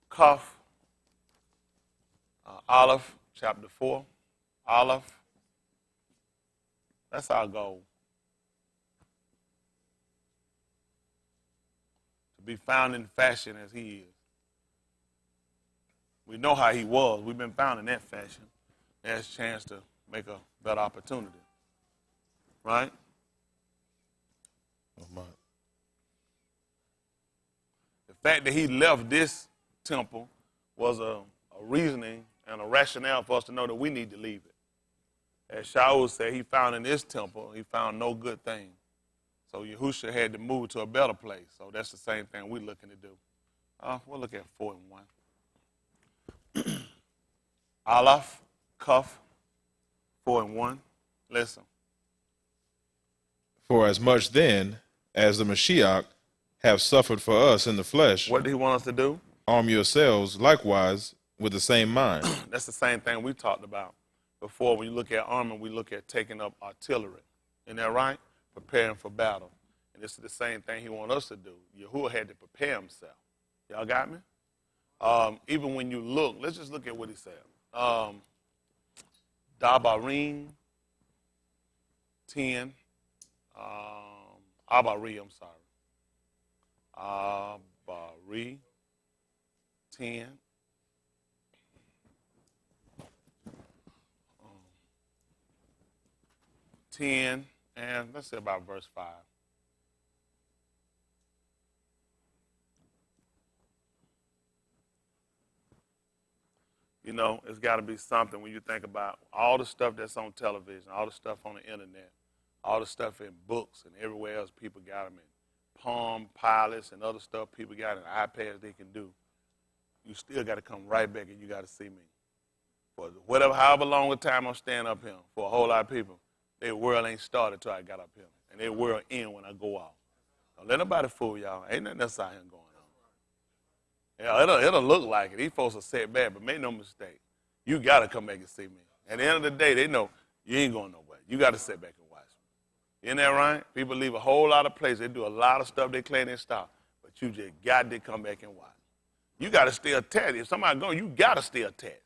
Kaf, Aleph, chapter 4. Aleph. That's our goal. To be found in fashion as he is. We know how he was. We've been found in that fashion. There's a chance to make a better opportunity. Right? Oh my. The fact that he left this temple was a reasoning and a rationale for us to know that we need to leave it. As Shaul said, he found in this temple, he found no good thing. So Yahushua had to move to a better place. So that's the same thing we're looking to do. We'll look at 4 and 1. Aleph, Kaf, 4 and 1. Listen. For as much then as the Mashiach have suffered for us in the flesh, What did he want us to do? arm yourselves likewise with the same mind. That's the same thing we talked about before. When you look at armor, we look at taking up artillery. Isn't that right? Preparing for battle. And this is the same thing he wants us to do. Yahuwah had to prepare himself. Y'all got me? Even when you look, let's just look at what he said. Dabarim 10. Abari, I'm sorry. Abari 10. 10, and let's say about verse 5. You know, it's got to be something when you think about all the stuff that's on television, all the stuff on the internet, all the stuff in books and everywhere else people got them in. Palm Pilots and other stuff people got in iPads they can do. You still got to come right back and you got to see me. For whatever, however long a time I'm standing up here, for a whole lot of people, their world ain't started till I got up here. And their world end when I go out. Don't let nobody fool y'all. Ain't nothing else out here going on. Yeah, it'll look like it. These folks are set back, but make no mistake. You got to come back and see me. At the end of the day, they know you ain't going nowhere. You got to sit back and watch me. Isn't that right? People leave a whole lot of places. They do a lot of stuff they claim they stop. But you just got to come back and watch. You got to stay attached. If somebody going, you got to stay attached.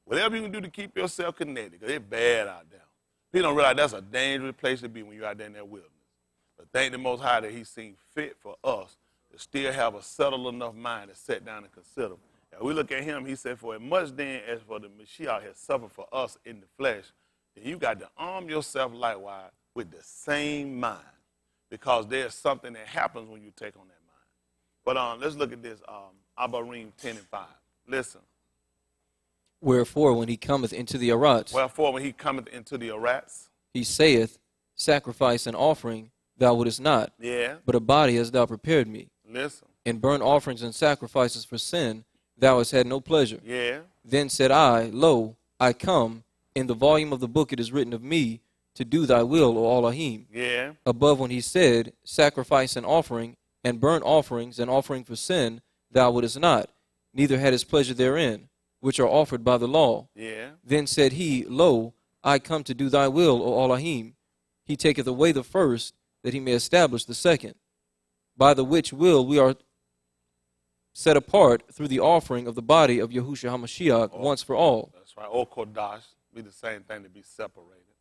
Whatever you can do to keep yourself connected, because it's bad out there. People don't realize that's a dangerous place to be when you're out there in that wilderness. But thank the Most High that he seen fit for us to still have a settled enough mind to sit down and consider. And we look at him, he said, for as much then as for the Mashiach has suffered for us in the flesh, then you got to arm yourself likewise with the same mind, because there's something that happens when you take on that mind. But let's look at this, Abarim 10 and 5. Listen. Wherefore, when he cometh into the Arats, Wherefore, when he cometh into the Arats, he saith, sacrifice and offering thou wouldest not, yeah, but a body hast thou prepared me. Listen. In burnt offerings and sacrifices for sin thou hast had no pleasure. Yeah. Then said I, Lo, I come, in the volume of the book it is written of me, to do thy will, O Elohim. Yeah. Above when he said, sacrifice and offering, and burnt offerings and offering for sin thou wouldest not, neither hadst pleasure therein, which are offered by the law. Yeah. Then said he, Lo, I come to do thy will, O Elohim. He taketh away the first, that he may establish the second. By the which will we are set apart through the offering of the body of Yahushua HaMashiach once for all. That's right. Or Kodash, be the same thing, to be separated,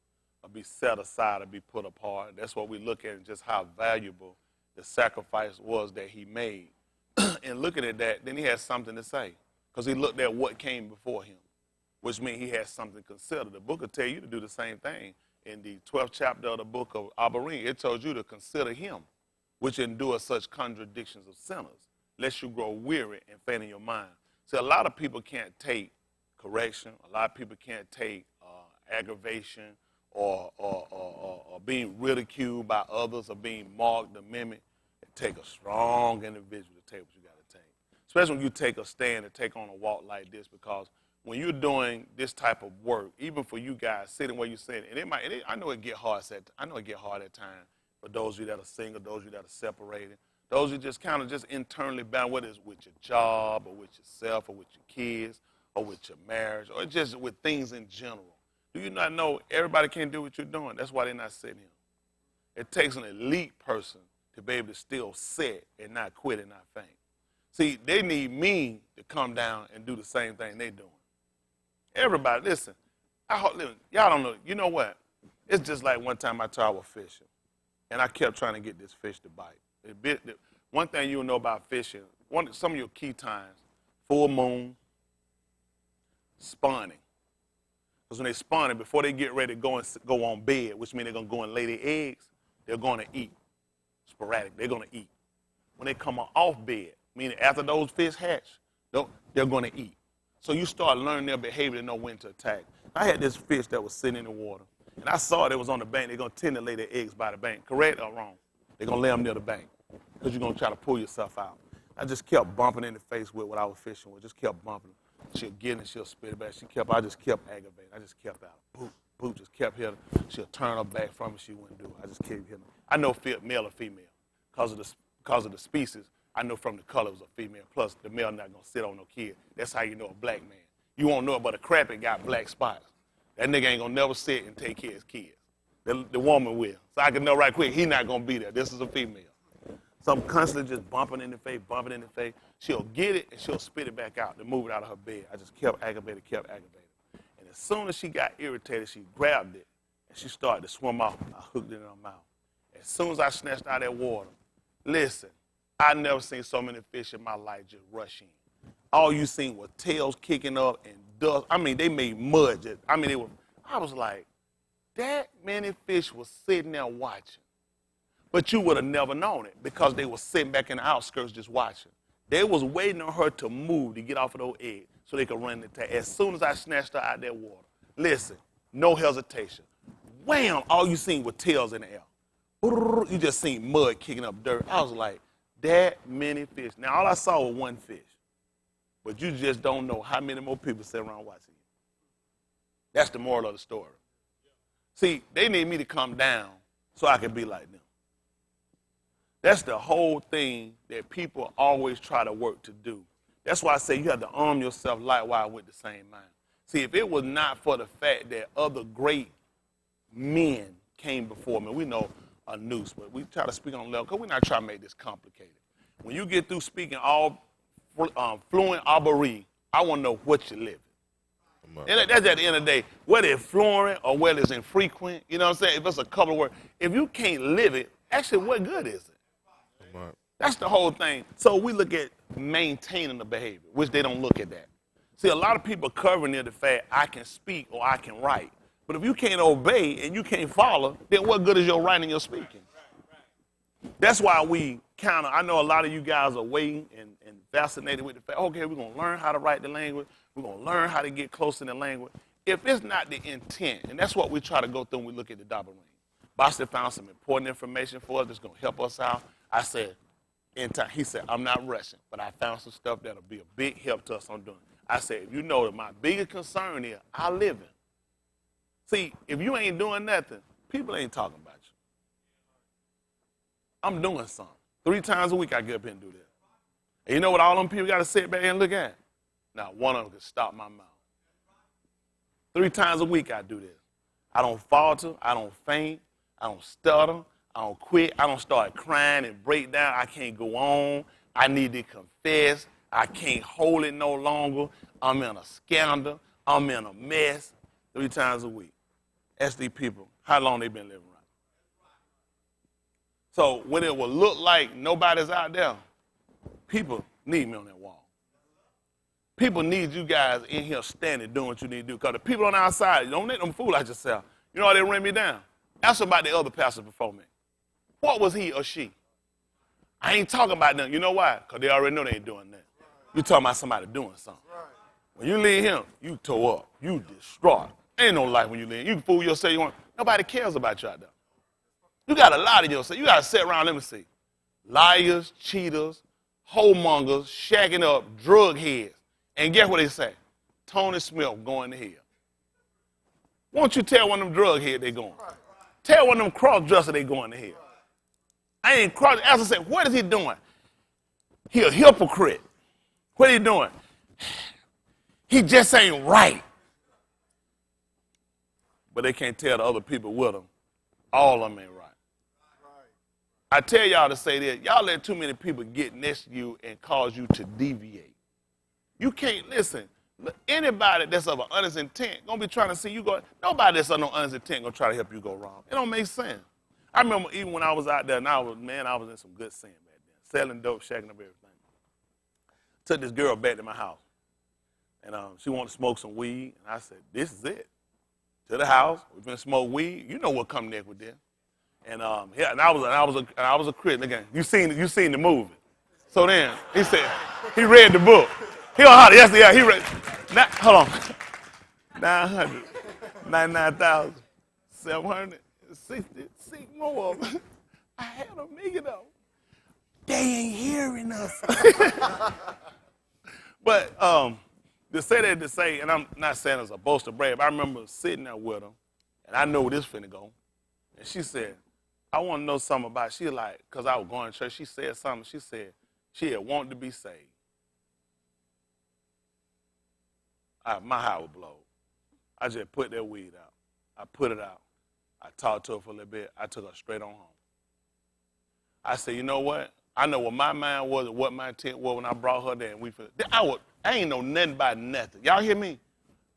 or be set aside, or be put apart. That's what we look at, and just how valuable the sacrifice was that he made. And looking at that, then he has something to say, because he looked at what came before him, which means he has something to consider. The book will tell you to do the same thing. In the 12th chapter of the book of Abarim, it tells you to consider him, which endures such contradictions of sinners, lest you grow weary and faint in your mind. See, a lot of people can't take correction. A lot of people can't take aggravation or being ridiculed by others, or being mocked or mimicked. It takes a strong individual to take what you got to take, especially when you take a stand and take on a walk like this, because when you're doing this type of work, even for you guys sitting where you're sitting, and I know it get hard at times for those of you that are single, those of you that are separated, those who just kind of just internally bound, whether it's with your job or with yourself or with your kids or with your marriage or just with things in general. Do you not know everybody can't do what you're doing? That's why they're not sitting here. It takes an elite person to be able to still sit and not quit and not faint. See, they need me to come down and do the same thing they doing. Everybody, listen. Listen, y'all don't know. You know what? It's just like one time I was fishing, and I kept trying to get this fish to bite. One thing you'll know about fishing, some of your key times, full moon, spawning. Because when they spawning, before they get ready to go on bed, which means they're going to go and lay their eggs, they're going to eat. Sporadic, they're going to eat. When they come off bed, meaning after those fish hatch, they're going to eat. So you start learning their behavior to know when to attack. I had this fish that was sitting in the water, and I saw it was on the bank. They're going to tend to lay their eggs by the bank. Correct or wrong? They're going to lay them near the bank because you're going to try to pull yourself out. I just kept bumping in the face with what I was fishing with. Just kept bumping. She'll get it, she'll spit it back. I just kept aggravating. I just kept out. Boop, boop, just kept hitting. She'll turn her back from me. She wouldn't do it. I just kept hitting. I know male or female because of the species. I know from the color it was a female. Plus, the male not going to sit on no kid. That's how you know a black man. You won't know it, but a crappie got black spots. That nigga ain't going to never sit and take care of his kids. The woman will. So I can know right quick, he not going to be there. This is a female. So I'm constantly just bumping in the face. She'll get it, and she'll spit it back out to move it out of her bed. I just kept aggravating. And as soon as she got irritated, she grabbed it, and she started to swim off. I hooked it in her mouth. As soon as I snatched out that water, listen, I never seen so many fish in my life just rush in. All you seen was tails kicking up and dust. I mean, they made mud. I was like, that many fish was sitting there watching. But you would have never known it because they were sitting back in the outskirts just watching. They was waiting on her to move to get off of those eggs so they could run the attack. As soon as I snatched her out of that water, listen, no hesitation. Wham, all you seen was tails in the air. You just seen mud kicking up dirt. I was like, that many fish. Now, all I saw was one fish. But you just don't know how many more people sit around watching you. That's the moral of the story. See, they need me to come down so I can be like them. That's the whole thing that people always try to work to do. That's why I say you have to arm yourself likewise with the same mind. See, if it was not for the fact that other great men came before me, we know a noose, but we try to speak on level because we're not trying to make this complicated. When you get through speaking all fluent Abari, I want to know what you're living. And that's at the end of the day, whether it's fluent or whether it's infrequent, you know what I'm saying? If it's a couple of words, if you can't live it, actually, what good is it? That's the whole thing. So we look at maintaining the behavior, which they don't look at that. See, a lot of people covering the fact I can speak or I can write. But if you can't obey and you can't follow, then what good is your writing and your speaking? That's why I know a lot of you guys are waiting and fascinated with the fact, okay, we're going to learn how to write the language. We're going to learn how to get close in the language. If it's not the intent, and that's what we try to go through when we look at the Dabarim. Boston found some important information for us that's going to help us out. I said, in time, he said, I'm not rushing, but I found some stuff that'll be a big help to us on doing it. I said, if you know that my biggest concern is I live in. See, if you ain't doing nothing, people ain't talking about you. I'm doing something. 3 times a week I get up here and do this. And you know what all them people got to sit back and look at? Now, one of them can stop my mouth. 3 times a week I do this. I don't falter. I don't faint. I don't stutter. I don't quit. I don't start crying and break down. I can't go on. I need to confess. I can't hold it no longer. I'm in a scandal. I'm in a mess 3 times a week. Ask these people how long they been living right. So when it will look like nobody's out there, people need me on that wall. People need you guys in here standing doing what you need to do. Because the people on the outside, don't let them fool out yourself. You know how they ran me down? Ask about the other pastors before me. What was he or she? I ain't talking about them. You know why? Because they already know they ain't doing that. You talking about somebody doing something. When you leave him, you tore up. You distraught. Ain't no life when you leave. You can fool yourself you want. Nobody cares about you out there. You got to lie to yourself. You got to sit around, let me see. Liars, cheaters, homongers, shacking up, drug heads. And guess what they say? Tony Smith going to hell. Won't you tell one of them drug heads they going? Tell one of them cross-dressers they going to hell. I ain't cross. As I said, what is he doing? He a hypocrite. What are you doing? He just ain't right. But they can't tell the other people with him. All of them ain't right. I tell y'all to say this. Y'all let too many people get next to you and cause you to deviate. You can't listen. Anybody that's of an honest intent gonna be trying to see you go. Nobody that's of no honest intent gonna try to help you go wrong. It don't make sense. I remember even when I was out there, and I was in some good sin back then, selling dope, shacking up everything. Took this girl back to my house, and she wanted to smoke some weed, and I said, "This is it." To the house, we've been smoke weed. You know what come next with this. And yeah, and I was a Christian again. You seen the movie. So then he said he read the book. He don't holler. Yes, yeah, he read. Hold on. 999,766 more of them. I had a million of them. They ain't hearing us. But to say, and I'm not saying as a boast of brave, I remember sitting there with her, and I know where this finna go. And she said, I want to know something about, she like, because I was going to church, she said something, she said, she had wanted to be saved. My heart would blow. I just put that weed out. I put it out. I talked to her for a little bit. I took her straight on home. I said, you know what? I know what my mind was and what my intent was when I brought her there. And I ain't know nothing about nothing. Y'all hear me?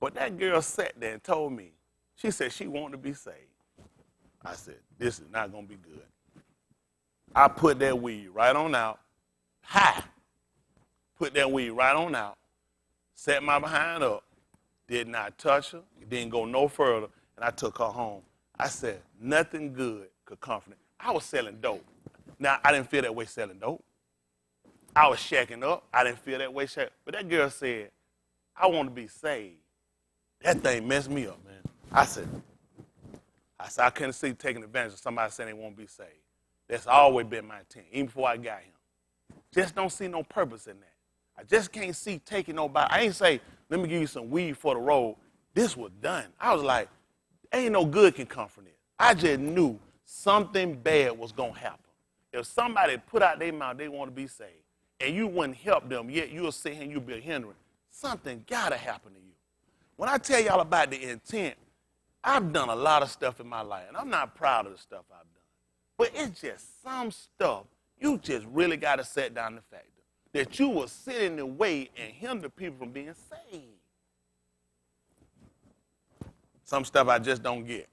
But that girl sat there and told me, she said she wanted to be saved. I said, this is not going to be good. I put that weed right on out. High. Put that weed right on out. Set my behind up. Did not touch her. Didn't go no further. And I took her home. I said, nothing good could comfort me. I was selling dope. Now, I didn't feel that way selling dope. I was shacking up. I didn't feel that way shacking. But that girl said, I want to be saved. That thing messed me up, man. I said, I couldn't see taking advantage of somebody saying they won't be saved. That's always been my intent, even before I got him. Just don't see no purpose in that. I just can't see taking nobody. I ain't say, let me give you some weed for the road. This was done. I was like, ain't no good can come from this. I just knew something bad was going to happen. If somebody put out their mouth, they want to be saved, and you wouldn't help them, yet you'll sit here and you'll be a hindrance, something got to happen to you. When I tell y'all about the intent, I've done a lot of stuff in my life, and I'm not proud of the stuff I've done. But it's just some stuff you just really got to set down the factor that you will sit in the way and hinder people from being saved. Some stuff I just don't get.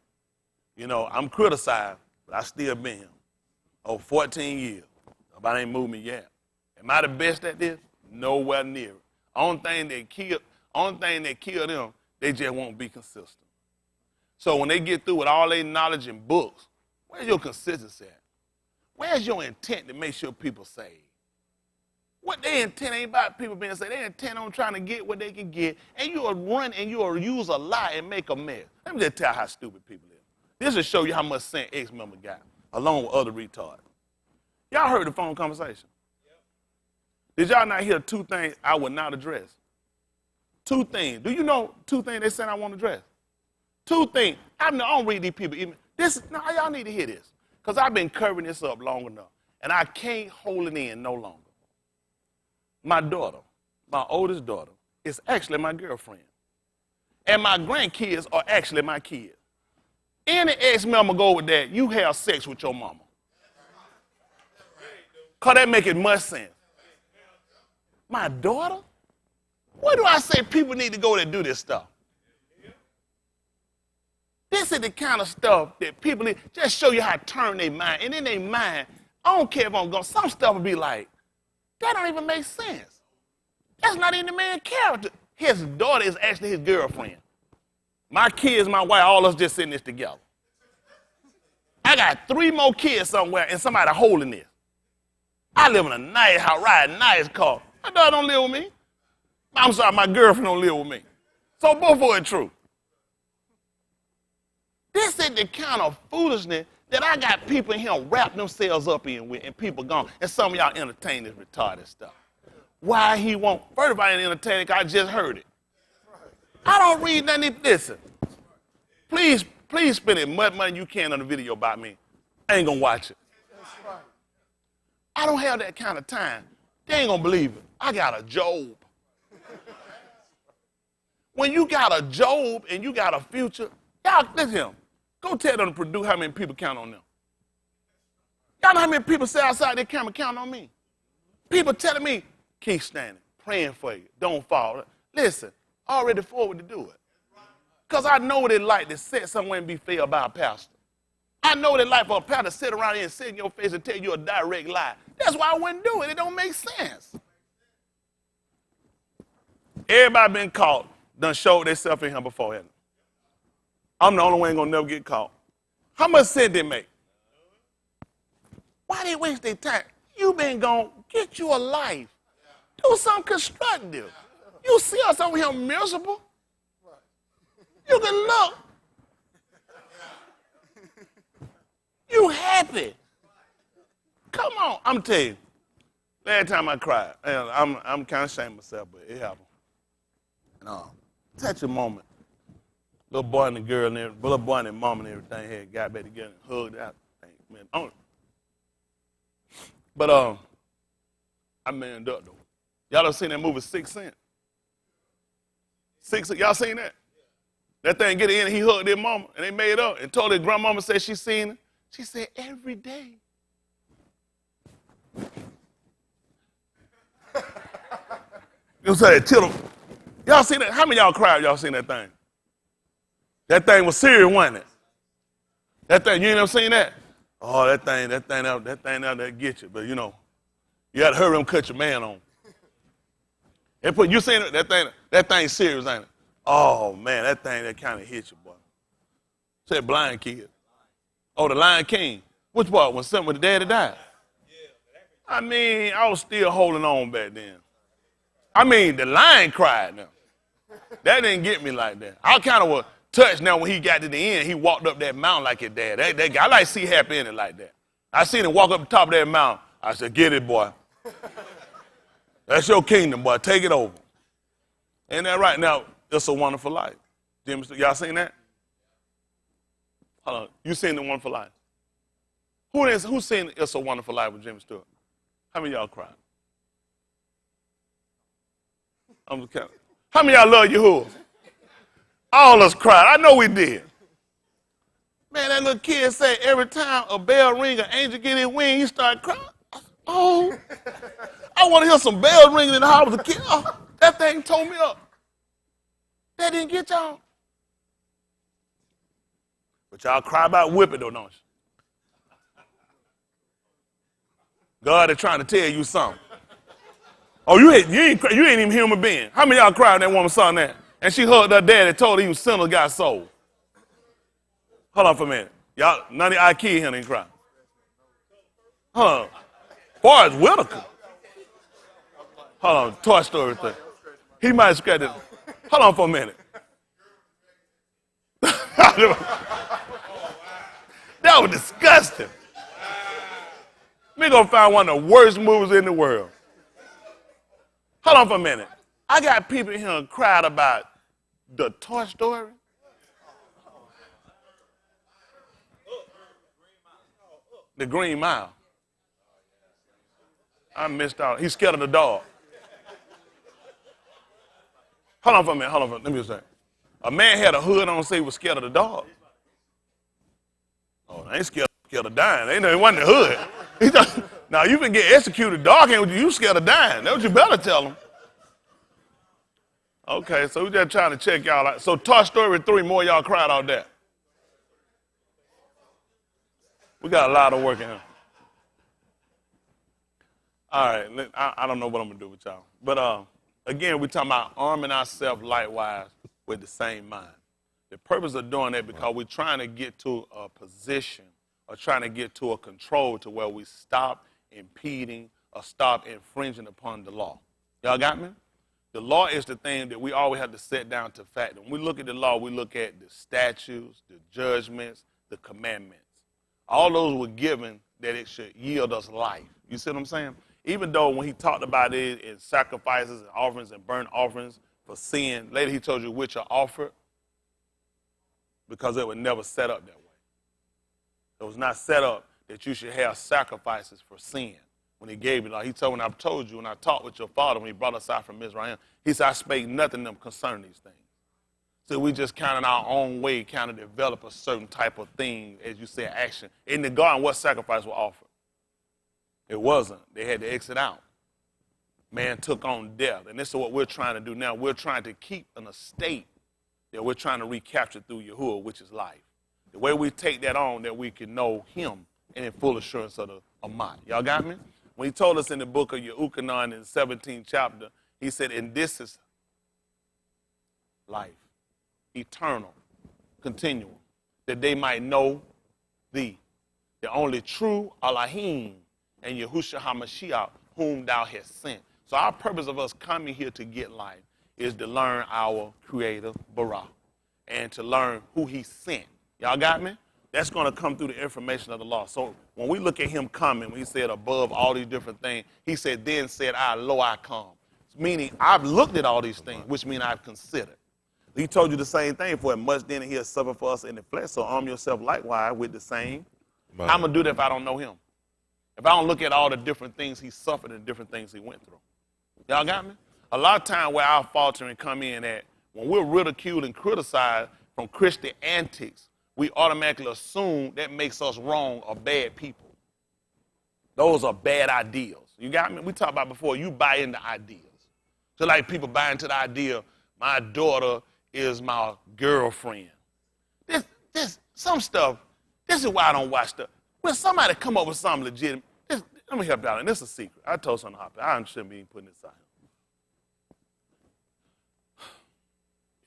You know, I'm criticized, but I still been here. Oh, 14 years. Nobody ain't moved me yet. Am I the best at this? Nowhere near it. Only thing that killed them, they just won't be consistent. So when they get through with all their knowledge and books, where's your consistency at? Where's your intent to make sure people saved? What their intent ain't about people being saved. They intent on trying to get what they can get, and you'll run and you'll use a lie and make a mess. Let me just tell you how stupid people is. This will show you how much sense ex-member got, along with other retards. Y'all heard the phone conversation. Did y'all not hear two things I would not address? Two things. Do you know two things they said I want to address? Two things. I don't read these people email. Y'all need to hear this. Because I've been covering this up long enough. And I can't hold it in no longer. My daughter, my oldest daughter, is actually my girlfriend. And my grandkids are actually my kids. Any ex-member go with that, you have sex with your mama. Because that make it much sense. My daughter? Where do I say people need to go to do this stuff? This is the kind of stuff that people need, just show you how to turn their mind. And in their mind, I don't care if I'm going, some stuff will be like, that don't even make sense. That's not in the man's character. His daughter is actually his girlfriend. My kids, my wife, all us just sitting this together. I got 3 more kids somewhere and somebody holding this. I live in a nice house, ride a nice car. My daughter don't live with me. I'm sorry, my girlfriend don't live with me. So both of them are true. This is the kind of foolishness that I got people in here wrap themselves up in with, and people gone. And some of y'all entertain this retarded stuff. Why he won't? First of all, I ain't entertaining, I just heard it. I don't read nothing. Listen, please spend as much money you can on the video about me. I ain't gonna watch it. I don't have that kind of time. They ain't gonna believe it. I got a Job. When you got a Job and you got a future, y'all, listen to him. Go tell them to produce how many people count on them. Y'all know how many people sit outside their camera counting on me? People telling me, keep standing, praying for you, don't fall. Listen, already forward to do it. Because I know what it's like to sit somewhere and be failed by a pastor. I know what it's like for a pastor to sit around here and sit in your face and tell you a direct lie. That's why I wouldn't do it. It don't make sense. Everybody been caught, done showed themselves in here before, hasn't they? I'm the only one going to never get caught. How much sense they make? Why they waste their time? You been gone, get you a life. Do something constructive. You see us over here miserable. You can look. You happy. Come on, I'm telling you. Last time I cried, and I'm kind of ashamed of myself, but it happened. And, touch a moment. Little boy and the girl, and little boy and their mom and everything had got back together and hugged out. Man, but I manned up though. Y'all done seen that movie 6 Sense? Y'all seen that? That thing get in, and he hugged their mama, and they made up and told their grandmama said she seen it. She said every day. You say till y'all seen that? How many of y'all cried? Y'all seen that thing? That thing was serious, wasn't it? That thing, you ain't never seen that? Oh, that thing out there get you. But you know, you got to hurry and cut your man on. You seen it? That thing serious, ain't it? Oh man, that thing that kind of hit you, boy. Said blind kid. Oh, the Lion King. Which part? When the daddy died? I mean, I was still holding on back then. I mean, the lion cried now. That didn't get me like that. I kind of was touched now when he got to the end. He walked up that mountain like his dad. That guy, I like to see Happy in it like that. I seen him walk up the top of that mountain. I said, get it, boy. That's your kingdom, boy. Take it over. Ain't that right? Now, It's a Wonderful Life. Y'all seen that? Hold on. You seen The Wonderful Life? Who's seen It's a Wonderful Life with Jimmy Stewart? How many of y'all cried? I'm just counting. How many of y'all love Yahuwah? All of us cried. I know we did. Man, that little kid said every time a bell ring, an angel get his wing, he start crying. Oh, I want to hear some bells ringing in the house. The kid, oh, that thing tore me up. That didn't get y'all. But y'all cry about whipping though, don't you? God is trying to tell you something. Oh, you ain't even a human being. How many of y'all cried when that woman saw that? And she hugged her dad and told her he sinners got soul. Hold on for a minute. Y'all, none of y'all kids here didn't cry. Hold on. Forrest Whitaker. Hold on, Toy Story thing. He might have scratched it. Hold on for a minute. That was disgusting. We're going to find one of the worst movies in the world. Hold on for a minute. I got people here who cried about the Toy Story. The Green Mile. I missed out. He's scared of the dog. Hold on for a minute. Let me just say. A man had a hood on, say he was scared of the dog. Oh, they ain't scared of dying. They wasn't the hood. Now, you can get executed. Dog ain't you scared of dying. That's what you better tell them. Okay, so we're just trying to check y'all out. So Toy Story 3, more of y'all cried out there. We got a lot of work in here. All right, I don't know what I'm going to do with y'all. But again, we're talking about arming ourselves likewise with the same mind. The purpose of doing that because we're trying to get to a position or trying to get to a control to where we stop impeding or stop infringing upon the law. Y'all got me? The law is the thing that we always have to set down to fact. When we look at the law, we look at the statutes, the judgments, the commandments. All those were given that it should yield us life. You see what I'm saying? Even though when he talked about it in sacrifices and offerings and burnt offerings for sin, later he told you which are offered because it was never set up that way. It was not set up that you should have sacrifices for sin. When he gave it, like he told, when I told you, when I talked with your father, when he brought us out from Israel, he said, I spake nothing to them concerning these things. So we just kind of in our own way kind of develop a certain type of thing, as you say, action. In the garden, what sacrifice were offered? It wasn't. They had to exit out. Man took on death. And this is what we're trying to do now. We're trying to keep an estate that we're trying to recapture through Yahuwah, which is life. The way we take that on, that we can know him and in full assurance of the Amat. Y'all got me? When he told us in the book of Yehukanan in the 17th chapter, he said, and this is life, eternal, continual, that they might know thee, the only true Elohim, and Yahushua HaMashiach, whom thou hast sent. So our purpose of us coming here to get life is to learn our Creator, Bara, and to learn who he sent. Y'all got me? That's going to come through the information of the law. So when we look at him coming, when he said above all these different things, he said, then said I, lo, I come. Meaning I've looked at all these things, which means I've considered. He told you the same thing, for much then he has suffered for us in the flesh, so arm yourself likewise with the same. I'm going to do that if I don't know him. If I don't look at all the different things he suffered and different things he went through. Y'all got me? A lot of time where our faltering come in at, when we're ridiculed and criticized from Christian antics, we automatically assume that makes us wrong or bad people. Those are bad ideals. You got me? We talked about before, you buy into ideas. So like people buy into the idea, my daughter is my girlfriend. Some stuff, this is why I don't watch stuff. When somebody come up with something legitimate, let me help you out, and this is a secret. I told something to I shouldn't be putting this out.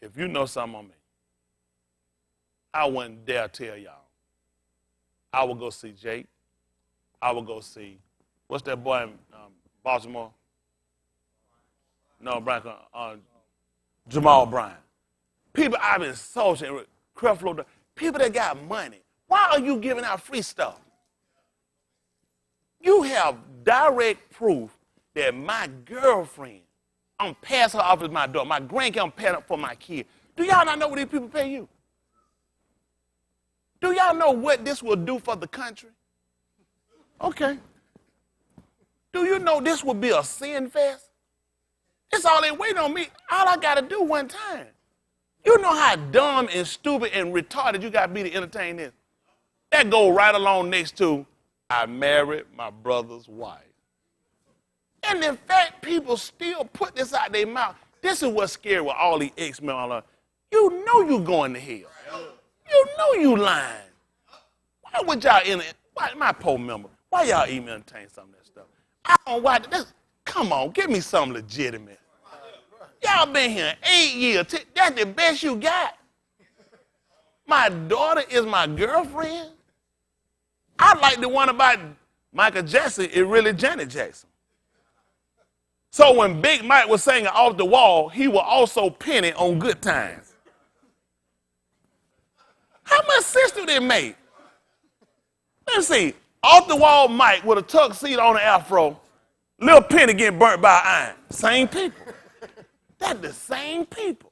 If you know something on me, I wouldn't dare tell y'all. I would go see Jake. I would go see, what's that boy in Baltimore? No, Brian, Jamal Bryant. People I've been associating with, Creflo, people that got money. Why are you giving out free stuff? You have direct proof that my girlfriend, I'm passing her off as my daughter. My grandkid, I'm paying up for my kid. Do y'all not know what these people pay you? Do y'all know what this will do for the country? Okay. Do you know this will be a sin fest? It's all they waiting on me. All I got to do one time. You know how dumb and stupid and retarded you got to be to entertain this? That go right along next to, I married my brother's wife. And in fact, people still put this out their mouth. This is what's scary with all these ex-men. You know you going to hell. You know you lying. Why would y'all my poor member, why y'all even entertain some of that stuff? I don't watch this. Come on, give me something legitimate. Y'all been here 8 years. That's the best you got. My daughter is my girlfriend. I like the one about Michael Jackson, is really Janet Jackson. So when Big Mike was singing Off the Wall, he was also penning on Good Times. How much sense do they make? Let's see. Off the Wall Mike with a tuxedo on the afro, Lil Penny getting burnt by iron. Same people. That's the same people.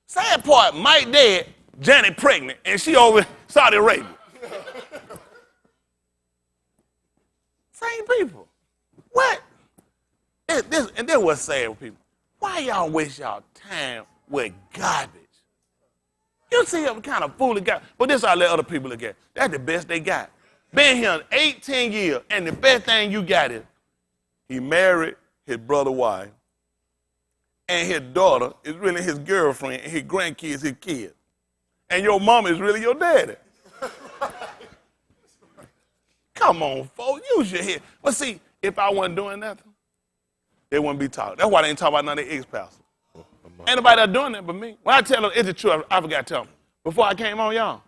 Sad part, Mike dead, Janet pregnant, and she over in Saudi Arabia. Same people. What? And this what's sad with people. Why y'all waste y'all time with garbage? You see them kind of foolish guys, but this I let other people look at. That's the best they got. Been here 18 years, and the best thing you got is he married his brother's wife, and his daughter is really his girlfriend, and his grandkids his kid. And your mama is really your daddy. Come on, folks, use your head. But see, if I wasn't doing nothing, they wouldn't be talking. That's why they ain't talking about none of their ex-pastors. Ain't nobody that doing that but me. When I tell them, it's the truth, I forgot to tell them. Before I came on, y'all,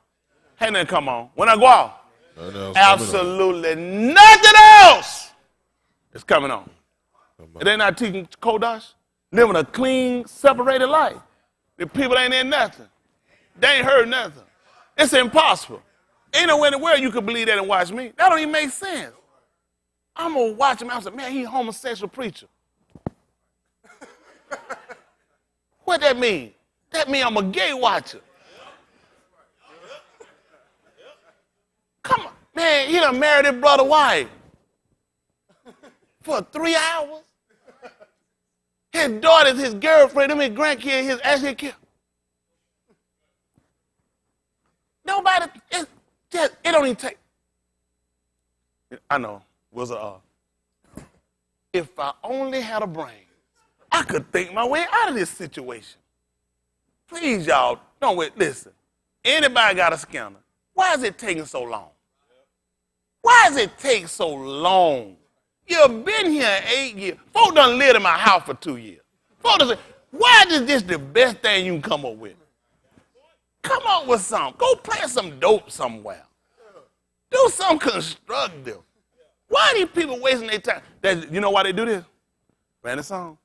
had nothing come on. When I go out, absolutely nothing else is coming on. They're not teaching Kodash, living a clean, separated life. The people ain't in nothing. They ain't heard nothing. It's impossible. Ain't nowhere in the world you could believe that and watch me. That don't even make sense. I'm going to watch him. I'm saying, man, he a homosexual preacher. What that mean? That mean I'm a gay watcher. Come on. Man, he done married his brother's wife. For 3 hours. His daughter's his girlfriend, his grandkid, his actual kid. Nobody, it don't even take. I know, was if I only had a brain, I could think my way out of this situation. Please, y'all, don't wait. Listen, anybody got a scanner? Why is it taking so long? Why does it take so long? You've been here 8 years. Folk done lived in my house for 2 years. Folk done say, why is this the best thing you can come up with? Come up with something. Go plant some dope somewhere. Do something constructive. Why are these people wasting their time? You know why they do this? Man, this song.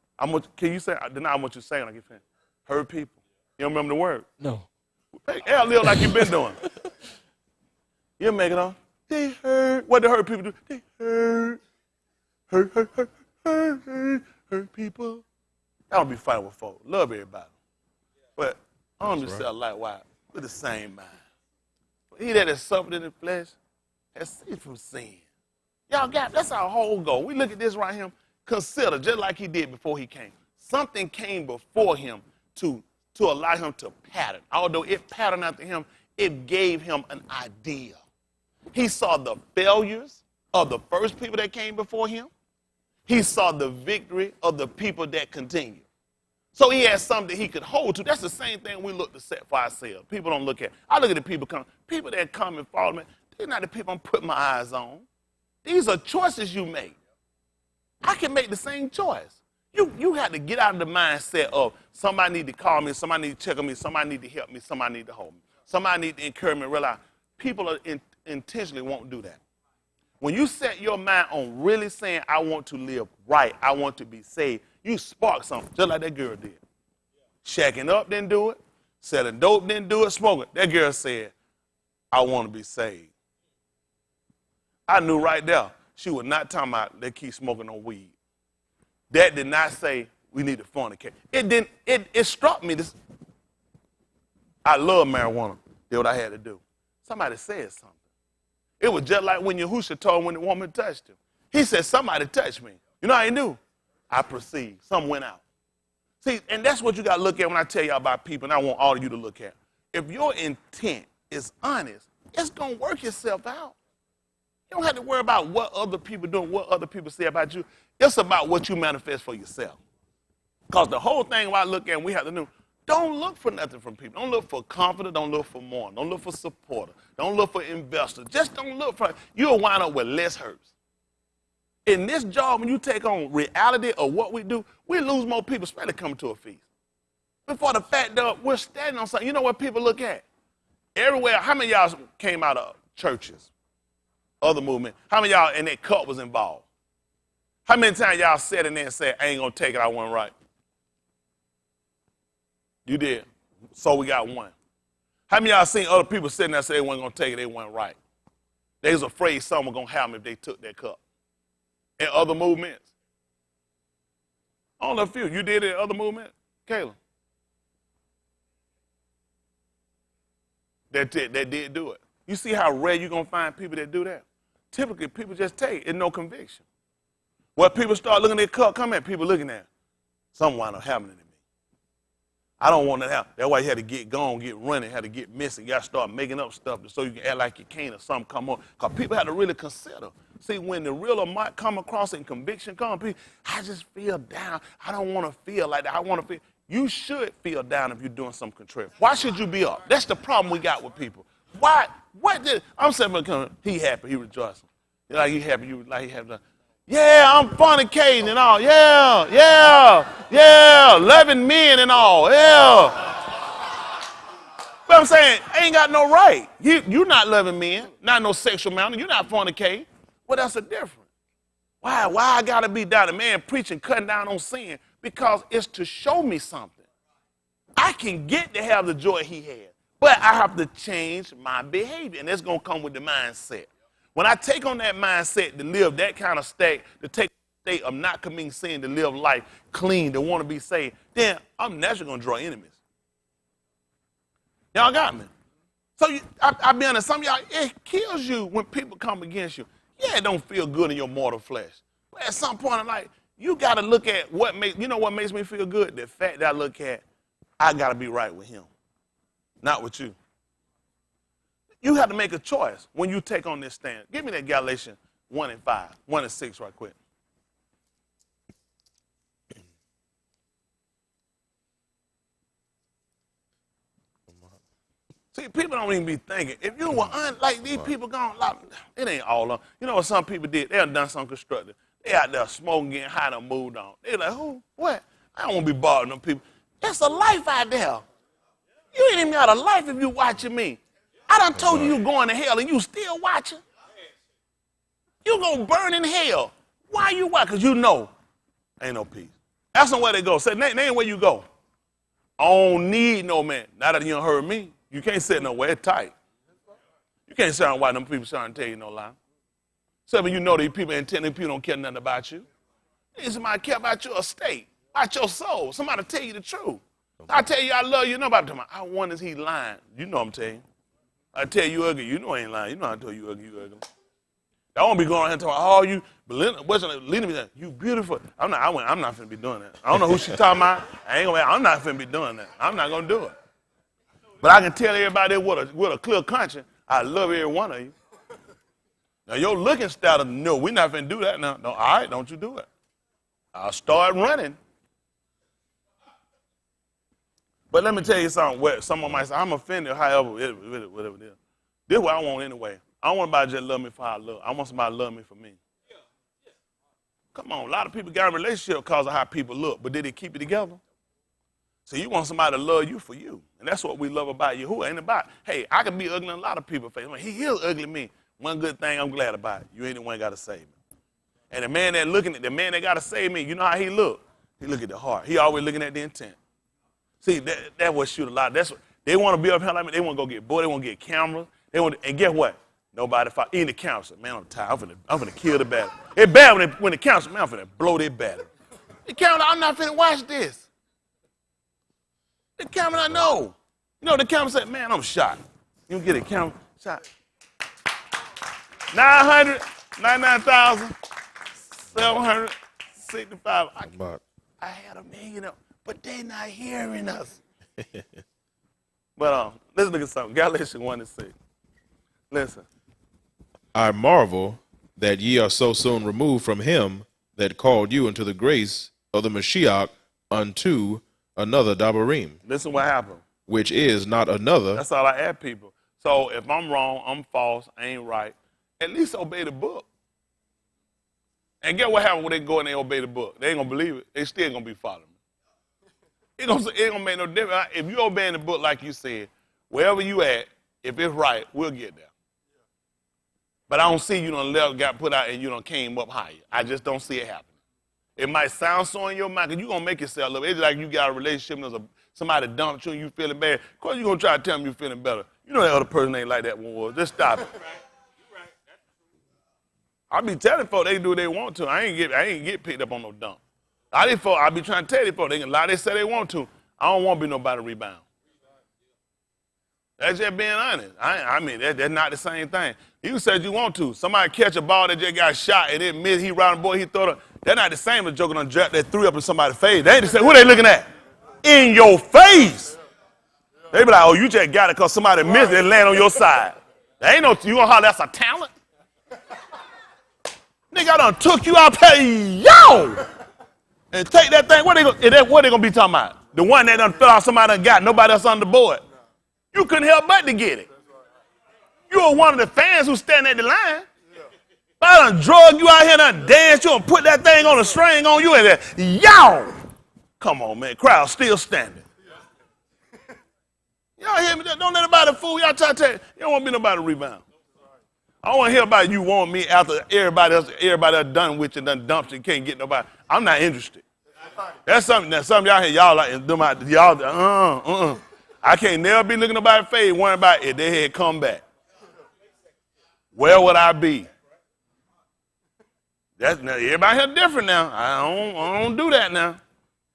Can you say, then I want you to say it when I get finished. Hurt people. You don't remember the word? No. Hey, live like you've been doing. You make it on. They hurt. What do hurt people do? They hurt. Hurt people. I don't be fighting with folks. Love everybody. But I don't be selling likewise with the same mind. But he that has suffered in the flesh has ceased from sin. Y'all that's our whole goal. We look at this right here. Consider, just like he did before he came. Something came before him to allow him to pattern. Although it patterned after him, it gave him an idea. He saw the failures of the first people that came before him. He saw the victory of the people that continue. So he had something that he could hold to. That's the same thing we look to set for ourselves. People don't look at. I look at the people that come and follow me. They're not the people I'm putting my eyes on. These are choices you make. I can make the same choice. You have to get out of the mindset of somebody need to call me, somebody need to check on me, somebody need to help me, somebody need to hold me. Somebody need to encourage me and realize people intentionally won't do that. When you set your mind on really saying, I want to live right, I want to be saved, you spark something, just like that girl did. Shacking up didn't do it. Selling dope didn't do it. Smoking. That girl said, I want to be saved. I knew right there she was not talking about they keep smoking no weed. That did not say we need to fornicate. It struck me. I love marijuana. Did what I had to do. Somebody said something. It was just like when Yahusha told when the woman touched him. He said, somebody touched me. You know how he knew? I perceived. Something went out. See, and that's what you got to look at when I tell you about people, and I want all of you to look at. If your intent is honest, it's going to work itself out. You don't have to worry about what other people do, what other people say about you. It's about what you manifest for yourself. Because the whole thing I look at and we have to do, don't look for nothing from people. Don't look for confidence. Don't look for more. Don't look for supporter. Don't look for investors. Just don't look for, you'll wind up with less hurts. In this job, when you take on reality of what we do, we lose more people, especially coming to a feast. Before the fact that we're standing on something, you know what people look at? Everywhere, how many of y'all came out of churches, other movement? How many of y'all in that cult was involved? How many times y'all sat in there and said, I ain't going to take it, I wasn't right? You did. So we got one. How many of y'all seen other people sitting there and say they weren't going to take it, they weren't right? They was afraid something was going to happen if they took that cup. In other movements. Only a few. You did it in other movements? Caleb. That did do it. You see how rare you're going to find people that do that? Typically, people just take it. It's no conviction. When people start looking at their cup, come at people looking at it. Something wind up happening to me. I don't want that to happen. That's why you had to get gone, get running, had to get missing. You got to start making up stuff so you can act like you can't or something come up. Because people have to really consider. See, when the real might come across and conviction comes, people, I just feel down. I don't want to feel like that. I want to feel. You should feel down if you're doing something contrary. Why should you be up? That's the problem we got with people. Why? I'm saying, he happy, he rejoicing. Like he happy, like he happy. Yeah, I'm fornicating and all. Yeah, 11 men and all. Yeah. But I'm saying, I ain't got no right. You're not loving men, not no sexual mountain. You're not fornicating. Well, that's a difference. Why I got to be down? The man preaching, cutting down on sin, because it's to show me something. I can get to have the joy he had, but I have to change my behavior, and that's going to come with the mindset. When I take on that mindset to live that kind of state, to take the state of not committing sin, to live life clean, to want to be saved, then I'm naturally going to draw enemies. Y'all got me? So I'll be honest, some of y'all, it kills you when people come against you. Yeah, it don't feel good in your mortal flesh. But at some point in life, you got to look at what makes me feel good? The fact that I look at, I got to be right with him, not with you. You have to make a choice when you take on this stand. Give me that Galatians 1:5, 1:6 right quick. See, people don't even be thinking. If you were like these people gone, like, it ain't all on. You know what some people did? They done something constructive. They out there smoking, getting high, and moved on. They like, who? What? I don't want to be bothering them people. It's a life out there. You ain't even got a life if you watching me. I done told you going to hell and you still watching. You gonna burn in hell. Why you watching? Because you know ain't no peace. That's not where they go. Say, name where you go. I don't need no man. Now that you done heard me, you can't sit nowhere tight. You can't sit around watch them people trying to tell you no lie. Except you know these people intending people don't care nothing about you. Somebody care about your estate, about your soul. Somebody tell you the truth. I tell you I love you. Nobody tell me, I wonder is he lying. You know I'm telling you. I tell you ugly, you know I ain't lying. You know I tell you ugly, you ugly. I won't be going around and talking, oh, you, Belinda, you beautiful. I'm not finna be doing that. I don't know who she talking about. I'm not finna be doing that. I'm not gonna do it. But I can tell everybody with a clear conscience, I love every one of you. Now your looking style, no, we're not finna do that now. No, all right, don't you do it. I'll start running. But let me tell you something. Where someone might say, I'm offended, however, whatever it is. This is what I want anyway. I don't want somebody to just love me for how I love. I want somebody to love me for me. Come on, a lot of people got a relationship because of how people look, but did they keep it together? So you want somebody to love you for you. And that's what we love about you. Who ain't about, hey, I can be ugly in a lot of people's face. I mean, he is ugly to me. One good thing I'm glad about, you ain't the one got to save me. And the man that got to save me, you know how he look? He look at the heart. He always looking at the intent. See, that what shoot a lot. That's what, they want to be up here like me. They want to go get boy. They want to get cameras. And guess what? Nobody fight. Even the council, man, I'm tired. I'm finna kill the battery. It's bad when the council, man, I'm finna blow their battery. The camera, I'm not finna watch this. The camera, I know. You know, the camera said, man, I'm shot. You get a camera, shot. 999,765. I had $1 million, but they not hearing us. But let's look at something. Galatians 1:6. Listen. I marvel that ye are so soon removed from him that called you into the grace of the Mashiach unto another Dabarim. Listen what happened. Which is not another. That's all I ask people. So if I'm wrong, I'm false, I ain't right, at least obey the book. And get what happened when they go and they obey the book. They ain't going to believe it. They still going to be following me. It ain't going to make no difference. If you obeying the book like you said, wherever you at, if it's right, we'll get there. But I don't see you done got put out and you done came up higher. I just don't see it happening. It might sound so in your mind because you're going to make yourself look. It's like you got a relationship and there's somebody dumped you and you feeling bad. Of course you're going to try to tell them you're feeling better. You know that other person ain't like that one was. Just stop it. I be telling folks they can do what they want to. I ain't get picked up on no dump. I be trying to tell these folks they can lie. They say they want to. I don't want to be nobody rebound. That's just being honest. I mean, that's not the same thing. You said you want to. Somebody catch a ball that just got shot and then miss, he riding boy, he throw it. That's not the same as joking on drop that threw up in somebody's face. They ain't the same. Who they looking at? In your face. They be like, oh, you just got it because somebody missed it and land on your side. There ain't no, you gonna holler, that's a talent? Nigga, I done took you out there, yo! And take that thing, what they gonna be talking about? The one that done fell out somebody done got, nobody else on the board. You couldn't help but to get it. You were one of the fans who standing at the line. I done drug you out here, done danced you and put that thing on a string on you and then, yow! Come on, man, crowd still standing. Y'all hear me? Don't let nobody fool y'all. Try to tell you, you don't want to be nobody rebound. I don't want to hear about you want me after everybody else done with you, done dumped you, can't get nobody. I'm not interested. That's something y'all hear y'all like them out y'all. I can't never be looking nobody face, worrying about if they had come back. Where would I be? That's now, everybody here different now. I don't do that now.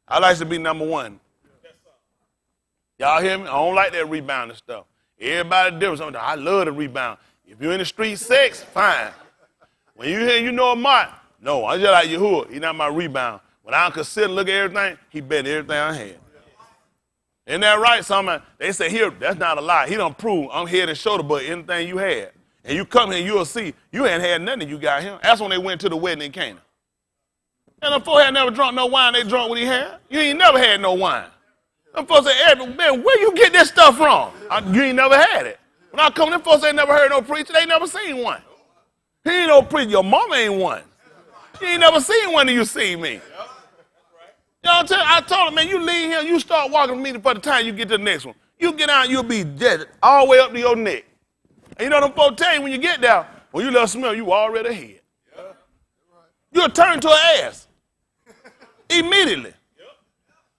I like to be number one. Y'all hear me? I don't like that rebounding stuff. Everybody different. I love the rebound. If you're in the street sex, fine. When you hear you know a Mark, no, I just like Yahuwah. He not my rebound. When I consider look at everything, he bet everything I had. Isn't that right? Somebody, they say here, that's not a lie. He done prove I'm head and shoulder, but anything you had. And you come here, you'll see, you ain't had nothing you got him. That's when they went to the wedding in Cana. And them four had never drunk no wine, they drunk what he had. You ain't never had no wine. Them folks say, "Hey, man, where you get this stuff from? You ain't never had it." When I come, them folks ain't never heard no preacher. They ain't never seen one. He ain't no preacher. Your mama ain't one. You ain't never seen one till you see me. You know what I'm saying? I told him, man, you leave here, you start walking with me for the time you get to the next one. You get out, you'll be dead all the way up to your neck. And you know them folks tell you when you get there, when you let smell, you already ahead. You'll turn to an ass immediately.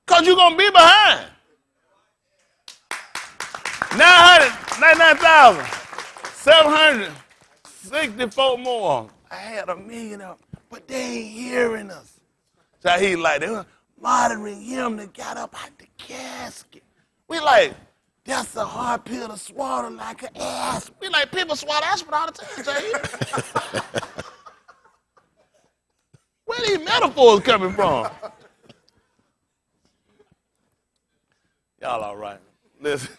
Because you're going to be behind. 999,764 more. I had 1 million of them, but they ain't hearing us. So he like, they were monitoring him that got up out the casket. We like, that's a hard pill to swallow like an ass. We like, people swallow aspirin all the time, Jay. Where these metaphors coming from? Y'all all right. Listen.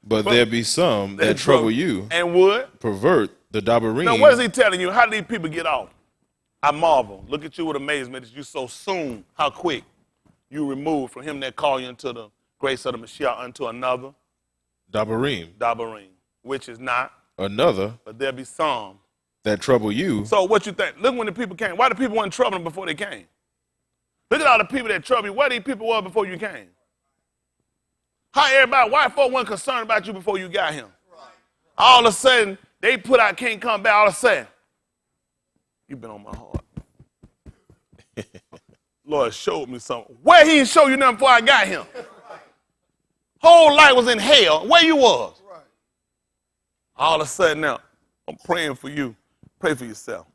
But there be some that trouble you and would pervert the Dabarim. Now, what is he telling you? How do these people get off? I marvel. Look at you with amazement that you so soon, how quick you remove from him that call you into the grace of the Mashiach unto another. Dabarim. Which is not another. But there be some that trouble you. So what you think? Look when the people came. Why the people weren't troubling before they came? Look at all the people that trouble you. Where these people were before you came? How everybody, why folk weren't concerned about you before you got him? All of a sudden, they put out can't come back. All of a sudden, you've been on my heart. Lord showed me something. Where he didn't show you nothing before I got him? Whole life was in hell. Where you was? All of a sudden now, I'm praying for you. Pray for yourself.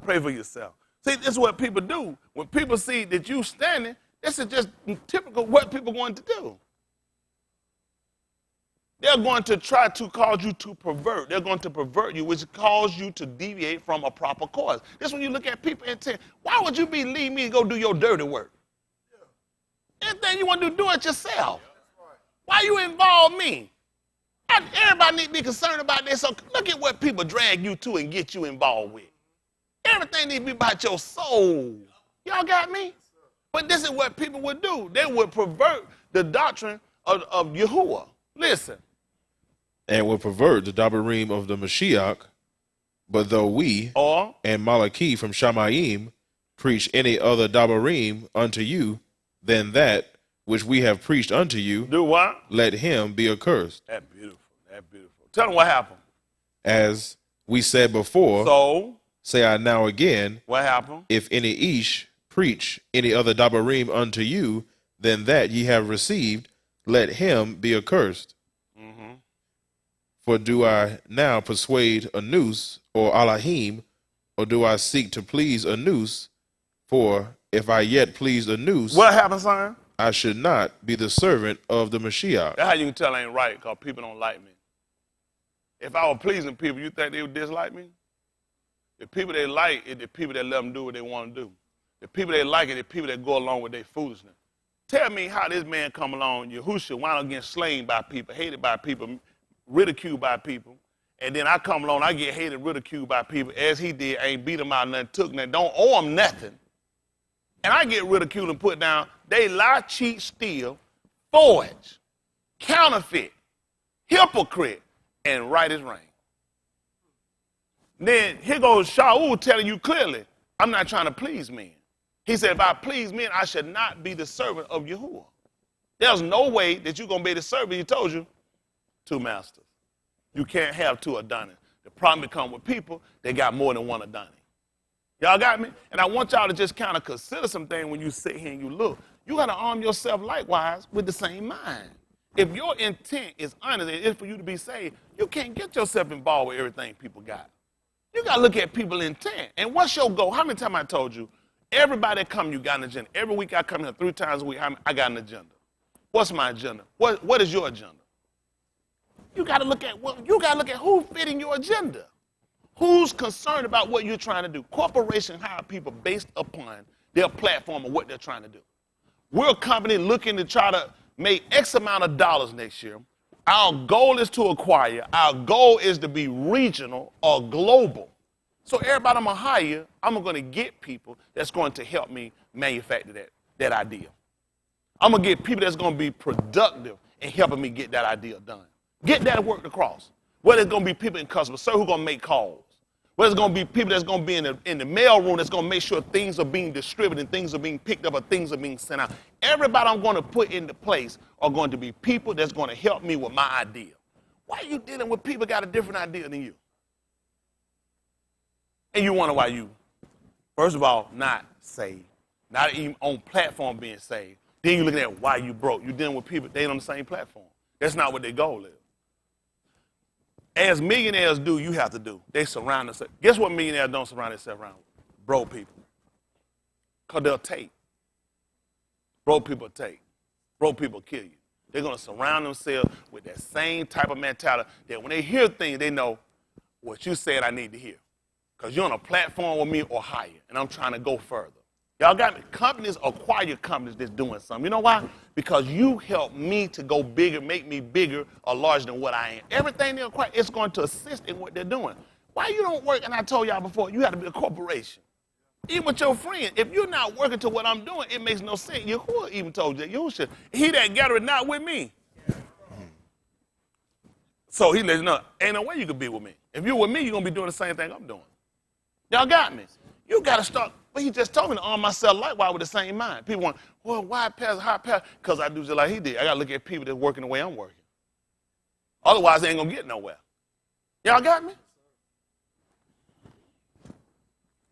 Pray for yourself. See, this is what people do. When people see that you standing, this is just typical what people are going to do. They're going to try to cause you to pervert. They're going to pervert you, which cause you to deviate from a proper course. This when you look at people and say, why would you leave me and go do your dirty work? Anything you want to do it yourself. Why you involve me? Everybody need to be concerned about this. So look at what people drag you to and get you involved with. Everything needs to be about your soul. Y'all got me? But this is what people would do. They would pervert the doctrine of Yahuwah. Listen. And would pervert the Dabarim of the Mashiach. But though we and Malachi from Shamayim preach any other Dabarim unto you than that which we have preached unto you, do what? Let him be accursed. That's beautiful. That's beautiful. Tell them what happened. As we said before, so say I now again, what happened? If any Ish preach any other Dabarim unto you than that ye have received, let him be accursed. Mm-hmm. For do I now persuade Anus or Alahim, or do I seek to please Anus? For if I yet please Anus, what happened, son? I should not be the servant of the Mashiach. That's how you can tell I ain't right, because people don't like me. If I were pleasing people, you think they would dislike me? The people they like is the people that let them do what they want to do. The people they like it, the people that go along with their foolishness. Tell me how this man come along, Yahushua, wound up getting slain by people, hated by people, ridiculed by people, and then I come along, I get hated, ridiculed by people, as he did, ain't beat him out, nothing, took nothing, don't owe him nothing. And I get ridiculed and put down. They lie, cheat, steal, forge, counterfeit, hypocrite, and right is rain. Then here goes Shaul telling you clearly, I'm not trying to please men. He said, if I please men, I should not be the servant of Yahuwah. There's no way that you're going to be the servant. He told you, two masters. You can't have two Adonis. The problem becomes with people, they got more than one Adonis. Y'all got me? And I want y'all to just kind of consider some things when you sit here and you look. You got to arm yourself likewise with the same mind. If your intent is honest, it is for you to be saved, you can't get yourself involved with everything people got. You got to look at people's intent. And what's your goal? How many times I told you, everybody that come, you got an agenda. Every week I come here 3 times a week, I got an agenda. What's my agenda? What is your agenda? You got to look at who's fitting your agenda. Who's concerned about what you're trying to do? Corporations hire people based upon their platform and what they're trying to do. We're a company looking to try to make X amount of dollars next year. Our goal is to acquire. Our goal is to be regional or global. So everybody I'm going to hire, I'm going to get people that's going to help me manufacture that idea. I'm going to get people that's going to be productive in helping me get that idea done. Get that worked across. Whether it's going to be people in customer service who are going to make calls. Whether it's going to be people that's going to be in the mail room that's going to make sure things are being distributed and things are being picked up or things are being sent out. Everybody I'm going to put into place are going to be people that's going to help me with my idea. Why are you dealing with people got a different idea than you? And you wonder why you, first of all, not saved. Not even on platform being saved. Then you're looking at why you broke. You're dealing with people, they ain't on the same platform. That's not what their goal is. As millionaires do, you have to do. They surround themselves. Guess what millionaires don't surround themselves around? Broke people. Because they'll take. Broke people take. Broke people kill you. They're going to surround themselves with that same type of mentality that when they hear things, they know what you said I need to hear. Because you're on a platform with me or higher, and I'm trying to go further. Y'all got me? Companies acquire companies that's doing something. You know why? Because you help me to go bigger, make me bigger or larger than what I am. Everything they acquire, it's going to assist in what they're doing. Why you don't work, and I told y'all before, you have to be a corporation. Even with your friend, if you're not working to what I'm doing, it makes no sense. Yahuwah even told you, Yahushua, he that gathered not with me. So he let you know, ain't no way you could be with me. If you're with me, you're going to be doing the same thing I'm doing. Y'all got me? You got to start. But he just told me to arm myself likewise with the same mind. People want, well, why Pastor, how Pastor? Because I do just like he did. I got to look at people that's working the way I'm working. Otherwise, they ain't going to get nowhere. Y'all got me?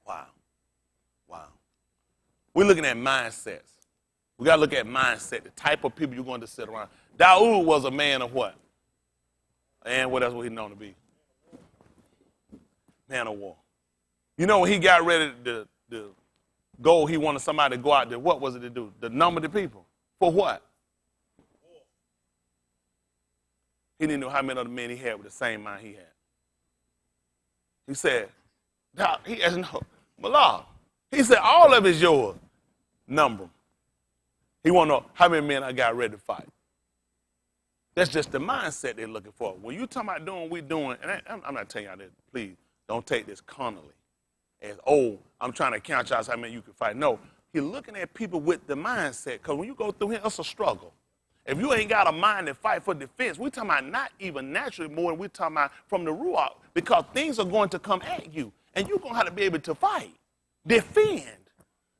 Wow. Wow. We're looking at mindsets. We got to look at mindset, the type of people you're going to sit around. Daud was a man of what? And what else was he known to be? Man of war. You know, when he got ready to go, he wanted somebody to go out there. What was it to do? To number the people. For what? He didn't know how many other men he had with the same mind he had. He said, he asked, no, Malak. He said, all of it's yours. Number them. He want to know how many men I got ready to fight. That's just the mindset they're looking for. When you talking about doing what we're doing, and I'm not telling y'all that, please, don't take this carnally. As, oh, I'm trying to count y'all how many you can fight. No, he's looking at people with the mindset, because when you go through here, it's a struggle. If you ain't got a mind to fight for defense, we're talking about not even naturally more than we're talking about from the Ruach, because things are going to come at you, and you're going to have to be able to fight, defend,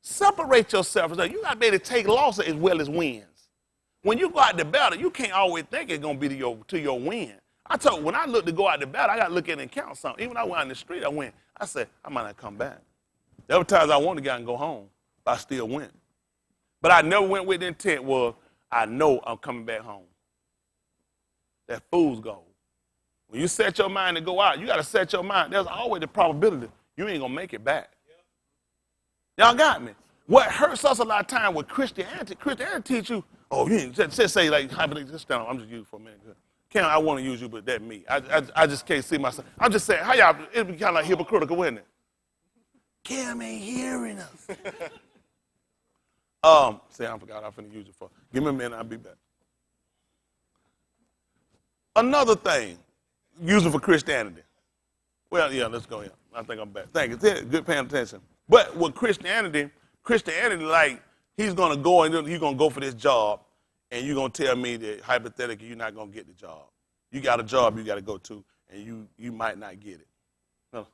separate yourself. You got to be able to take losses as well as wins. When you go out to battle, you can't always think it's going to be to your win. I told you, when I look to go out to battle, I got to look at it and count something. Even when I went out in the street, I said, I might not come back. There were times I wanted to get out and go home, but I still went. But I never went with the intent was, I know I'm coming back home. That fool's goal. When you set your mind to go out, you got to set your mind. There's always the probability you ain't going to make it back. Y'all got me? What hurts us a lot of time with Christianity teach you, oh, you ain't just say like, just stand up. I'm just using for a minute. Ken, I want to use you, but that me. I just can't see myself. I'm just saying, how y'all, it'd be kind of like hypocritical, wouldn't it? Cam ain't hearing us. Say, I forgot, I'm finna use it for. Give me a minute, I'll be back. Another thing, using for Christianity. Well, yeah, let's go here. I think I'm back. Thank you. Good paying attention. But with Christianity, like, he's going to go and he's going to go for this job, and you're going to tell me that hypothetically you're not going to get the job. You got a job you got to go to, and you might not get it. No.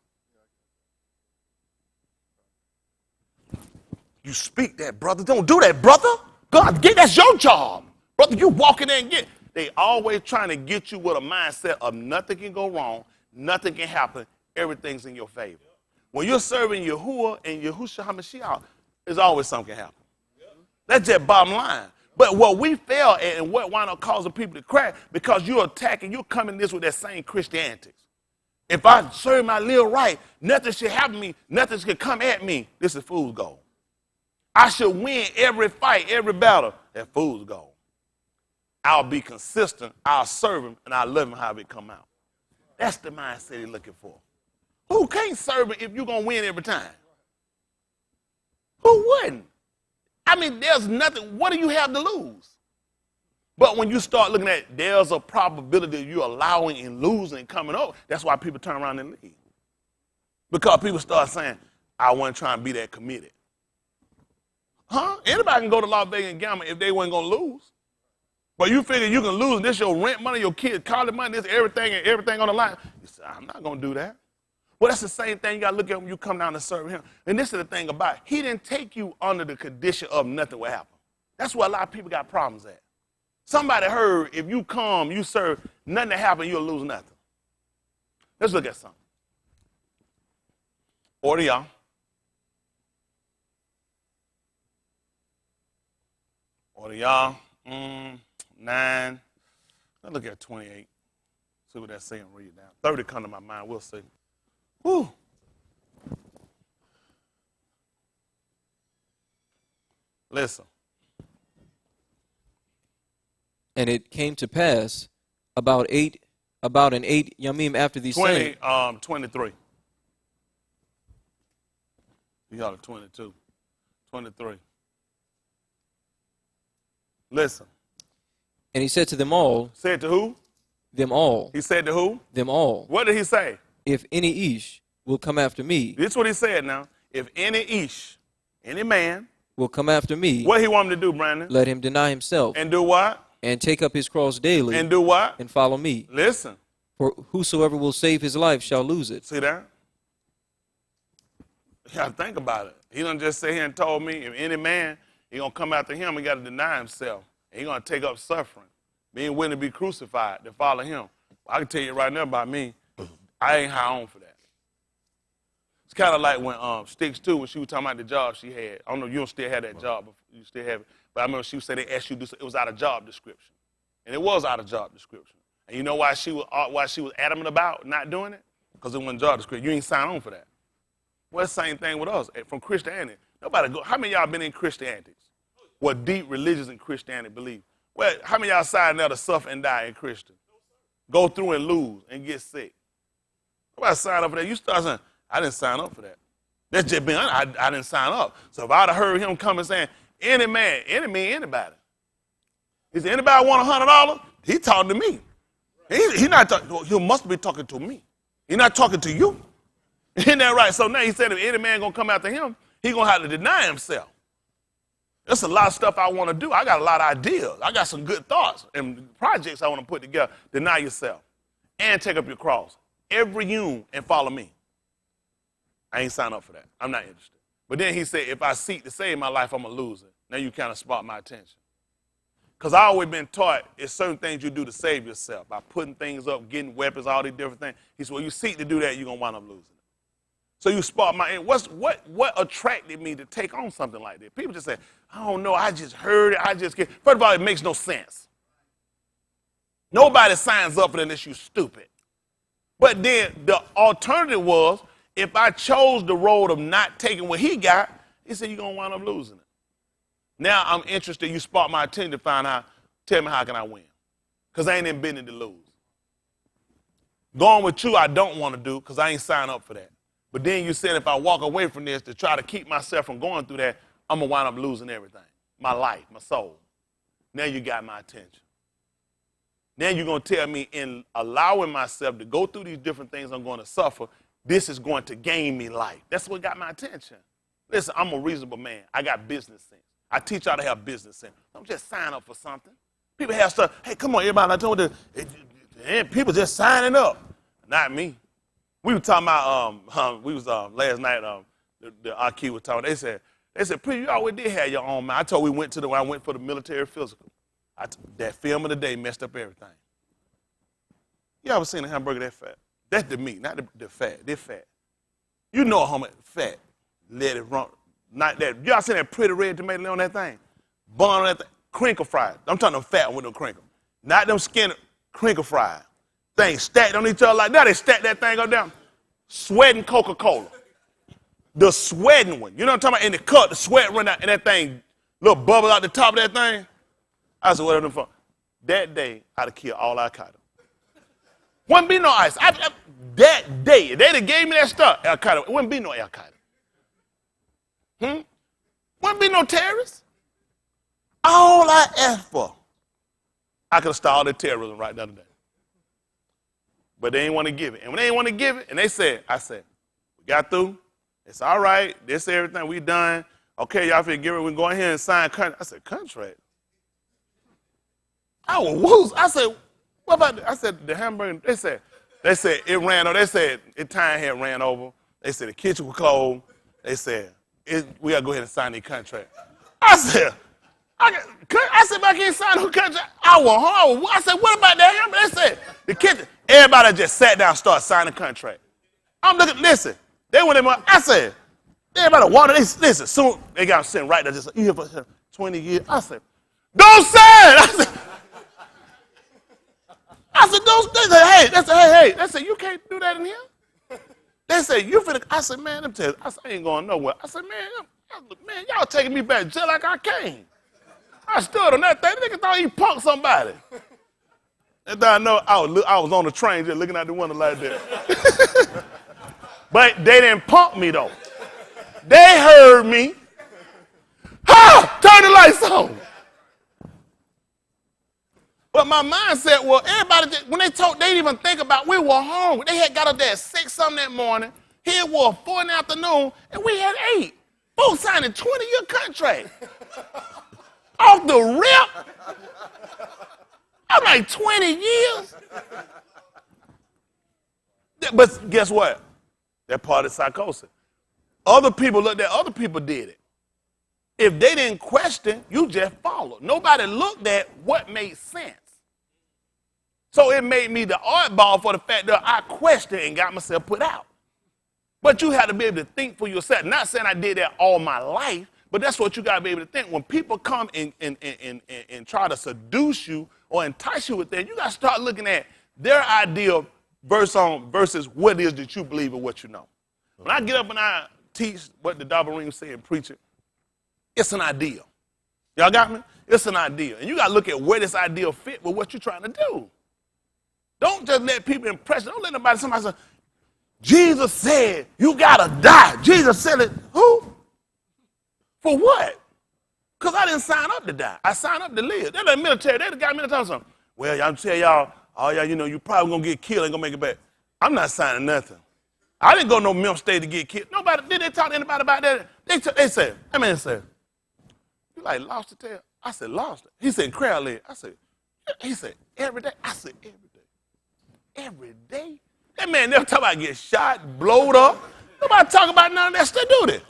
You speak that, brother. Don't do that, brother. God, that's your job. Brother, you walk in there and get it. They always trying to get you with a mindset of nothing can go wrong, nothing can happen, everything's in your favor. When you're serving Yahuwah and Yahushua HaMashiach, there's always something can happen. That's just bottom line. But what we fail at and what wind up causing people to crack, because you're attacking, you're coming this with that same Christianity. If I serve my little right, nothing should happen to me, nothing should come at me. This is fool's gold. I should win every fight, every battle. That fool's gold. I'll be consistent, I'll serve him, and I'll love him however it come out. That's the mindset he's looking for. Who can't serve him if you're going to win every time? Who wouldn't? I mean, there's nothing. What do you have to lose? But when you start looking at there's a probability you're allowing and losing and coming over, that's why people turn around and leave. Because people start saying, I wasn't trying to be that committed. Huh? Anybody can go to Las Vegas and gamble if they weren't going to lose. But you figure you can lose, this your rent money, your kids' college money, this everything and everything on the line. You say, I'm not going to do that. Well, that's the same thing you got to look at when you come down to serve him. And this is the thing about it. He didn't take you under the condition of nothing will happen. That's where a lot of people got problems at. Somebody heard if you come, you serve, nothing will happen, you'll lose nothing. Let's look at something. Order, y'all. Order, y'all. 9. Let's look at 28. See what that's saying, read it down. 30 come to my mind, we'll see. Whew. Listen. And it came to pass about an 8 yamim after these 23. You got a 22. 23. Listen. And he said to them all. Said to who? Them all. He said to who? Them all. What did he say? If any ish will come after me. This is what he said now. If any ish, any man, will come after me. What he want him to do, Brandon? Let him deny himself. And do what? And take up his cross daily. And do what? And follow me. Listen. For whosoever will save his life shall lose it. See that? You got to think about it. He done just sit here and told me if any man, he going to come after him, he got to deny himself. And he going to take up suffering, being willing to be crucified to follow him. I can tell you right now about me, I ain't high on for that. It's kind of like when Sticks too, when she was talking about the job she had. I don't know, you don't still have that job, but you still have it. But I remember she said they asked you to do it was out of job description. And it was out of job description. And you know why she was adamant about not doing it? Because it wasn't job description. You ain't sign on for that. Well, it's the same thing with us from Christianity. Nobody go. How many of y'all been in Christianity? What deep religious in Christianity believe? Well, how many of y'all signed there to suffer and die in Christian? Go through and lose and get sick. Nobody signed up for that. You start saying, I didn't sign up for that. That's just being honest. I didn't sign up. So if I'd have heard him come and saying, any man, anybody. He said, anybody want $100? He talking to me. He not talking. He must be talking to me. He not talking to you. Isn't that right? So now he said if any man going to come after him, he going to have to deny himself. There's a lot of stuff I want to do. I got a lot of ideas. I got some good thoughts and projects I want to put together. Deny yourself and take up your cross. Every human and follow me. I ain't signed up for that. I'm not interested. But then he said, if I seek to save my life, I'm going to lose it. Now you kind of spark my attention. Because I've always been taught it's certain things you do to save yourself by putting things up, getting weapons, all these different things. He said, well, you seek to do that, you're going to wind up losing it. So you spark my, and what attracted me to take on something like that? People just say, I don't know, I just heard it, I just get. First of all, it makes no sense. Nobody signs up for that unless you're stupid. But then the alternative was, if I chose the road of not taking what he got, he said, you're going to wind up losing it. Now I'm interested, you spark my attention to find out, tell me how can I win? Because I ain't in business to lose. Going with you, I don't want to do because I ain't signed up for that. But then you said if I walk away from this to try to keep myself from going through that, I'm going to wind up losing everything. My life, my soul. Now you got my attention. Now you're going to tell me in allowing myself to go through these different things I'm going to suffer, this is going to gain me life. That's what got my attention. Listen, I'm a reasonable man. I got business sense. I teach y'all to have business sense. Don't just sign up for something. People have stuff, hey, come on, everybody. I told you, people just signing up. Not me. We were talking about, last night, the IQ was talking, they said, Pretty, you always did have your own mind. I told we went I went for the military physical. That film of the day messed up everything. You ever seen a hamburger that fat? That's the meat, not the fat. They're fat. You know how much fat. Let it run. Not that. Y'all seen that pretty red tomato on that thing? Bun on that thing. Crinkle fried. I'm talking them fat with no crinkle. Not them skin crinkle fried. Things stacked on each other like that. They stack that thing up down. Sweating Coca-Cola. The sweating one. You know what I'm talking about? In the cut, the sweat run out and that thing, little bubble out the top of that thing. I said, what are them for? That day, I'd have killed all Al-Qaeda. Wouldn't be no ISIS. That day, they'd have gave me that stuff, Al-Qaeda. It wouldn't be no Al-Qaeda. Wouldn't be no terrorists. All I asked for, I could have started all the terrorism right down today. But they didn't want to give it. And when they didn't want to give it, and I said, we got through. It's all right. This everything we done. Okay, y'all finna get ready. We go in here and sign contract. I said, contract? I was whoos. I said, what about that? I said, the hamburger, they said it ran over. They said time had ran over. They said the kitchen was closed. They said, we gotta go ahead and sign the contract. I said, I said, I can't sign no contract. I was home. I said, what about that hamburger? They said, the kitchen. Everybody just sat down and started signing the contract. I'm looking, listen, they went in my, I said, everybody wanted, listen, soon they got sitting right there, just, you here for 20 years. I said, don't sign! I said, don't, they said, hey. They said, you can't do that in here? They said, you finna, I said, man, them tell I said, I ain't going nowhere. I said, man, y'all taking me back just like I came. I stood on that thing, nigga thought he punked somebody. And I know I was on the train just looking out the window like that. But they didn't pump me though. They heard me. Ha! Turn the lights on. But my mind said, well, everybody, when they talked, they didn't even think about, we were home. They had got up there at 6 something that morning. Here was 4 in the afternoon, and we had 8. Both signed a 20-year contract. Off the rip. I'm like, 20 years? But guess what? That part of psychosis. Other people looked at other people did it. If they didn't question, you just followed. Nobody looked at what made sense. So it made me the oddball for the fact that I questioned and got myself put out. But you have to be able to think for yourself. Not saying I did that all my life, but that's what you got to be able to think. When people come and try to seduce you or entice you with that, you got to start looking at their idea versus what it is that you believe and what you know. When I get up and I teach what the Delusion say and preach it, it's an idea. Y'all got me? It's an idea. And you got to look at where this idea fit with what you're trying to do. Don't just let people impress you. Don't let somebody say, Jesus said you got to die. Jesus said it. Who? For what? Because I didn't sign up to die. I signed up to live. They're the military. They're the guy military something. Well, y'all tell y'all, all y'all, you probably going to get killed, ain't going to make it back. I'm not signing nothing. I didn't go no milk state to get killed. Nobody, did they talk to anybody about that? They said, that man said, you like lost the tail? I said, lost it. He said, crowd leg. I said, he said, every day? I said, every day. Every day? That man never talk about get shot, blowed up. Nobody talk about none of that stuff, do they?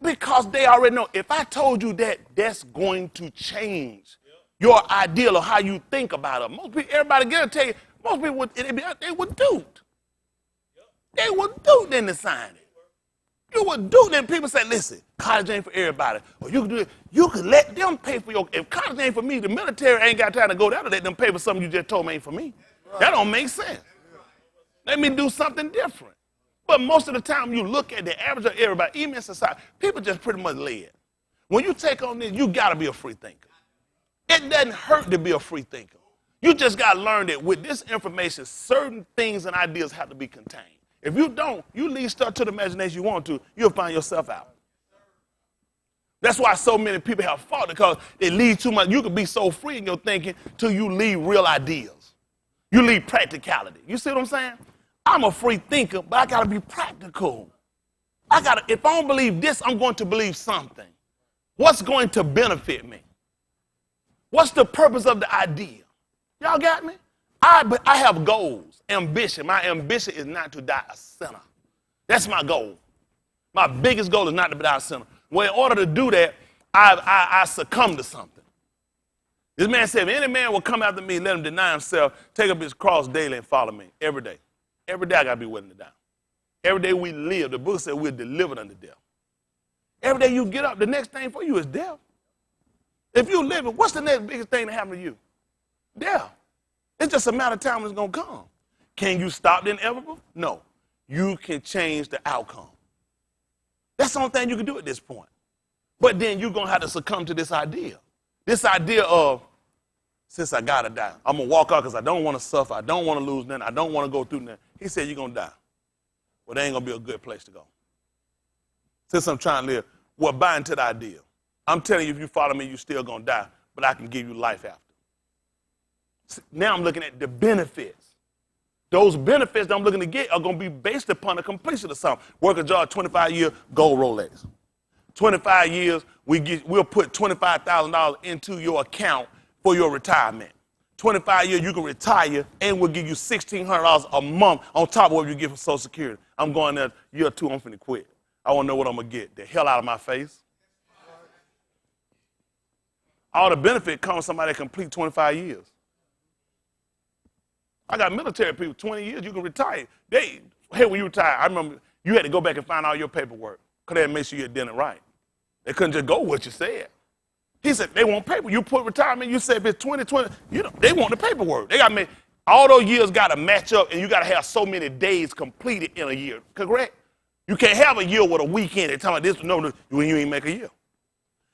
Because they already know, if I told you that, that's going to change your ideal of how you think about it. Most people, everybody get to tell you, most people, they would duped. They would duped in the signing. You would do then people say, listen, college ain't for everybody. Or you can do it. You can let them pay for your, if college ain't for me, the military ain't got time to go down to let them pay for something you just told me ain't for me. Right. That don't make sense. Let me do something different. But most of the time you look at the average of everybody, even in society, people just pretty much led. When you take on this, you gotta be a free thinker. It doesn't hurt to be a free thinker. You just gotta learn that with this information, certain things and ideas have to be contained. If you don't, you leave stuff to the imagination you want to, you'll find yourself out. That's why so many people have fought, because it leaves too much. You can be so free in your thinking till you leave real ideas. You leave practicality. You see what I'm saying? I'm a free thinker, but I got to be practical. If I don't believe this, I'm going to believe something. What's going to benefit me? What's the purpose of the idea? Y'all got me? I have goals, ambition. My ambition is not to die a sinner. That's my goal. My biggest goal is not to die a sinner. Well, in order to do that, I succumb to something. This man said, if any man will come after me, let him deny himself, take up his cross daily and follow me every day. Every day I got to be willing to die. Every day we live, the book said we're delivered unto death. Every day you get up, the next thing for you is death. If you live it, what's the next biggest thing to happen to you? Death. It's just a matter of time when it's going to come. Can you stop the inevitable? No. You can change the outcome. That's the only thing you can do at this point. But then you're going to have to succumb to this idea. This idea of, since I got to die, I'm going to walk out because I don't want to suffer. I don't want to lose nothing. I don't want to go through nothing. He said, you're going to die. Well, that ain't going to be a good place to go. Since I'm trying to live, well, buy into the idea. I'm telling you, if you follow me, you're still going to die, but I can give you life after. Now I'm looking at the benefits. Those benefits that I'm looking to get are going to be based upon the completion of something. Work a job, 25 years, gold Rolex. 25 years, we'll put $25,000 into your account for your retirement. 25 years, you can retire, and we'll give you $1,600 a month on top of what you get for Social Security. I'm going there year 2, I'm finna quit. I want to know what I'm going to get. The hell out of my face. All the benefit comes from somebody that complete 25 years. I got military people, 20 years, you can retire. Hey, when you retire, I remember you had to go back and find all your paperwork because they had to make sure you had done it right. They couldn't just go with what you said. He said, they want paper. You put retirement, you said if it's 2020, they want the paperwork. They got to make, all those years got to match up, and you got to have so many days completed in a year, correct? You can't have a year with a weekend and tell me this, no, you ain't make a year.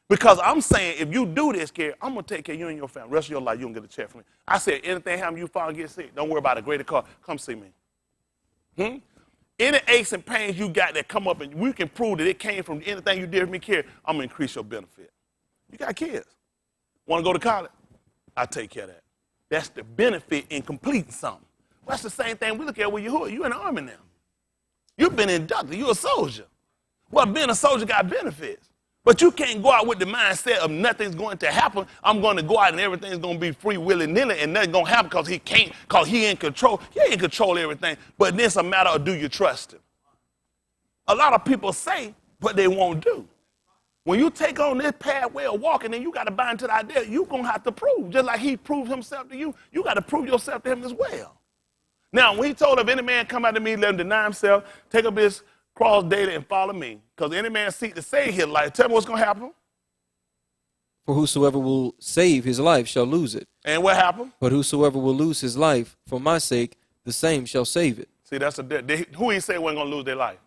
Because I'm saying, if you do this, Gary, I'm going to take care of you and your family. The rest of your life, you don't get a check from me. I said, anything happen, you fall and get sick, don't worry about a greater car. Come see me. Any aches and pains you got that come up and we can prove that it came from anything you did for me, Gary, I'm going to increase your benefit. You got kids. Want to go to college? I'll take care of that. That's the benefit in completing something. Well, that's the same thing we look at when you're in the army now. You've been inducted. You're a soldier. Well, being a soldier got benefits. But you can't go out with the mindset of nothing's going to happen. I'm going to go out and everything's going to be free willy-nilly and nothing's going to happen because he can't, because he in control. He ain't control everything. But then it's a matter of, do you trust him? A lot of people say, but they won't do. When you take on this pathway of walking and you got to buy into the idea, you're going to have to prove. Just like he proved himself to you, you got to prove yourself to him as well. Now, when he told if any man come out to me, let him deny himself, take up his cross daily and follow me. Because any man seek to save his life. Tell me what's going to happen. For whosoever will save his life shall lose it. And what happened? But whosoever will lose his life for my sake, the same shall save it. See, that's who he said wasn't going to lose their life?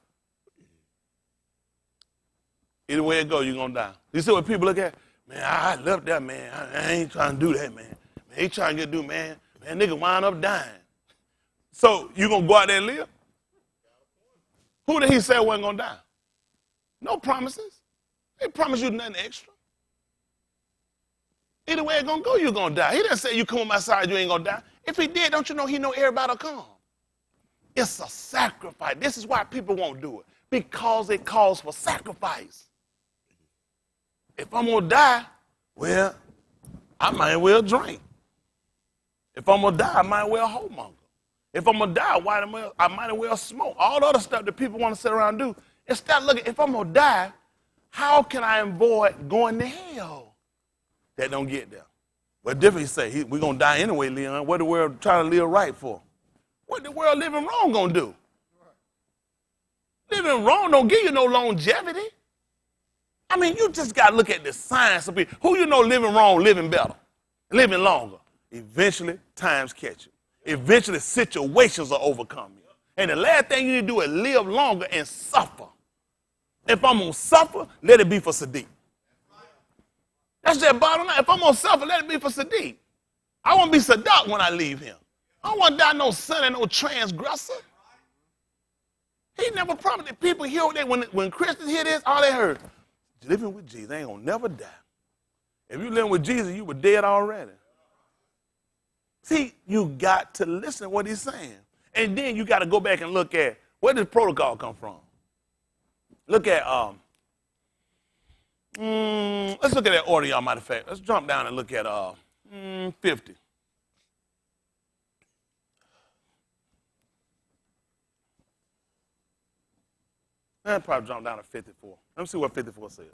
Either way it goes, you're going to die. You see what people look at? Man, I love that, man. I ain't trying to do that, man. Man, he trying to get man, nigga wind up dying. So you going to go out there and live? Who did he say wasn't going to die? No promises. He promised you nothing extra. Either way it's going to go, you're going to die. He didn't say you come on my side, you ain't going to die. If he did, don't you know he know everybody will come? It's a sacrifice. This is why people won't do it. Because it calls for sacrifice. If I'm going to die, well, I might as well drink. If I'm going to die, I might as well homemonger. If I'm going to die, I might as well smoke. All the other stuff that people want to sit around and do. Instead, look, if I'm going to die, how can I avoid going to hell? That don't get there. But different, he say, we're going to die anyway, Leon. What the world trying to live right for? What the world living wrong going to do? Living wrong don't give you no longevity. I mean, you just got to look at the science of people. Who you know living wrong, living better, living longer? Eventually, times catch you. Eventually, situations will overcome you. And the last thing you need to do is live longer and suffer. If I'm going to suffer, let it be for Sadiq. That's that bottom line. If I'm going to suffer, let it be for Sadiq. I want to be Sadat when I leave him. I don't want to die no son and no transgressor. He never promised that people hear when Christians hear this, all they heard, living with Jesus, they ain't going to never die. If you living with Jesus, you were dead already. See, you got to listen to what he's saying. And then you got to go back and look at, where did protocol come from? Look at, let's look at that order, y'all, matter of fact. Let's jump down and look at 50. I'll probably jump down to 54. Let me see what 54 says.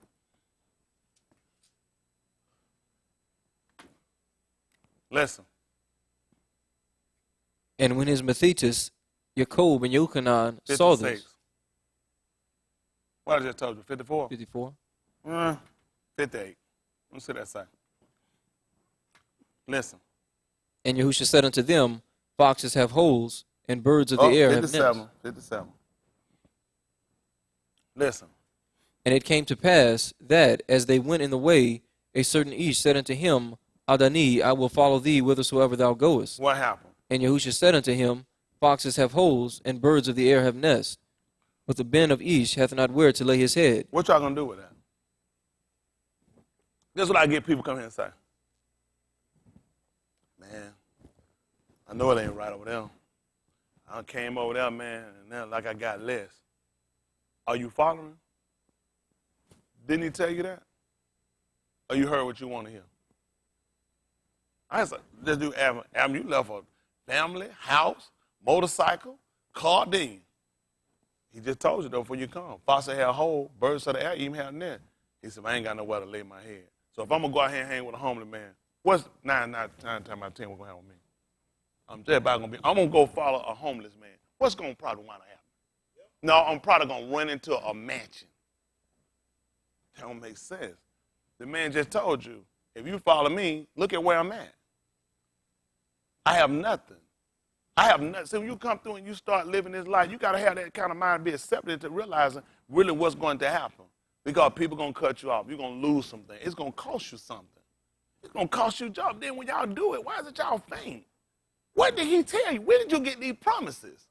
Listen. And when his Methitis, Jacob, and Yochanan saw this. What I just told you, 54? 54. 58. Let me see that say. Listen. And Yahushua said unto them, foxes have holes, and birds of the air 57, have nests. 57. Listen. And it came to pass that, as they went in the way, a certain Ish said unto him, Adani, I will follow thee whithersoever thou goest. What happened? And Yahushua said unto him, foxes have holes, and birds of the air have nests, but the ben of Ish hath not where to lay his head. What y'all gonna do with that? That's what I get people come here and say. Man, I know it ain't right over there. I came over there, man, and now like I got less. Are you following? Didn't he tell you that? Or you heard what you want to hear? I said, this dude, Adam, you left a family, house, motorcycle, car, didn't you? He just told you, though, before you come. Foster had a hole, birds of the air, even had a net. He said, I ain't got nowhere to lay my head. So if I'm going to go out here and hang with a homeless man, what's nine times out of 10 what's going to happen with me? I'm going to go follow a homeless man. What's going to probably want to happen? No, I'm probably going to run into a mansion. That don't make sense. The man just told you, if you follow me, look at where I'm at. I have nothing. So when you come through and you start living this life, you got to have that kind of mind, be accepted to realizing really what's going to happen. Because people going to cut you off. You're going to lose something. It's going to cost you something. It's going to cost you a job. Then when y'all do it, why is it y'all faint? What did he tell you? Where did you get these promises?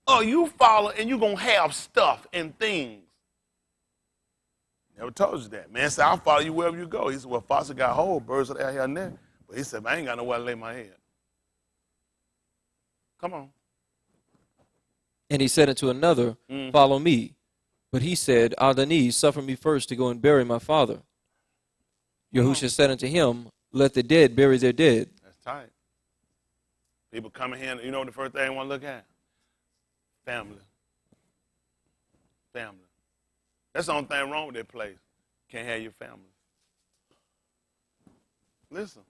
Oh, you follow and you're going to have stuff and things. Never told you that. Man said, I'll follow you wherever you go. He said, well, Foster got whole birds of the air here and there. But he said, I ain't got nowhere to lay my head. Come on. And he said unto another, follow me. But he said, Adonai, suffer me first to go and bury my father. Yahushua said unto him, let the dead bury their dead. That's tight. People coming here, you know what the first thing they want to look at? Family. Family. That's the only thing wrong with that place. Can't have your family. Listen.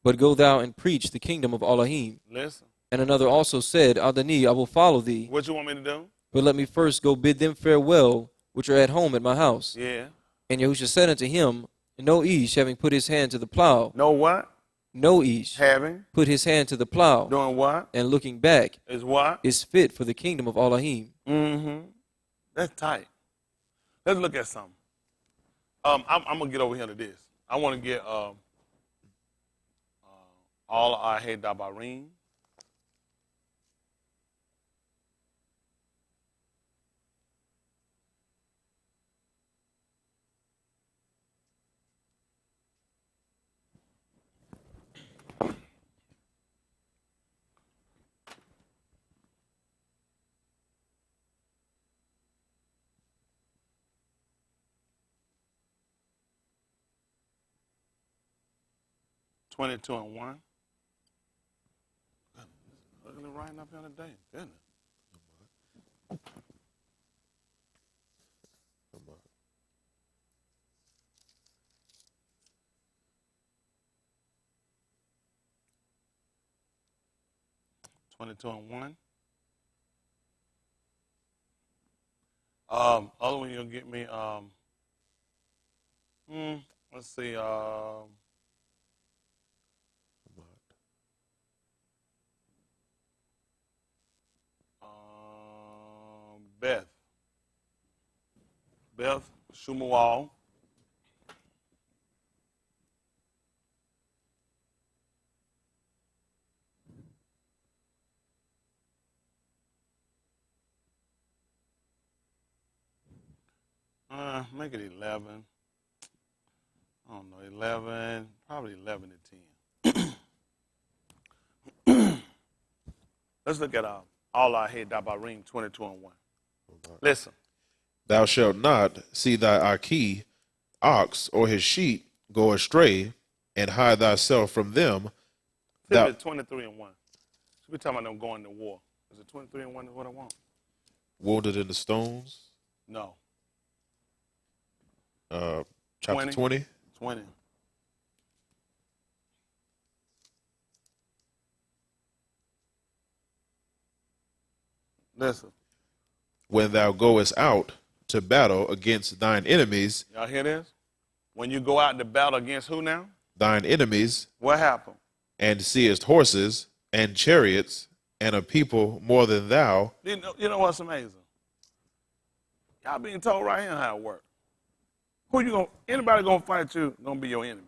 But go thou and preach the kingdom of Elohim. Listen. And another also said, Adonai, I will follow thee. What you want me to do? But let me first go bid them farewell, which are at home at my house. Yeah. And Yahushua said unto him, no Ish, having put his hand to the plow. No what? No Ish. Having. Put his hand to the plow. Doing what? And looking back. Is what? Is fit for the kingdom of Elohim. Mm-hmm. That's tight. Let's look at something. I'm going to get over here to this. I want to get all our head dabarim. $22 and 1. Look at it right up here today. Goodness. $22 and 1. Other one you'll get me. Let's see. Beth, Shumuel. Make it 11. I don't know, 11, probably 11 to 10. Let's look at all our head dabarim 22 and 1. Okay. Listen. Thou shalt not see thy Aki, ox, or his sheep go astray, and hide thyself from them. It's 23 and 1. So we're talking about them going to war. Is it 23 and 1 is what I want? Wounded in the stones? No. Chapter 20? 20. Listen. When thou goest out to battle against thine enemies. Y'all hear this? When you go out to battle against who now? Thine enemies. What happened? And seest horses and chariots and a people more than thou. You know what's amazing? Y'all being told right here how it works. Anybody gonna fight you gonna be your enemy.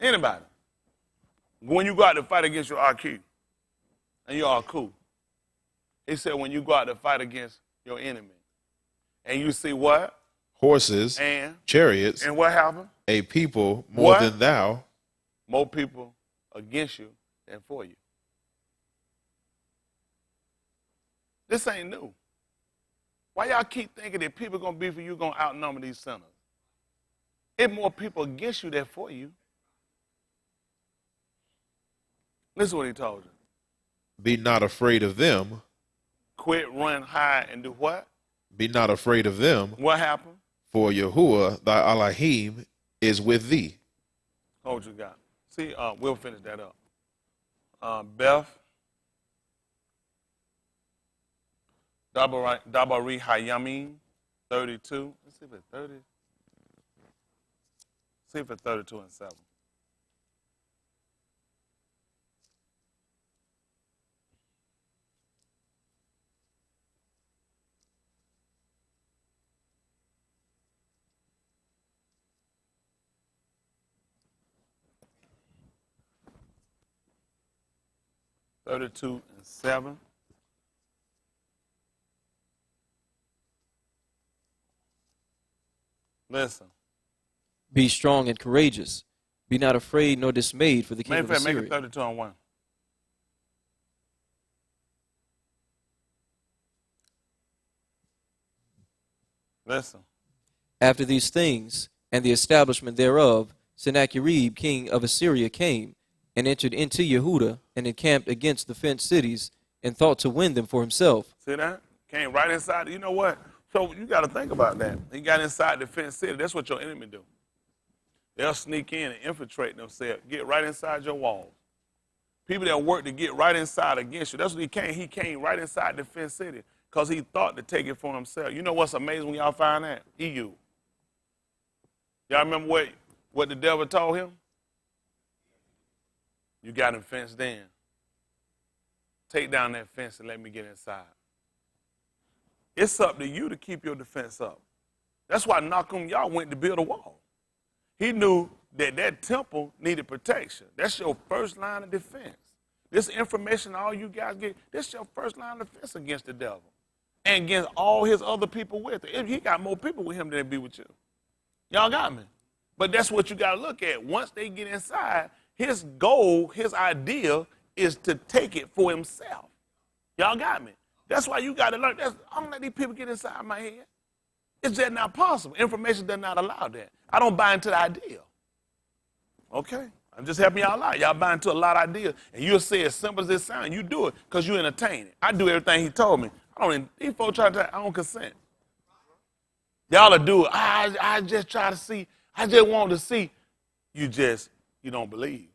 Anybody. When you go out to fight against your RQ and you're all cool. He said when you go out to fight against your enemy and you see what? Horses and chariots. And what happened? A people more than thou. More people against you than for you. This ain't new. Why y'all keep thinking that people going to be for you going to outnumber these sinners? It's more people against you than for you. Listen to what he told you. Be not afraid of them. Quit, run, hide, and do what? Be not afraid of them. What happened? For Yahuwah thy Elohim is with thee. Hold what you got. See, we'll finish that up. Beth. Dabari Hayamim, 32. Let's see if it's 30. See if it's 32 and 7. (32 and 7). Listen. Be strong and courageous. Be not afraid nor dismayed for the king of Assyria. Make it 32 and 1. Listen. After these things and the establishment thereof, Sennacherib, king of Assyria, came and entered into Yehuda and encamped against the fenced cities and thought to win them for himself. See that? Came right inside. You know what? So you got to think about that. He got inside the fenced city. That's what your enemy do. They'll sneak in and infiltrate themselves, get right inside your walls. People that work to get right inside against you. That's what he came. He came right inside the fenced city because he thought to take it for himself. You know what's amazing when y'all find that? EU. Y'all remember what the devil told him? You got him fenced in. Take down that fence and let me get inside. It's up to you to keep your defense up. That's why Nahum y'all went to build a wall. He knew that temple needed protection. That's your first line of defense. This information all you guys get, this is your first line of defense against the devil and against all his other people with it. He got more people with him than be with you. Y'all got me? But that's what you got to look at. Once they get inside, his goal, his idea is to take it for himself. Y'all got me? That's why you got to learn. I don't let these people get inside my head. It's just not possible. Information does not allow that. I don't buy into the idea. Okay? I'm just helping y'all out. Y'all buy into a lot of ideas. And you'll say as simple as it sounds, you do it because you entertain it. I do everything he told me. These folks try to, I don't consent. Y'all will do it. I just try to see. I just want to see. You don't believe.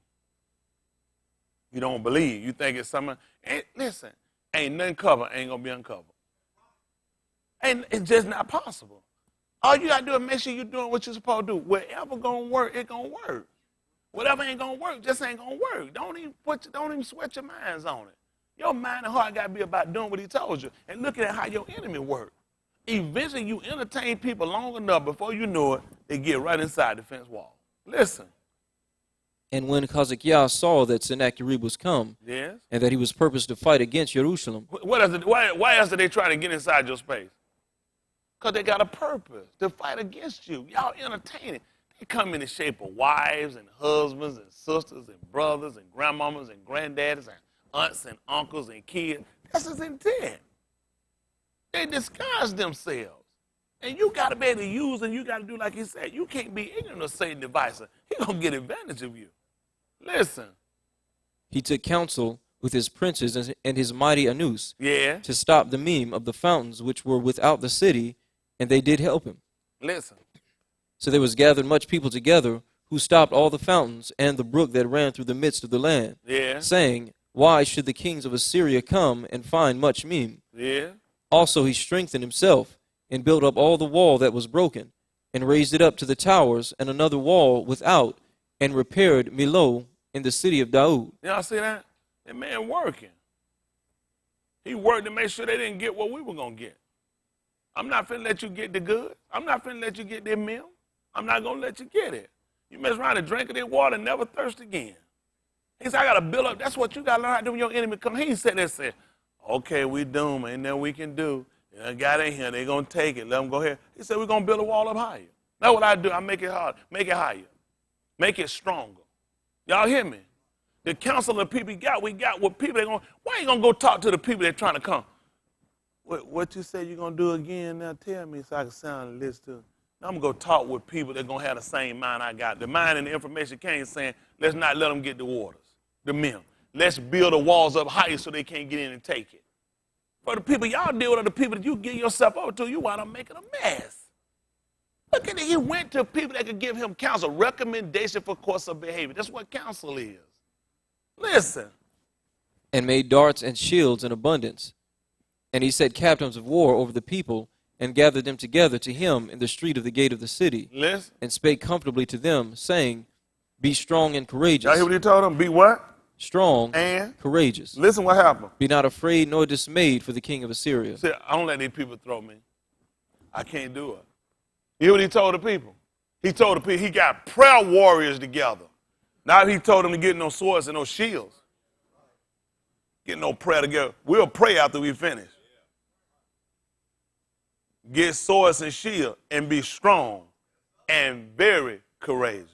You don't believe. You think it's something. Listen, ain't nothing covered, ain't going to be uncovered. And it's just not possible. All you got to do is make sure you're doing what you're supposed to do. Whatever going to work, it's going to work. Whatever ain't going to work, just ain't going to work. Don't even sweat your minds on it. Your mind and heart got to be about doing what he told you and looking at how your enemy works. Eventually, you entertain people long enough before you know it, they get right inside the fence wall. Listen. And when Hezekiah saw that Sennacherib was come, yes, and that he was purposed to fight against Jerusalem. Why else are they trying to get inside your space? Because they got a purpose to fight against you. Y'all entertaining. They come in the shape of wives and husbands and sisters and brothers and grandmamas and granddaddies and aunts and uncles and kids. That's his intent. They disguise themselves. And you got to be able to use and you got to do like he said. You can't be ignorant of Satan's devices. He's going to get advantage of you. Listen. He took counsel with his princes and his mighty Anus to stop the meme of the fountains which were without the city, and they did help him. Listen. So there was gathered much people together who stopped all the fountains and the brook that ran through the midst of the land, saying, why should the kings of Assyria come and find much meme? Also he strengthened himself and built up all the wall that was broken, and raised it up to the towers and another wall without, and repaired Milo in the city of Daud. Y'all see that? That man working. He worked to make sure they didn't get what we were going to get. I'm not finna let you get the good. I'm not finna let you get their meal. I'm not going to let you get it. You mess around and drink of their water and never thirst again. He said, I got to build up. That's what you got to learn how to do when your enemy comes. He said that, said, okay, we doomed. Ain't nothing we can do. Got in here. They're going to take it. Let them go ahead. He said, we're going to build a wall up higher. That's what I do. I make it hard. Make it higher. Make it stronger. Y'all hear me? The counsel of the people we got with people, why you going to go talk to the people that trying to come? What you say you're going to do again now? Tell me so I can sound and listen to it. I'm going to go talk with people that are going to have the same mind I got. The mind and the information came saying, let's not let them get the waters, the men. Let's build the walls up higher so they can't get in and take it. For the people y'all deal with are the people that you give yourself over to, you wind up making a mess. Look at it. He went to people that could give him counsel, recommendation for course of behavior. That's what counsel is. Listen. And made darts and shields in abundance. And he set captains of war over the people, and gathered them together to him in the street of the gate of the city. Listen. And spake comfortably to them, saying, Be strong and courageous. Y'all hear what he told them? Be what? Strong and courageous. Listen what happened. Be not afraid nor dismayed for the king of Assyria. See, I don't let these people throw me. I can't do it. You hear what he told the people? He told the people he got prayer warriors together. Now he told them to get no swords and no shields. Get no prayer together. We'll pray after we finish. Get swords and shield and be strong and very courageous.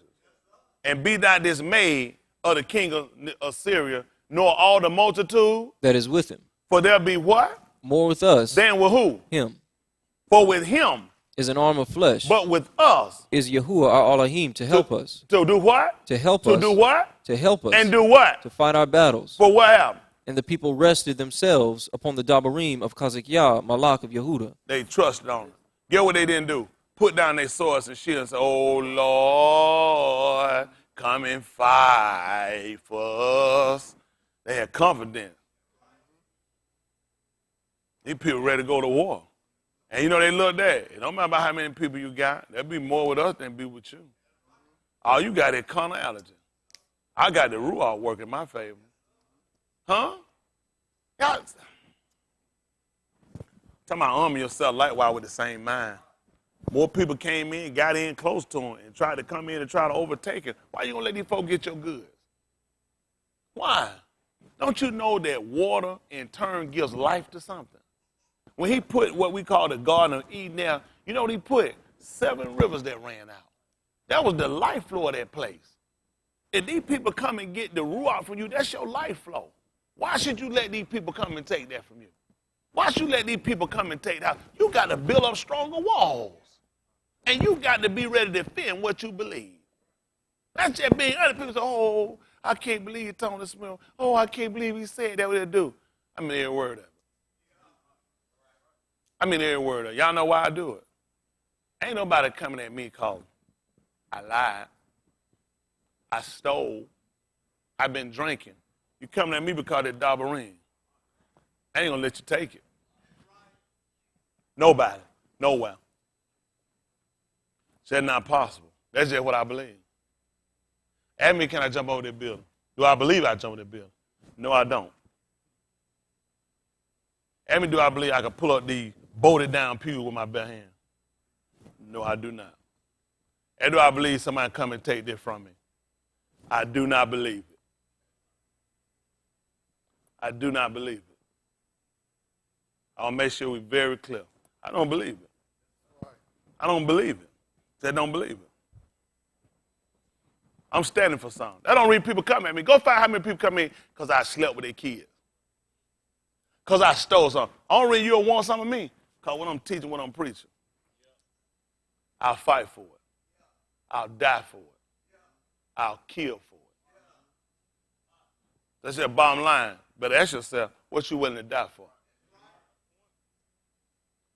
And be not dismayed of the king of Assyria, nor all the multitude that is with him. For there'll be what? More with us than with who? Him. For with him is an arm of flesh. But with us is Yahuwah our Elohim to help us. To do what? To help us. To do what? To help us. And do what? To fight our battles. For what happened? And the people rested themselves upon the Dabarim of Kazekiah, Malak of Yehuda. They trusted on it. Get what they didn't do? Put down their swords and shields and say, oh, Lord, come and fight for us. They had confidence. These people ready to go to war. And you know they looked at it. It don't matter about how many people you got. There'll be more with us than be with you. All you got is carnality. I got the Ruach working in my favor. Huh? Y'all, talking about arming yourself likewise with the same mind. More people came in, got in close to him, and tried to come in and try to overtake him. Why you gonna let these folks get your goods? Why? Don't you know that water in turn gives life to something? When he put what we call the Garden of Eden there, you know what he put? 7 rivers that ran out. That was the life flow of that place. If these people come and get the Ruach from you, that's your life flow. Why should you let these people come and take that from you? Why should you let these people come and take that? You got to build up stronger walls. And you got to be ready to defend what you believe. That's just being other people say, oh, I can't believe he told us smell. Oh, I can't believe he said that what he'll do. I mean every word of it. I mean every word of it. Y'all know why I do it. Ain't nobody coming at me calling. I lied. I stole. I've been drinking. You coming at me because of that Dabarim. I ain't going to let you take it. Nobody. Nowhere. That's not possible. That's just what I believe. Ask me, can I jump over that building? Do I believe I jump over that building? No, I don't. Ask me, do I believe I can pull up the bolted down pew with my bare hand? No, I do not. And do I believe somebody come and take this from me? I do not believe it. I do not believe it. I'll make sure we're very clear. I don't believe it. I don't believe it. I don't believe it. I'm standing for something. I don't read people come at me. Go find how many people come in because I slept with their kids. Because I stole something. I don't read you don't want something of me because when I'm teaching, when I'm preaching, I'll fight for it. I'll die for it. I'll kill for it. That's your bottom line. But ask yourself, what you willing to die for?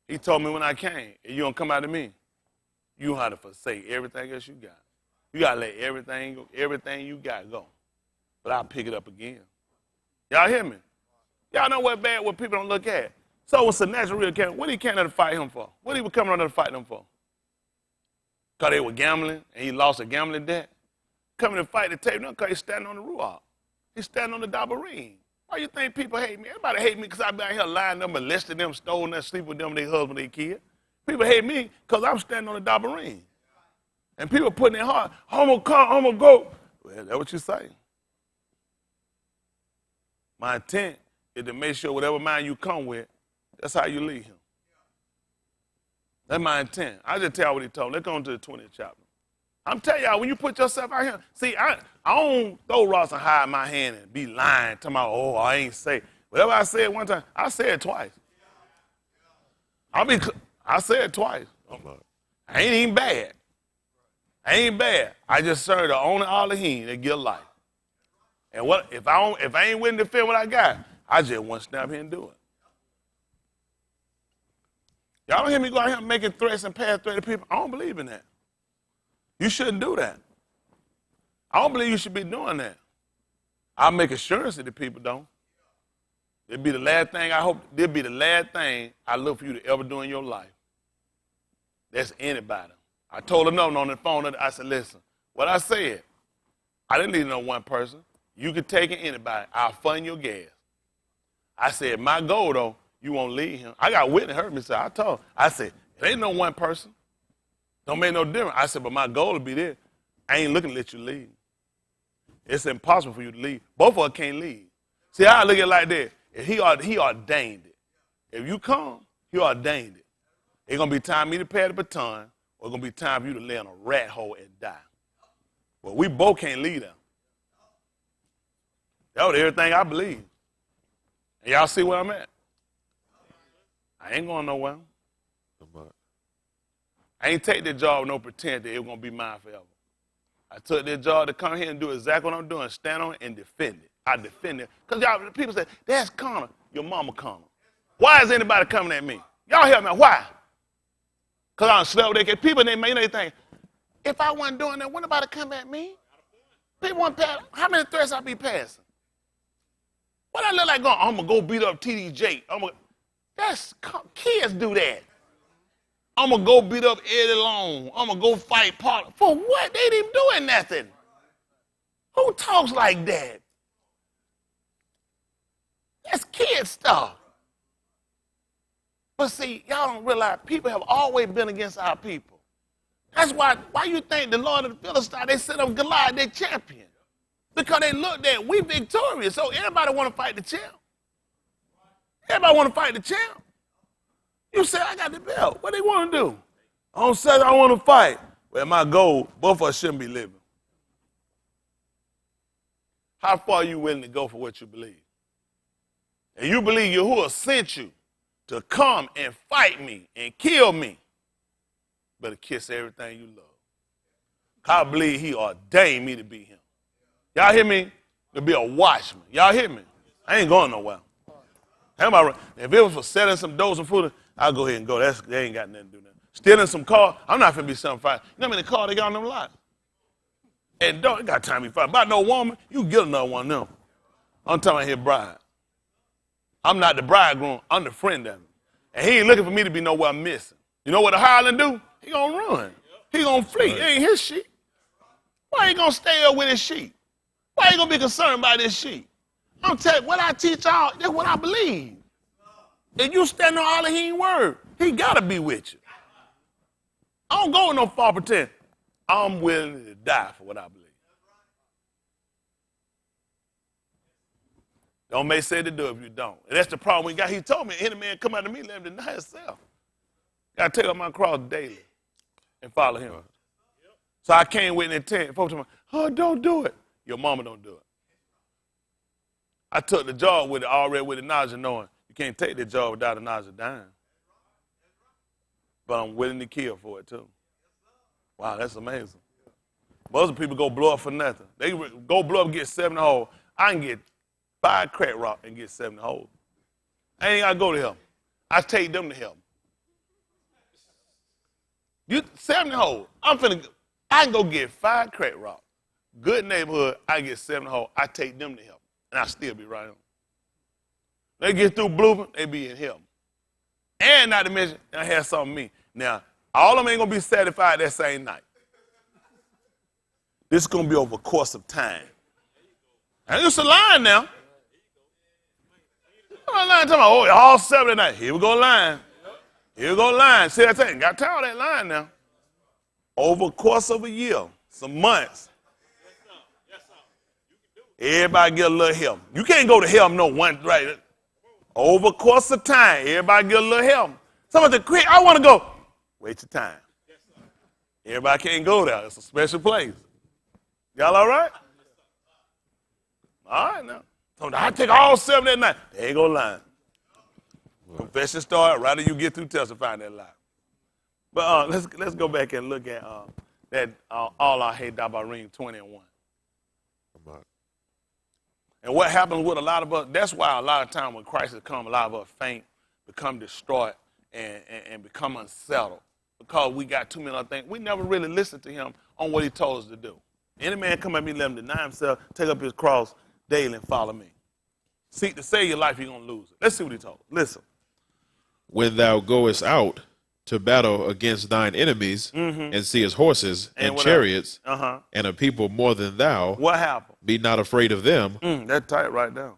He told me when I came, if you don't come out of me, you don't have to forsake everything else you got. You got to let everything you got go. But I'll pick it up again. Y'all hear me? Y'all know what bad what people don't look at. So when Sennacherib came, what he came there to fight him for? What he was coming around there to fight them for? Because they were gambling and he lost a gambling debt? Coming to fight the table, no, because he's standing on the Ruach. He's standing on the Dabarim. Why you think people hate me? Everybody hate me because I've been out here lying them, molesting them, stolen them, sleeping with them, their husband, their kid. People hate me because I'm standing on the Dabarim. And people putting their heart, I'm going to come, I'm going to go. Well, that's what you say. My intent is to make sure whatever mind you come with, that's how you lead him. That's my intent. I just tell you what he told. Let's go on to the 20th chapter. I'm telling y'all, when you put yourself out here, see, I don't throw rocks and hide my hand and be lying, talking about, oh, I ain't say. Whatever I said one time, I said it twice. I said it twice. I ain't even bad. I ain't bad. I just serve the only Elohim that give life. And what if I ain't willing to defend what I got, I just want to snap here and do it. Y'all don't hear me go out here making threats and pass threats to people. I don't believe in that. You shouldn't do that. I don't believe you should be doing that. I'll make assurances that people don't. It'll be the last thing I look for you to ever do in your life. That's anybody. I told another on the phone, I said, listen, what I said, I didn't leave no one person. You could take it anybody. I'll fund your gas. I said, my goal, though, you won't leave him. I got Whitney heard me say, I told him. I said, it ain't no one person. Don't make no difference. I said, but my goal will be there. I ain't looking to let you leave. It's impossible for you to leave. Both of us can't leave. See, I look at it like that. If he ordained it. If you come, he ordained it. It's going to be time for me to pass the baton, or it's going to be time for you to lay in a rat hole and die. But we both can't leave them. That was everything I believe. And y'all see where I'm at? I ain't going nowhere. I ain't take that job with no pretend that it was going to be mine forever. I took that job to come here and do exactly what I'm doing, stand on it and defend it. I defend it. Because y'all, people say, that's Connor, your mama Connor. Why is anybody coming at me? Y'all help me. Why? Because I'm slow. People, they think, if I wasn't doing that, wouldn't nobody come at me? People want to pass. How many threats I be passing? What I look like going, I'm going to go beat up TDJ. Kids do that. I'm going to go beat up Eddie Long. I'm going to go fight Paul. For what? They ain't even doing nothing. Who talks like that? That's kid stuff. But see, y'all don't realize people have always been against our people. That's why you think the Lord of the Philistines, they set up Goliath, their champion. Because they looked at, we victorious, so everybody want to fight the champ. Everybody want to fight the champ. You say, I got the belt. What they want to do? On Saturday, I want to fight. Well, my goal, both of us shouldn't be living. How far are you willing to go for what you believe? And you believe Yahuwah sent you to come and fight me and kill me. Better kiss everything you love. I believe he ordained me to be him. Y'all hear me? To be a watchman. Y'all hear me? I ain't going nowhere. If it was for selling some doors and food, I'll go ahead and go. They ain't got nothing to do with that. Stealing some car, I'm not finna be something fight. You know how many cars they got on them lots? And don't got time to be fighting. About no woman, you get another one of them. I'm talking about his bride. I'm not the bridegroom, I'm the friend of him. And he ain't looking for me to be nowhere missing. You know what a hireling do? He gonna run. He gonna flee. It ain't his sheep. Why he gonna stay up with his sheep? Why he gonna be concerned about his sheep? I'm telling you, what I teach y'all, that's what I believe. If you stand on all of his word, he gotta be with you. I don't go with no false pretend. I'm willing to die for what I believe. Don't make sense to do it if you don't. And that's the problem we got. He told me, any man come out to me, let him deny himself. Got to take up my cross daily and follow him. So I came with an intent. Folks told me, oh, don't do it. Your mama don't do it. I took the job with it already with the knowledge of knowing you can't take the job without the knowledge of dying. But I'm willing to kill for it too. Wow, that's amazing. Most people go blow up for nothing. They go blow up and get 70 holes. I can get 5 crack rock and get 70 holes. I ain't got to go to him. I take them to him. You 70 holes. I can go get 5 crack rock. Good neighborhood, I get 70 holes. I take them to him. And I still be right on. They get through blooping, they be in him. And not to mention, I have something me. Now, all of them ain't going to be satisfied that same night. This is going to be over a course of time. And it's a line now. I'm not talking about, all 7 tonight. Here we go line. Here we go line. See that thing? Got tired of that line now. Over a course of a year, some months. Everybody get a little help. You can't go to help no one, right? Over a course of time, everybody get a little help. Somebody say, quick, I want to go. Wait your time. Everybody can't go there. It's a special place. Y'all all right? All right now. So I take all 7 that night. There you go line. Confession start right after you get through testifying that lie. But let's go back and look at that all I hate Dabarim 20 and 1. Come on. And what happens with a lot of us, that's why a lot of times when crisis comes, a lot of us faint, become distraught, and become unsettled. Because we got too many other things. We never really listened to him on what he told us to do. Any man come at me, let him deny himself, take up his cross daily and follow me. Seek to save your life, you're going to lose it. Let's see what he told us. Listen. When thou goest out to battle against thine enemies, and seest horses and chariots, and a people more than thou, what happened? Be not afraid of them. That's tight right there.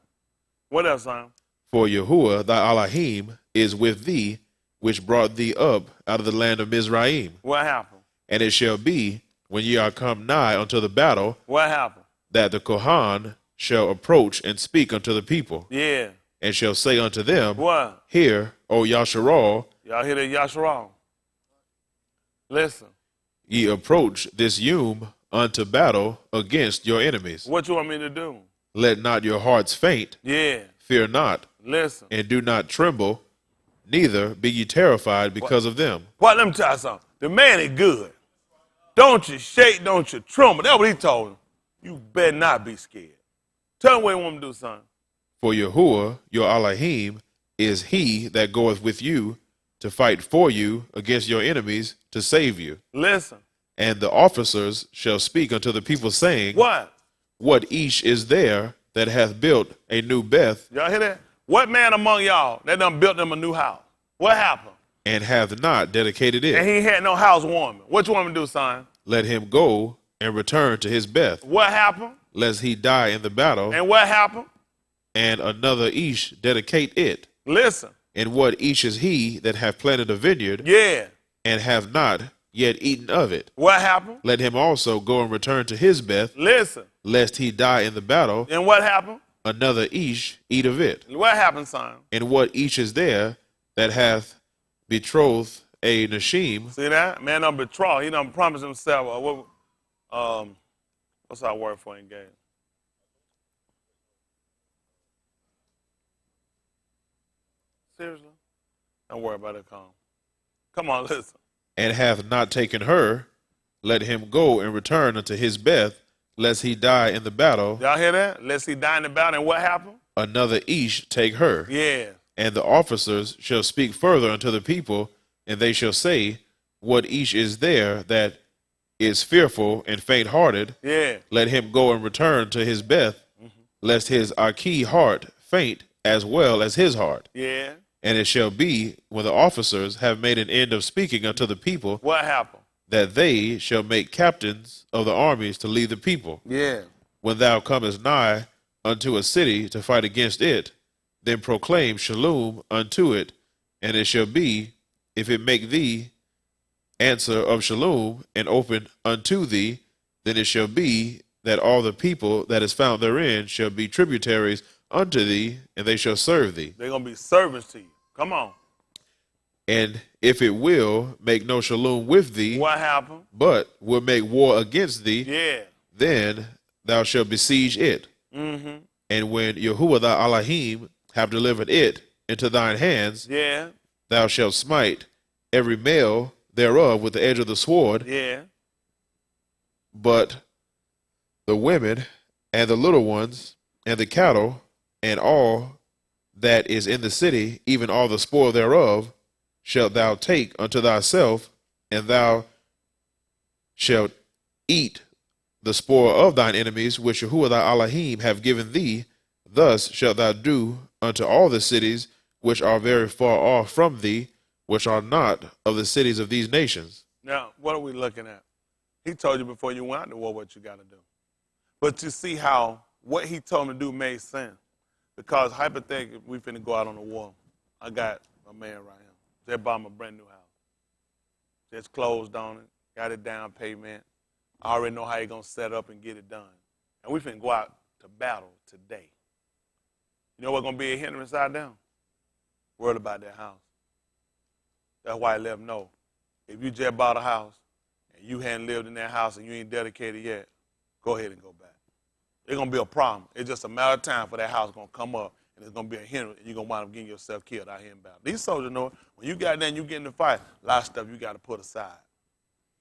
What else, Simon? For Yahuwah thy Elohim is with thee, which brought thee up out of the land of Mizraim. What happened? And it shall be, when ye are come nigh unto the battle, what happened? That the Kohan shall approach and speak unto the people. Yeah. And shall say unto them, what? Hear, O Yasharal. Y'all hear that Yasharal? Listen. Ye approach this unto battle against your enemies. What you want me to do? Let not your hearts faint. Yeah. Fear not. Listen. And do not tremble, neither be ye terrified because of them. What? Let me tell you something. The man is good. Don't you shake, don't you tremble. That's what he told him. You better not be scared. Tell him what you want him to do, son. For Yahuwah, your Elohim, is he that goeth with you to fight for you against your enemies to save you. Listen. And the officers shall speak unto the people, saying, What? What each is there that hath built a new Beth? Y'all hear that? What man among y'all that done built them a new house? What happened? And hath not dedicated it. And he had no housewarming. What you want me to do, son? Let him go and return to his Beth. What happened? Lest he die in the battle. And what happened? And another Ish dedicate it. Listen. And what Ish is he that hath planted a vineyard? Yeah. And have not yet eaten of it. What happened? Let him also go and return to his Beth. Listen. Lest he die in the battle. And what happened? Another Ish eat of it. What happened, son? And what Ish is there that hath betrothed a Nashim. See that? Man done betrothed. He done promised himself. What's our word for engaged? Seriously? Don't worry about it, calm. Come on, listen. And hath not taken her, let him go and return unto his Beth, lest he die in the battle. Y'all hear that? Lest he die in the battle. And what happened? Another Ish take her. Yeah. And the officers shall speak further unto the people, and they shall say, What Ish is there that is fearful and faint-hearted? Yeah. Let him go and return to his Beth, lest his Aki heart faint as well as his heart. Yeah. And it shall be, when the officers have made an end of speaking unto the people, what happened? That they shall make captains of the armies to lead the people. Yeah. When thou comest nigh unto a city to fight against it, then proclaim shalom unto it, and it shall be, if it make thee answer of shalom and open unto thee, then it shall be that all the people that is found therein shall be tributaries unto thee, and they shall serve thee. They're going to be servants to you. Come on. And if it will make no shalom with thee, what happened? But will make war against thee, yeah, then thou shalt besiege it. And when Yahuwah thy Elohim have delivered it into thine hands, yeah, thou shalt smite every male thereof with the edge of the sword. Yeah. But the women and the little ones and the cattle and all that is in the city, even all the spoil thereof, shalt thou take unto thyself, and thou shalt eat the spoil of thine enemies, which Yahuwah thy Elohim have given thee. Thus shalt thou do unto all the cities which are very far off from thee, which are not of the cities of these nations. Now, what are we looking at? He told you before you went out to war what you got to do. But you see how what he told me to do made sense. Because hypothetically, we finna go out on the war. I got a man right here. Just bought him a brand new house. Just closed on it. Got it down payment. I already know how he gonna set up and get it done. And we finna go out to battle today. You know what's gonna be a hindrance out there? Worried about that house. That's why I let him know. If you just bought a house and you hadn't lived in that house and you ain't dedicated yet, go ahead and go back. It's gonna be a problem. It's just a matter of time for that house gonna come up and it's going to be a hindrance, and you're going to wind up getting yourself killed out here in battle. These soldiers know it. When you got there and you get in the fight, a lot of stuff you got to put aside.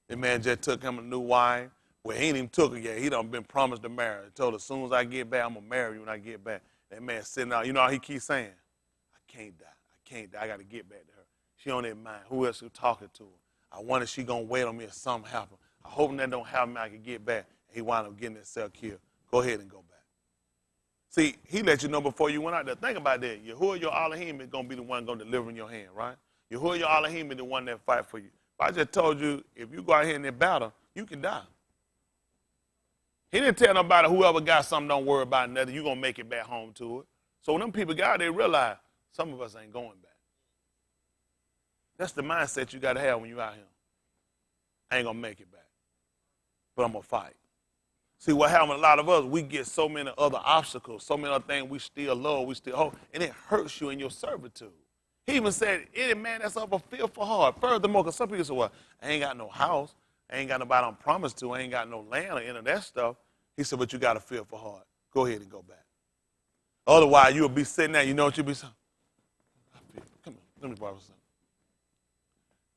This man just took him a new wife. Well, he ain't even took her yet. He done been promised to marry. He told her, as soon as I get back, I'm going to marry you when I get back. That man sitting out. You know how he keeps saying, I can't die. I can't die. I got to get back to her. She on that mind. Who else is talking to her? I wonder if she going to wait on me if something happen. I hope that don't happen. I can get back. And he wound up getting himself killed. Go ahead and go back. See, he let you know before you went out there. Think about that. Yahuwah, your Elohim, is going to be the one going to deliver in your hand, right? Yahuwah, your Elohim, is the one that fight for you. If I just told you, if you go out here in that battle, you can die. He didn't tell nobody, whoever got something, don't worry about nothing. You're going to make it back home to it. So when them people got out, they realize some of us ain't going back. That's the mindset you got to have when you out here. I ain't going to make it back, but I'm going to fight. See, what happened, a lot of us, we get so many other obstacles, so many other things we still love, we still hope, and it hurts you in your servitude. He even said, any man that's up a fearful heart. Furthermore, because some people say, well, I ain't got no house. I ain't got nobody I'm promised to. I ain't got no land or any of that stuff. He said, but you got a fearful heart. Go ahead and go back. Otherwise, you'll be sitting there. You know what you'll be saying? Come on, let me borrow something.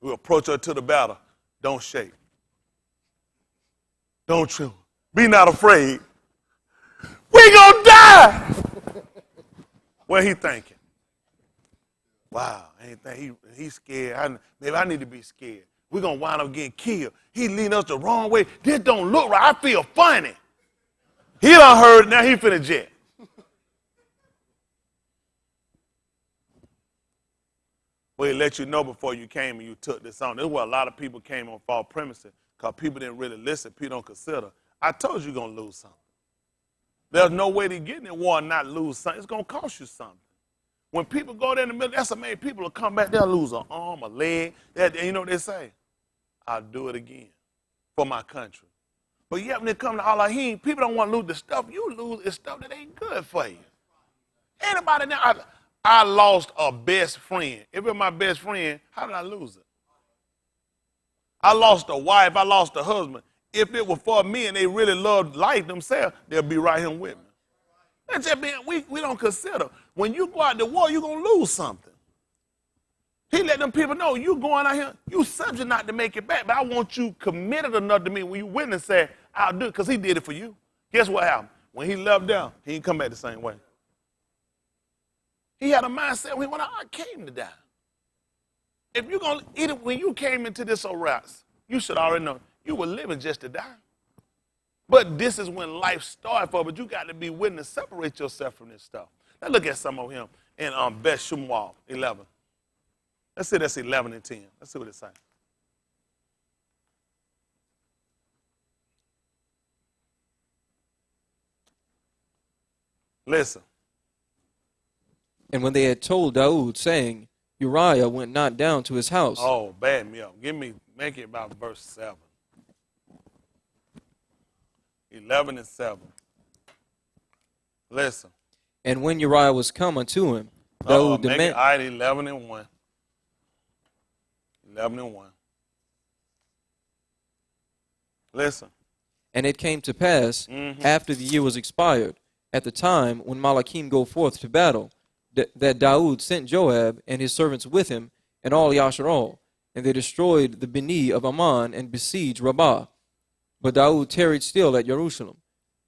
We'll approach her to the battle. Don't shake. Don't tremble. Be not afraid. We gonna die. What he thinking? Wow, he's scared. Maybe I need to be scared. We're going to wind up getting killed. He leading us the wrong way. This don't look right. I feel funny. He done heard it. Now he finna jet. Well, he let you know before you came and you took this on. This is where a lot of people came on false premises because people didn't really listen. People don't consider. I told you you're going to lose something. There's no way to get in that war and not lose something. It's going to cost you something. When people go there in the middle, that's how many people will come back. They'll lose an arm, a leg. You know what they say? I'll do it again for my country. But yet when it comes to Elohim, people don't want to lose the stuff. You lose the stuff that ain't good for you. Anybody now, I lost a best friend. If it was my best friend, how did I lose it? I lost a wife. I lost a husband. If it were for me and they really loved life themselves, they'll be right here with me. That's just being, we don't consider. When you go out to war, you're going to lose something. He let them people know, you going out here, you subject not to make it back, but I want you committed enough to me when you win and say, I'll do it, because he did it for you. Guess what happened? When he left down, he didn't come back the same way. He had a mindset when he went out, I came to die. If you're going to, when you came into this arrest, you should already know, you were living just to die. But this is when life started for, but you got to be willing to separate yourself from this stuff. Now look at some of him in Beth Shumuel 11. Let's see, that's 11 and 10. Let's see what it says. Listen. And when they had told Daud, saying, Uriah went not down to his house. Oh, bad me up. Make it about verse 7. 11 and 7. Listen. And when Uriah was come unto him, Daud demanded. All right, 11 and 1. 11 and 1. Listen. And it came to pass, after the year was expired, at the time when Malachim go forth to battle, that Daud sent Joab and his servants with him, and all Yasharal, and they destroyed the Beni of Ammon and besieged Rabbah. But Daud tarried still at Jerusalem.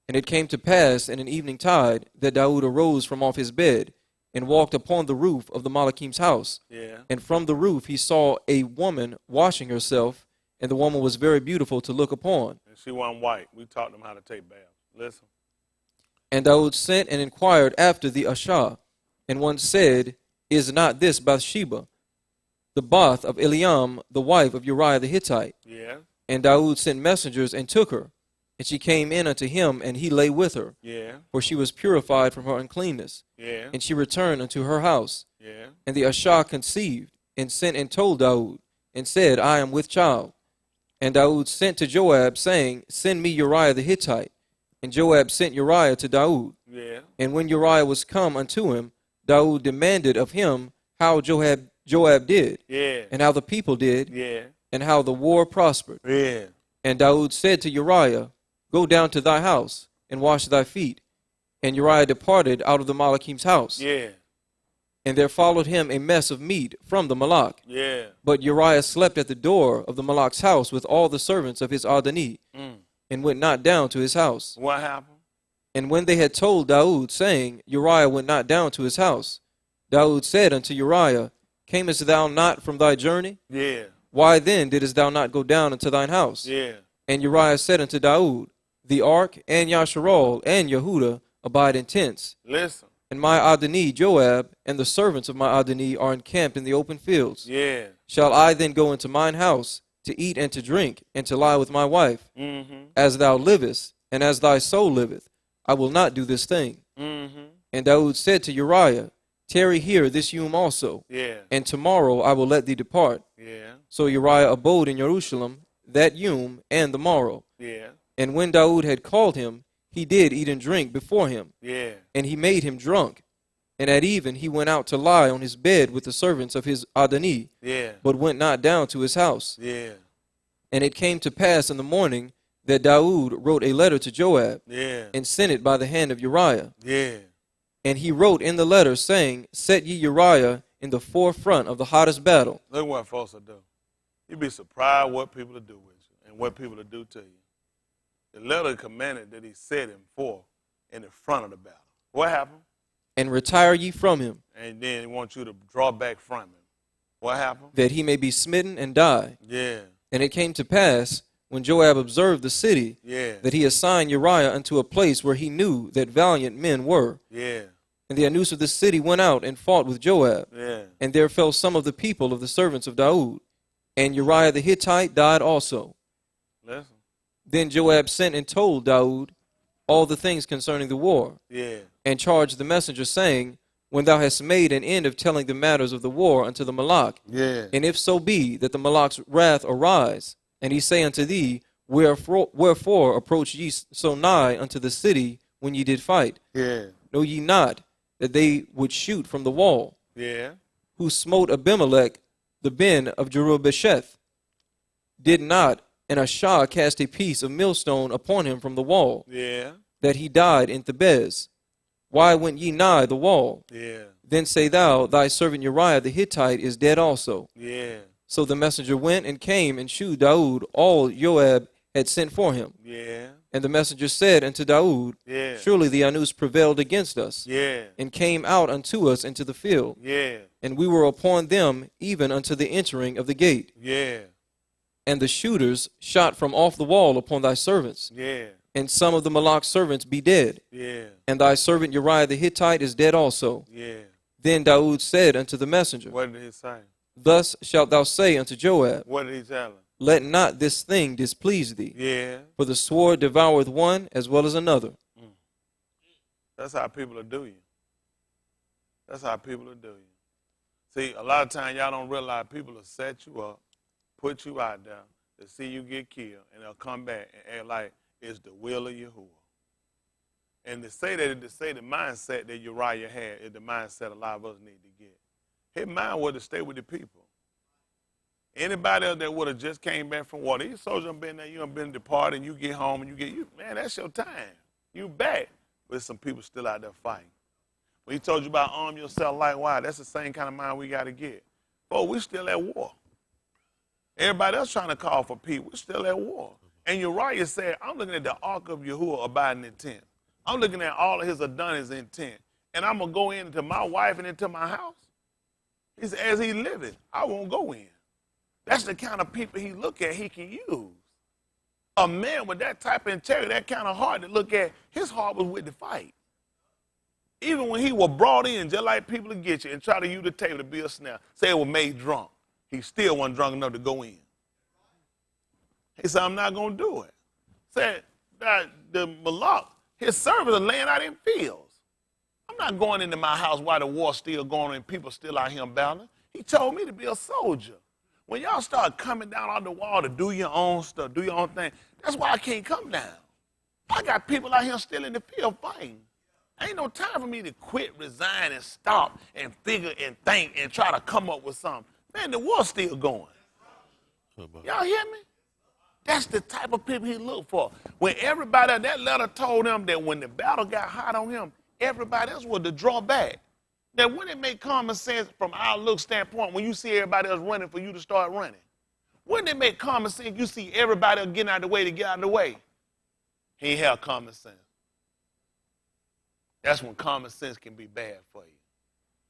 And it came to pass in an evening tide that Daud arose from off his bed and walked upon the roof of the Malachim's house. Yeah. And from the roof he saw a woman washing herself, and the woman was very beautiful to look upon. And she wasn't white. We taught them how to take baths. Listen. And Daud sent and inquired after the Ashah. And one said, Is not this Bathsheba, the Bath of Eliam, the wife of Uriah the Hittite? Yeah. And Daud sent messengers and took her. And she came in unto him, and he lay with her. Yeah. For she was purified from her uncleanness. Yeah. And she returned unto her house. Yeah. And the Ashah conceived, and sent and told Daud, and said, I am with child. And Daud sent to Joab, saying, Send me Uriah the Hittite. And Joab sent Uriah to Daud. Yeah. And when Uriah was come unto him, Daud demanded of him how Joab did, Yeah. and how the people did, Yeah. and how the war prospered. Yeah. And Daud said to Uriah, Go down to thy house, and wash thy feet, And Uriah departed out of the Malachim's house. Yeah. And there followed him a mess of meat from the Malach. Yeah. But Uriah slept at the door of the Malach's house with all the servants of his Adoni, and went not down to his house. What happened? And when they had told Daud, saying, Uriah went not down to his house, Daud said unto Uriah, Camest thou not from thy journey? Yeah. Why then didst thou not go down into thine house? Yeah. And Uriah said unto Daud, The ark and Yasharal and Yehuda abide in tents, Listen. and my Adoni Joab and the servants of my Adoni are encamped in the open fields. Yeah. Shall I then go into mine house to eat and to drink and to lie with my wife? As thou livest, and as thy soul liveth, I will not do this thing. And Daud said to Uriah, Tarry here this yom also, Yeah. and tomorrow I will let thee depart. Yeah. So Uriah abode in Jerusalem that yom and the morrow. Yeah. And when Daud had called him, he did eat and drink before him, Yeah. and he made him drunk. And at even he went out to lie on his bed with the servants of his Adoni, Yeah. but went not down to his house. Yeah. And it came to pass in the morning that Daud wrote a letter to Joab, Yeah. and sent it by the hand of Uriah. Yeah. And he wrote in the letter, saying, Set ye Uriah in the forefront of the hottest battle. Look what folks will do. You'd be surprised what people will do with you and what people will do to you. The letter commanded that he set him forth in the front of the battle. What happened? And retire ye from him, And then he wants you to draw back from him. What happened? that he may be smitten and die. Yeah. And it came to pass, when Joab observed the city, Yeah. that he assigned Uriah unto a place where he knew that valiant men were. Yeah. And the Anus of the city went out and fought with Joab. Yeah. And there fell some of the people of the servants of Daud. And Uriah the Hittite died also. Listen. Then Joab sent and told Daud all the things concerning the war, Yeah. and charged the messenger, saying, When thou hast made an end of telling the matters of the war unto the Malach, Yeah. and if so be that the Malach's wrath arise, and he say unto thee, Wherefore approach ye so nigh unto the city when ye did fight? Yeah. Know ye not that they would shoot from the wall, Yeah. who smote Abimelech the ben of Jerubasheth? Did not Anashah cast a piece of millstone upon him from the wall, Yeah. that he died in Thebez? Why went ye nigh the wall? Yeah. Then say thou, Thy servant Uriah the Hittite is dead also. Yeah. So the messenger went and came and shewed Daud all Joab had sent for him. Yeah. And the messenger said unto Daud, Yeah. Surely the Anus prevailed against us, Yeah. and came out unto us into the field, Yeah. and we were upon them even unto the entering of the gate. Yeah. And the shooters shot from off the wall upon thy servants, Yeah. and some of the Malach's servants be dead, Yeah. and thy servant Uriah the Hittite is dead also. Yeah. Then Daud said unto the messenger, What did he say? Thus shalt thou say unto Joab, What did he tell him? Let not this thing displease thee, Yeah. for the sword devoureth one as well as another. That's how people will do you. That's how people will do you. See, a lot of times y'all don't realize people will set you up, put you out there to see you get killed, and they'll come back and act like it's the will of Yahuwah. And to say the mindset that Uriah had is the mindset a lot of us need to get. His mind was to stay with the people. Anybody else that would have just came back from war, these soldiers have been there, you have been departed, and you get home and man, that's your time. You back. But some people still out there fighting. When he told you about arm yourself likewise, that's the same kind of mind we got to get. Oh, we still at war. Everybody else trying to call for peace, we're still at war. And Uriah said, I'm looking at the ark of Yahuwah abiding in tent. I'm looking at all of his Adonis in tent. And I'm going to go into my wife and into my house. He said, as he living, I won't go in. That's the kind of people he look at, he can use. A man with that type of integrity, that kind of heart to look at, his heart was with the fight. Even when he was brought in, just like people to get you and try to use the table to be a snare, say it was made drunk, he still wasn't drunk enough to go in. He said, I'm not going to do it. Said that the Malach, his servants are laying out in fields. I'm not going into my house while the war's still going on and people still out here battling. He told me to be a soldier. When y'all start coming down on the wall to do your own stuff, do your own thing, that's why I can't come down. I got people out here still in the field fighting. Ain't no time for me to quit, resign, and stop and figure and think and try to come up with something. Man, the war's still going. Y'all hear me? That's the type of people he looked for. When everybody, that letter told him that when the battle got hot on him, everybody else was to draw back. Now, wouldn't it make common sense from our look standpoint when you see everybody else running for you to start running? Wouldn't it make common sense you see everybody else getting out of the way to get out of the way? He ain't have common sense. That's when common sense can be bad for you.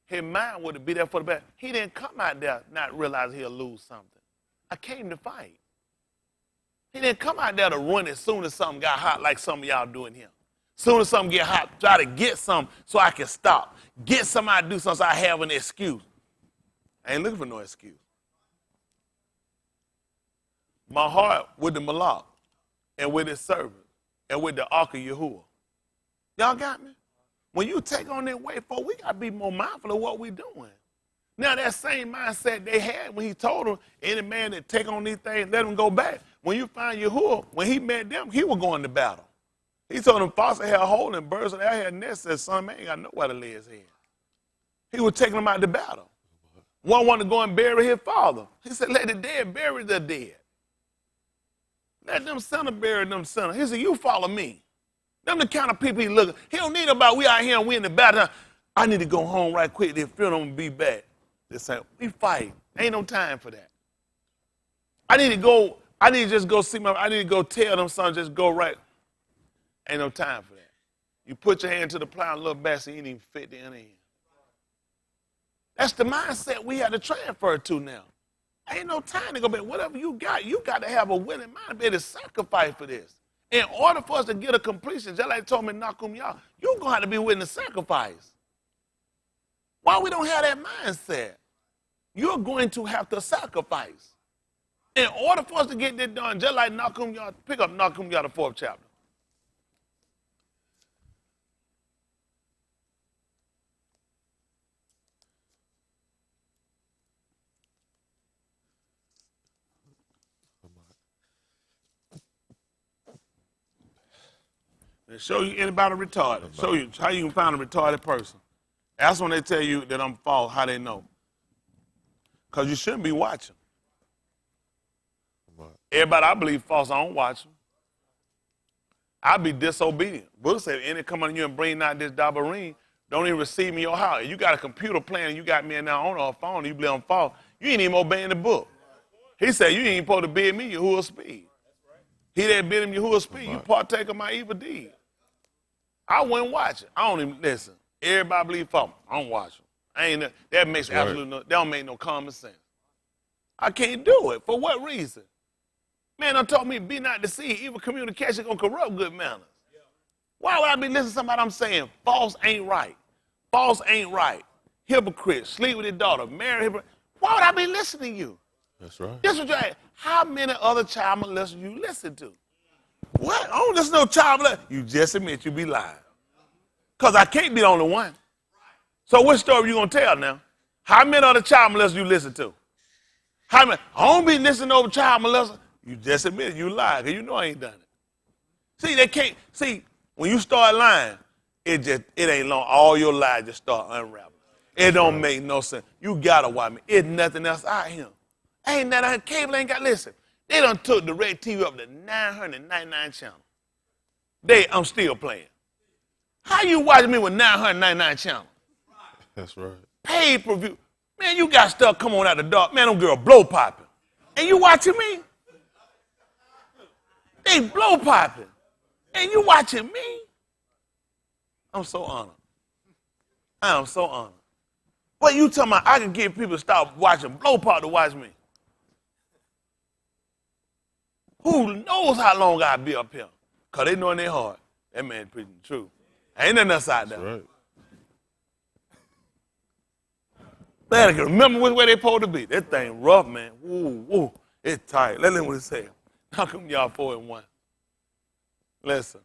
His mind would be there for the bad. He didn't come out there not realizing he'll lose something. I came to fight. He didn't come out there to run as soon as something got hot like some of y'all doing here. As soon as something get hot, try to get something so I can stop. Get somebody to do something so I have an excuse. I ain't looking for no excuse. My heart with the Malak and with his servant and with the Ark of Yahuwah. Y'all got me? When you take on that way forward, we got to be more mindful of what we're doing. Now, that same mindset they had when he told them, any man that take on these things, let him go back. When you find Yahuwah, when he met them, he was going to battle. He told them, foxes had a hole and birds of the air had nests. Said, son, man, ain't got nowhere to lay his head. He was taking them out to battle. One wanted to go and bury his father. He said, let the dead bury the dead. Let them sinners bury them sinners. He said, you follow me. Them the kind of people he look at. He don't need about we out here and we in the battle. I need to go home right quick. They feel them be back. They say, we fight. Ain't no time for that. I need to just go see I need to go tell them something, just go right. Ain't no time for that. You put your hand to the plow and look back so you ain't even fit the end. That's the mindset we have to transfer to now. Ain't no time to go back. Whatever you got to have a willing mind, be able to sacrifice for this. In order for us to get a completion, just like told me Nakum Yah, you're going to have to be willing to sacrifice. Why we don't have that mindset? You're going to have to sacrifice. In order for us to get this done, just like Nakum Yah, pick up Nakum Yah, the 4th chapter. And show you anybody retarded. Show you how you can find a retarded person. That's when they tell you that I'm false, how they know. Because you shouldn't be watching. Everybody I believe false, I don't watch them. I be disobedient. Book said, any come on you and bring out this dabarim, don't even receive me in your house. You got a computer playing, you got me in there on a phone, you believe I'm false. You ain't even obeying the book. He said, you ain't supposed to bid me Yahuwah speed. He that bid him Yahuwah speed, you partake of my evil deed. I wouldn't watch it. I don't even listen. Everybody believe false. I don't watch them. That makes absolutely no, that don't make no common sense. I can't do it. For what reason? Man done told me be not deceived. Evil communication gonna corrupt good manners. Why would I be listening to somebody I'm saying false ain't right? False ain't right. Hypocrite, sleep with his daughter, marry hypocrite. Why would I be listening to you? That's right. This what you ask. How many other child molesters you listen to? What? I don't listen to no child molester. You just admit you be lying. Because I can't be the only one. So what story you going to tell now? How many other child molesters you listen to? How many? I don't be listening to no child molester. You just admit you lie because you know I ain't done it. See, they can't. See, when you start lying, it ain't long. All your lies just start unraveling. It don't make no sense. You got to watch me. It's nothing else out here. Ain't nothing. Cable ain't got, listen. They done took the red TV up to 999 channels. I'm still playing. How you watching me with 999 channels? That's right. Pay per view. Man, you got stuff come on out the dark. Man, them girls blow popping. And you watching me? They blow popping. And you watching me? I'm so honored. I am so honored. What you talking about? I can get people to stop watching blow pop to watch me. Who knows how long I'll be up here? Because they know in their heart, that man preaching the truth. Ain't nothing else out there. That's Man, right. I can remember which way they supposed to be. That thing rough, man. Woo, woo. It's tight. Let's what it say. How come y'all 4-1? Listen.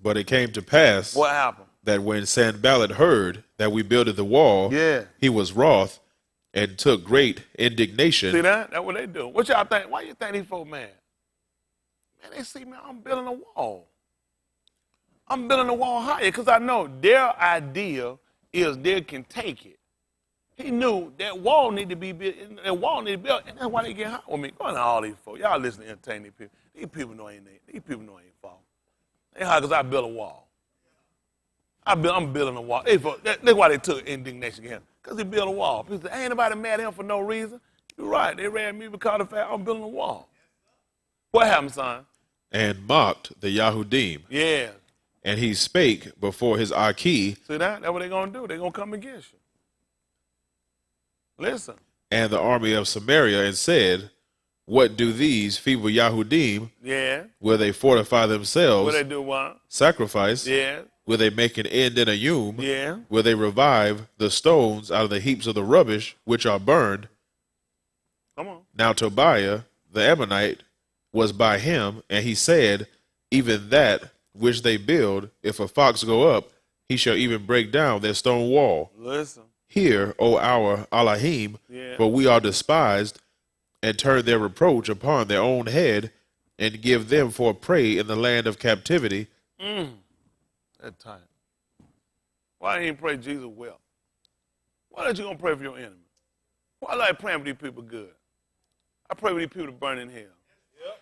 But it came to pass What happened? that when Sanballat heard that we builded the wall, he was wroth and took great indignation. See that? That's what they do. What y'all think? Why you think these folks mad? Man, they see me, I'm building a wall. I'm building a wall higher because I know their idea is they can take it. He knew that wall needed to be built, and that's why they get hot with me. Going to all these folks. Y'all listen to entertain these people. These people know ain't fall. They hard because I built a wall. I'm building a wall. That's why they took indignation against him. Because he built a wall. People say, ain't nobody mad at him for no reason. You're right. They ran me because of the fact I'm building a wall. What happened, son? And mocked the Yahudim. Yeah. And he spake before his Aki. See that? That's what they're going to do. They're going to come against you. Listen. And the army of Samaria and said, what do these feeble Yahudim? Yeah. Will they fortify themselves? Will they do what? Sacrifice? Yeah. Will they make an end in a Yum? Yeah. Will they revive the stones out of the heaps of the rubbish which are burned? Come on. Now Tobiah the Ammonite was by him, and he said, even that which they build, if a fox go up, he shall even break down their stone wall. Listen. Hear, O our Elohim, for we are despised, and turn their reproach upon their own head, and give them for prey in the land of captivity. That time. Why ain't pray Jesus well? Why aren't you going to pray for your enemy? Why I like praying for these people good? I pray for these people to burn in hell. Yep.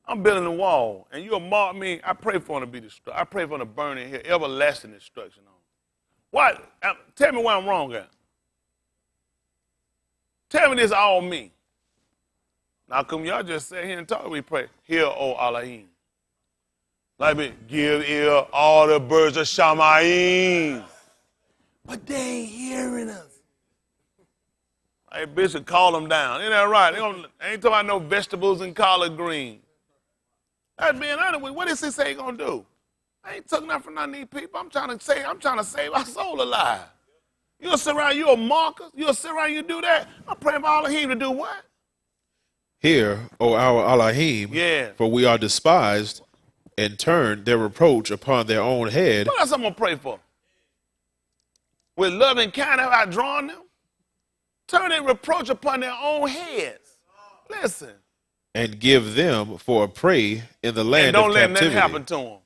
I'm building a wall, and you'll mark me. I pray for them to be destroyed. I pray for them to burn in hell, everlasting destruction on them. Why? Tell me where I'm wrong at. Tell me this all me. Now, come y'all just sit here and talk. We pray, hear, O Elohim. Like me, give ear all the birds of Shamayim. But they ain't hearing us. Hey, Bishop, call them down. Ain't that right? They ain't talking about no vegetables and collard greens. That's being honest with you. What does he say he gonna do? I ain't taking nothing from none of these people. I'm trying to save our soul alive. You'll sit around, you're a Marcus. You'll sit around, you do that. I'm praying for Elohim to do what? Hear, O our Elohim, for we are despised, and turn their reproach upon their own head. What else I'm going to pray for? With love and kindness have I drawn them? Turn their reproach upon their own heads. Listen. And give them for a prey in the land of captivity. And don't let nothing happen to them.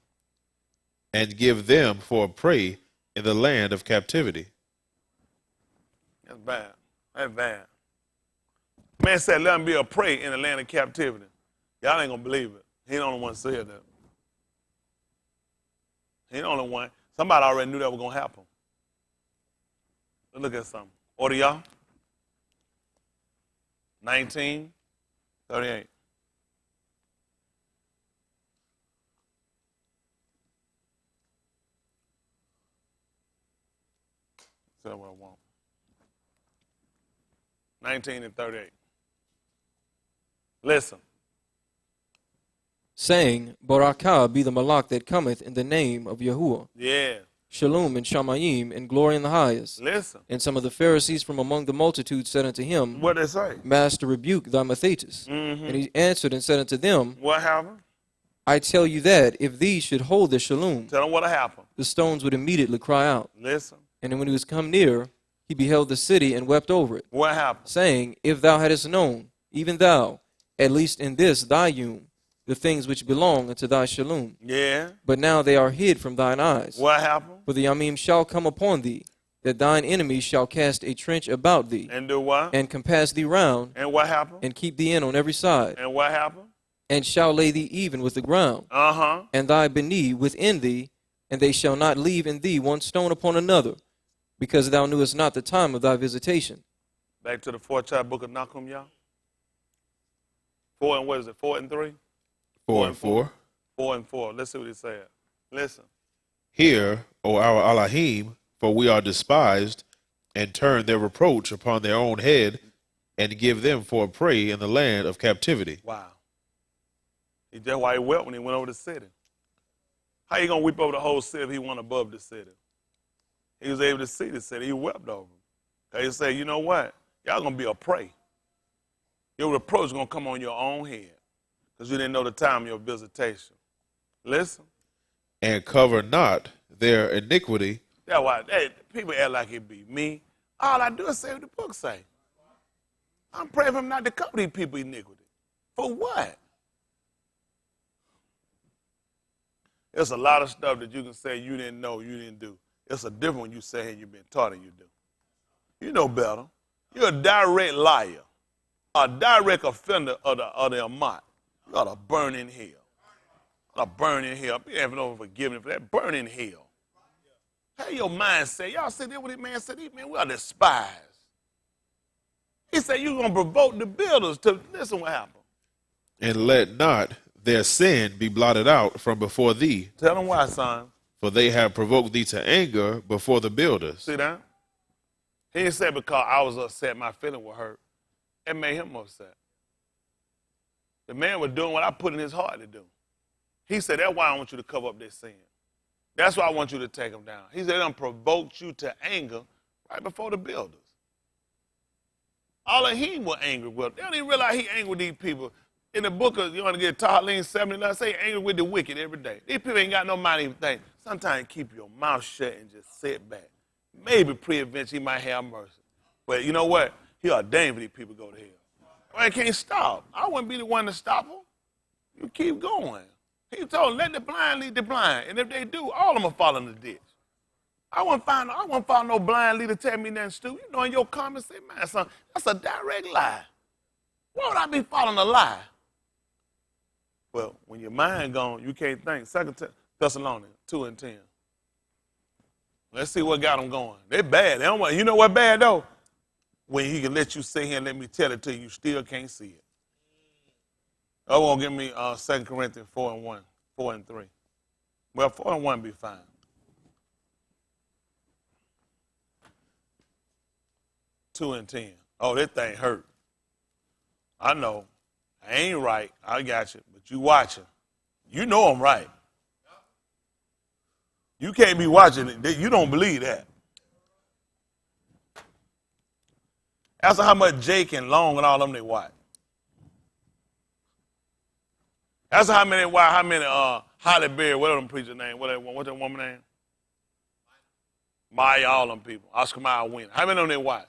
And give them for a prey in the land of captivity. That's bad. That's bad. Man said, let them be a prey in the land of captivity. Y'all ain't going to believe it. He ain't the only one said that. He ain't the only one. Somebody already knew that was going to happen. Let's look at something. Order y'all. 19:38. That's what I want. 19:38. Listen. Saying, Barakah be the Malak that cometh in the name of Yahuwah. Yeah. Shalom and Shamayim and glory in the highest. Listen. And some of the Pharisees from among the multitude said unto him, what they say? Master, rebuke thy Mathetus. And he answered and said unto them, what happened? I tell you that if these should hold their shalom, tell them what happened. The stones would immediately cry out. Listen. And when he was come near, he beheld the city and wept over it. What happened? Saying, if thou hadst known, even thou, at least in this thy Yom, the things which belong unto thy shalom. Yeah. But now they are hid from thine eyes. What happened? For the Yamim shall come upon thee, that thine enemies shall cast a trench about thee. And do what? And compass thee round. And what happened? And keep thee in on every side. And what happened? And shall lay thee even with the ground. Uh-huh. And thy Beni within thee, and they shall not leave in thee one stone upon another, because thou knewest not the time of thy visitation. Back to the 4th chapter book of Nahum, y'all. 4 and what is it? 4 and 3? 4 and 4. 4 and 4. Let's see what he said. Listen. Hear, O our Elohim, for we are despised, and turn their reproach upon their own head, and give them for a prey in the land of captivity. Wow. That's why he wept when he went over the city. How you going to weep over the whole city if he went above the city? He was able to see the city. He wept over them. He said, you know what? Y'all going to be a prey. Your reproach is going to come on your own head because you didn't know the time of your visitation. Listen. And cover not their iniquity. That's why people act like it be me. All I do is say what the book say. I'm praying for him not to cover these people's iniquity. For what? There's a lot of stuff that you can say you didn't know, you didn't do. It's a different one you say and you've been taught and you do. You know better. You're a direct liar, a direct offender of the Amat. You ought to burn in hell. You ought to burn in hell. Be having no forgiveness for that. Burn in hell. How your mind say? Y'all see that what this man said? Man, we are despised. He said, you're going to provoke the builders to, listen what happened. And let not their sin be blotted out from before thee. Tell them why, son. For they have provoked thee to anger before the builders. See that? He didn't say because I was upset, my feeling was hurt. It made him upset. The man was doing what I put in his heart to do. He said, that's why I want you to cover up this sin. That's why I want you to take them down. He said, they done provoked you to anger right before the builders. All of him was angry with. They don't even realize he angry with these people. In the book of, you want to get Tahlin 79, say angry with the wicked every day. These people ain't got no mind to even think. Sometimes keep your mouth shut and just sit back. Maybe pre-event he might have mercy. But you know what? He ordained for these people to go to hell. Well, I can't stop. I wouldn't be the one to stop them. You keep going. He told them, let the blind lead the blind. And if they do, all of them will fall in the ditch. I wouldn't find no blind leader tell me nothing stupid. You know, in your comments, say, man, son, that's a direct lie. Why would I be following a lie? Well, when your mind gone, you can't think. 2 Thessalonians 2:10. Let's see what got them going. They're bad. They don't want, you know what bad, though? When he can let you sit here and let me tell it to you, you still can't see it. Oh, won't give me 2 Corinthians 4:1, 4:3. Well, 4:1 be fine. 2:10. Oh, that thing hurt. I know. I ain't right. I got you. But you watching. You know I'm right. You can't be watching it. You don't believe that. Ask how much Jake and Long and all them they watch. Ask how many Holly Berry, whatever them preacher name, what's that woman name? Maya, all them people. Oscar Mayer winner. How many of them they watch?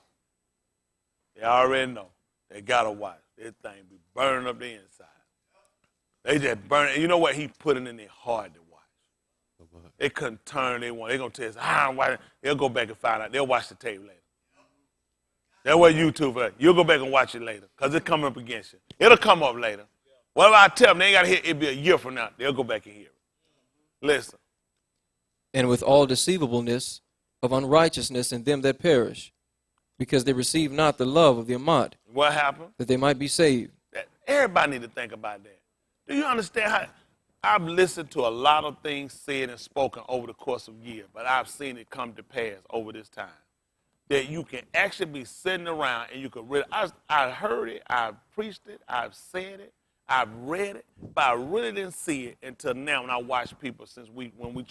They already know. They gotta watch. That thing be burning up the inside. They just burn it. You know what? He put it in their heart to watch. They couldn't turn. They're going to tell us, I'm watching. They'll go back and find out. They'll watch the tape later. That's what YouTube is. You'll go back and watch it later because it's coming up against you. It'll come up later. Whatever I tell them, they ain't got to hear it. It'll be a year from now. They'll go back and hear it. Listen. And with all deceivableness of unrighteousness in them that perish, because they receive not the love of the Amat. What happened? That they might be saved. Everybody need to think about that. Do you understand how I've listened to a lot of things said and spoken over the course of years, but I've seen it come to pass over this time. That you can actually be sitting around and you can really, I heard it, I've preached it, I've said it, I've read it, but I really didn't see it until now when I watch people when we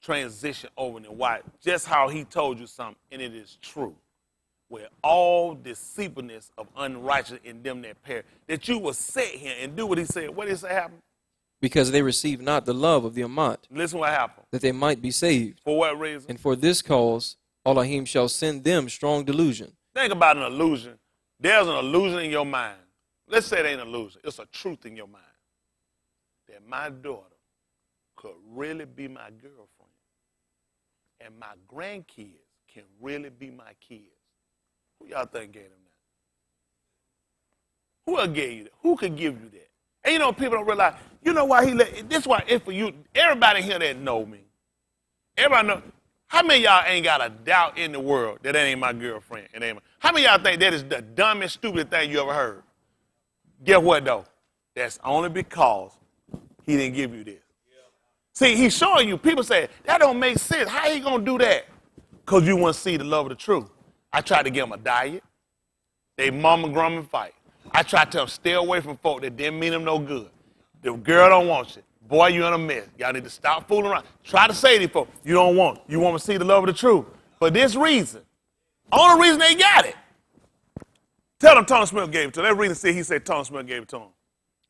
transition over and watch just how he told you something, and it is true. Where all deceitfulness of unrighteousness in them that perish, that you will sit here and do what he said. What did he say happened? Because they receive not the love of the Amat. Listen what happened. That they might be saved. For what reason? And for this cause, Elohim shall send them strong delusion. Think about an illusion. There's an illusion in your mind. Let's say it ain't an illusion. It's a truth in your mind. That my daughter could really be my girlfriend. And my grandkids can really be my kids. Who y'all think gave them that? Who else gave you that? Who could give you that? And you know, people don't realize, you know why this is why it's for you. Everybody here that know me, everybody know, how many of y'all ain't got a doubt in the world that ain't my girlfriend? How many of y'all think that is the dumbest, stupidest thing you ever heard? Guess what, though? That's only because he didn't give you this. See, he's showing you. People say, that don't make sense. How he going to do that? Because you want to see the love of the truth. I tried to give them a diet. They mama, grandma, fight. I tried to tell them, stay away from folk that didn't mean them no good. The girl don't want you. Boy, you in a mess. Y'all need to stop fooling around. Try to say to these folks, you don't want. You want to see the love of the truth. For this reason. Only reason they got it. Tell them Tony Smith gave it to them. That reason he said Tony Smith gave it to them.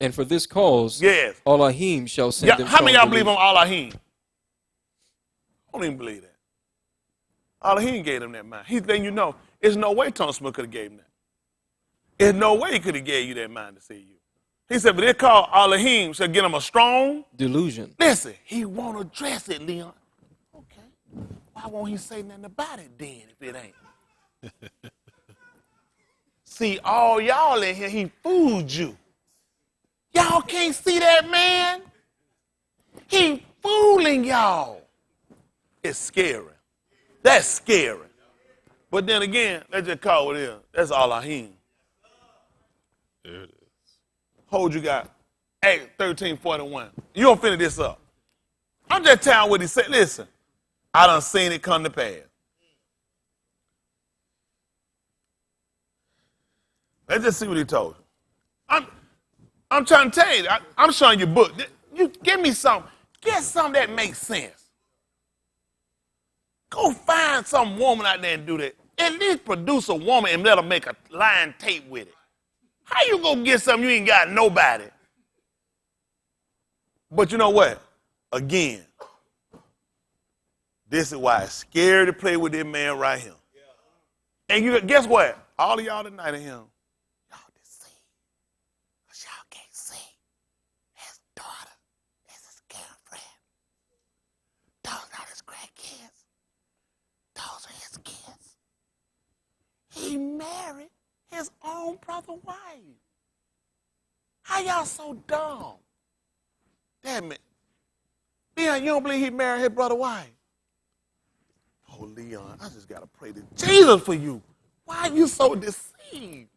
And for this cause, yes, Elohim shall send them. How many of y'all believe on Elohim? I don't even believe that. Elohim gave them that mind. He's letting you know, there's no way Tony Smith could have gave him that. There's no way he could have gave you that mind to see you. He said, but they call Elohim shall get him a strong delusion. Listen, he won't address it, Leon. Okay. Why won't he say nothing about it then if it ain't? See, all y'all in here, he fooled you. Y'all can't see that man? He fooling y'all. It's scary. That's scary. But then again, let's just call it in. That's Elohim. There it is. Hold you got. Acts 13:41. You don't finish this up. I'm just telling what he said. Listen, I done seen it come to pass. Let's just see what he told you. I'm trying to tell you, I'm showing you a book. You give me something. Get something that makes sense. Go find some woman out there and do that. At least produce a woman and let her make a line tape with it. How you gonna get something you ain't got nobody? But you know what? Again, this is why it's scary to play with this man right here. And you guess what? All of y'all tonight in him, y'all deceived. Because y'all can't see his daughter is his girlfriend. Those are his grandkids. Those are his kids. He married his own brother wife. How y'all so dumb? Damn it. Leon, you don't believe he married his brother wife? Oh, Leon, I just got to pray to Jesus for you. Why are you so deceived?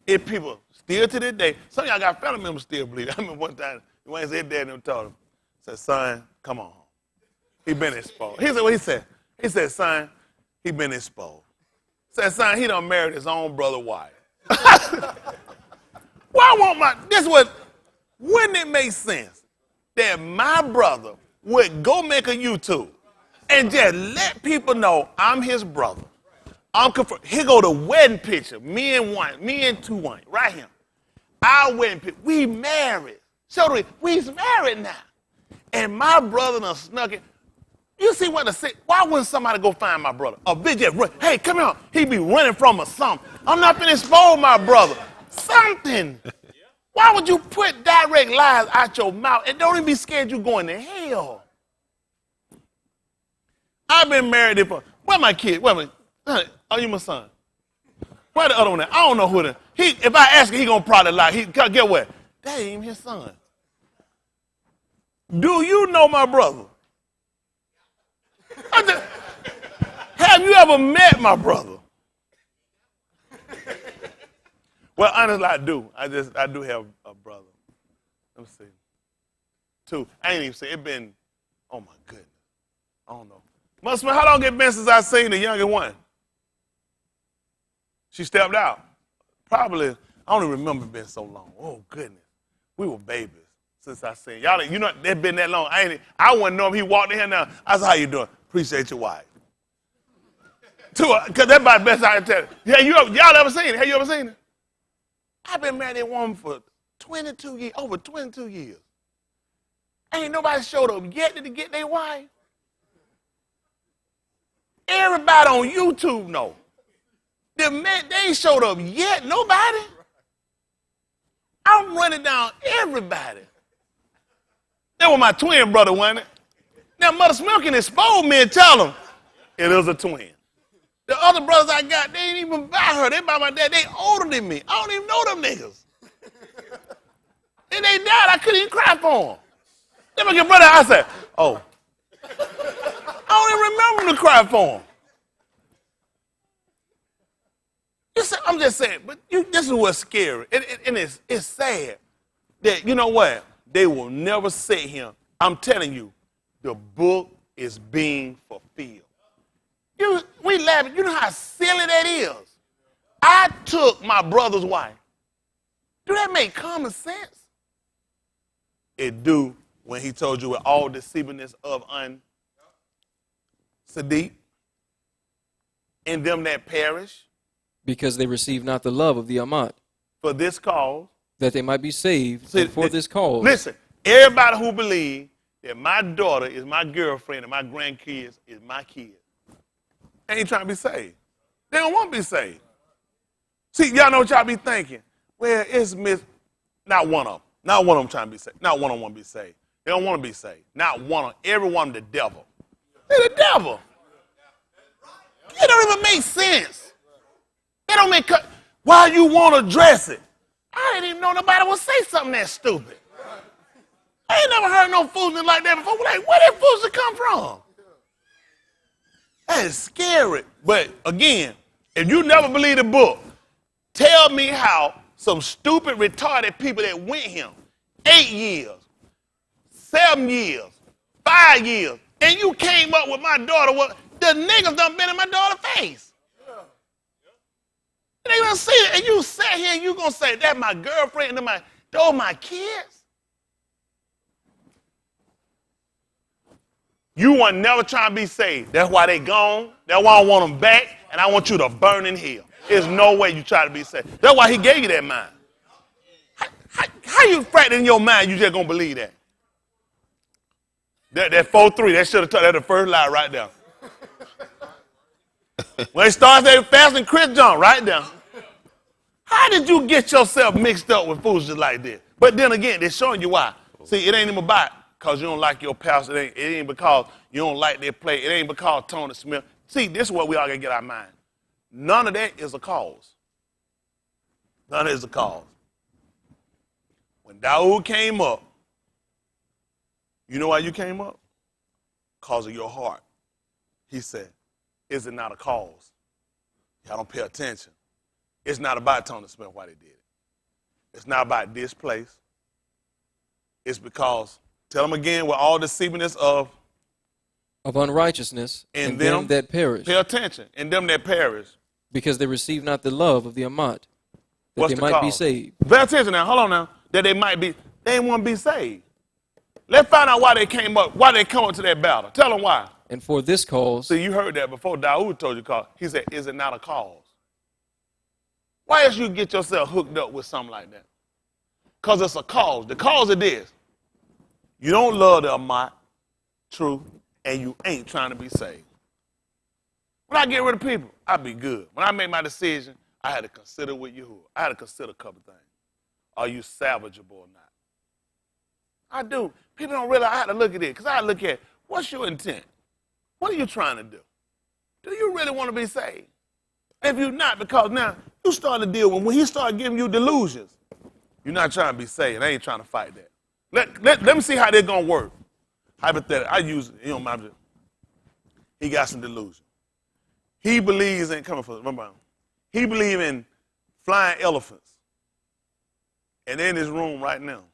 If people still to this day, some of y'all got family members still believe it. I remember one time, Wayne said, dad and told him, said, son, come on home. He been exposed. He said what he said. He said, son, he been exposed. Said, son, he done married his own brother wife. Why won't wouldn't it make sense that my brother would go make a YouTube and just let people know I'm his brother? I'm confirmed. Here go the wedding picture. Me and two one, right here. Our wedding picture. We married. So we's married now. And my brother done snuck it. You see what why wouldn't somebody go find my brother? A bitch just run. Hey, come here. He be running from us something. I'm not finna expose my brother. Something. Why would you put direct lies out your mouth and don't even be scared you going to hell? I've been married for, where my kid? Where my, are you my son? Where the other one at? I don't know who the, if I ask him, he gonna probably lie. Get what? That ain't even his son. Do you know my brother? Have you ever met my brother? Well, honestly, I do. I do have a brother. Let me see. Two. I ain't even say it been, oh my goodness. I don't know. Must been, how long it been since I seen the younger one? She stepped out. Probably, I don't even remember it been so long. Oh goodness. We were babies since I seen. Y'all, you know, it been that long. I wouldn't know him. He walked in here now. I said, how you doing? Appreciate your wife. Because that's about the best I can tell you. Yeah, y'all ever seen it? Have you ever seen it? I've been married to that woman for 22 years, over 22 years. Ain't nobody showed up yet to get their wife. Everybody on YouTube know. The man, they ain't showed up yet, nobody. I'm running down everybody. That was my twin brother, wasn't it? Now, Mother Smith can expose me and tell them it is a twin. The other brothers I got, they ain't even by her. They by my dad. They older than me. I don't even know them niggas. And they died. I couldn't even cry for them. Then my brother, I said, oh. I don't even remember them to cry for them. I'm just saying, but this is what's scary. And it's sad that, you know what? They will never sit here. I'm telling you, the book is being fulfilled. We laugh. You know how silly that is? I took my brother's wife. Do that make common sense? It do when he told you with all deceivableness of Sadiq and them that perish. Because they receive not the love of the Amat. For this cause. That they might be saved. See, for this cause. Listen, everybody who believes that my daughter is my girlfriend and my grandkids is my kid. They ain't trying to be saved. They don't want to be saved. See, y'all know what y'all be thinking. Well, it's not one of them. Not one of them trying to be saved. Not one of them want to be saved. They don't want to be saved. Not one of them. Every one of them the devil. They're the devil. It don't even make sense. It don't make, why you want to dress it? I didn't even know nobody would say something that stupid. I ain't never heard no foolishness like that before. Like, where that foolishness come from? That is scary. But again, if you never believe the book, tell me how some stupid, retarded people that went him 8 years, 7 years, 5 years, and you came up with my daughter. What the niggas done been in my daughter's face. They gonna see it, and you sat here and you gonna say that's my girlfriend and those my kids. You weren't never trying to be saved. That's why they gone. That's why I want them back, and I want you to burn in hell. There's no way you try to be saved. That's why he gave you that mind. How you fractured in your mind you just gonna believe that? That 4-3, that should have told that the first lie right there. When it starts that fast and Chris John, right there. How did you get yourself mixed up with foolishness like this? But then again, they're showing you why. See, it ain't even about because you don't like your pastor. It ain't because you don't like their play. It ain't because Tony Smith. See, this is what we all got to get our mind. None of that is a cause. None of it is a cause. When Daoud came up, you know why you came up? Because of your heart. He said, is it not a cause? Y'all don't pay attention. It's not about Tony Smith why they did it. It's not about this place. It's because, tell them again, with all the deceitfulness of unrighteousness in them that perish. Pay attention. In them that perish. Because they receive not the love of the Amat, that What's they the might cause? be saved. Pay attention now. Hold on now. That they might be, they didn't want to be saved. Let's find out why they came up, why they come up to that battle. Tell them why. And for this cause. See, you heard that before. Daoud told you cause. He said, is it not a cause? Why else you get yourself hooked up with something like that? Because it's a cause. The cause of this. You don't love the Amat, true, and you ain't trying to be saved. When I get rid of people, I be good. When I make my decision, I had to consider with Yahuwah. I had to consider a couple things. Are you salvageable or not? I do. People don't realize I had to look at it because I look at what's your intent? What are you trying to do? Do you really want to be saved? If you're not, because now you start to deal with when he started giving you delusions, you're not trying to be saved. I ain't trying to fight that. Let me see how they're going to work. Hypothetically, I use, he got some delusion. He believes in, remember, he believes in flying elephants. And they're in his room right now.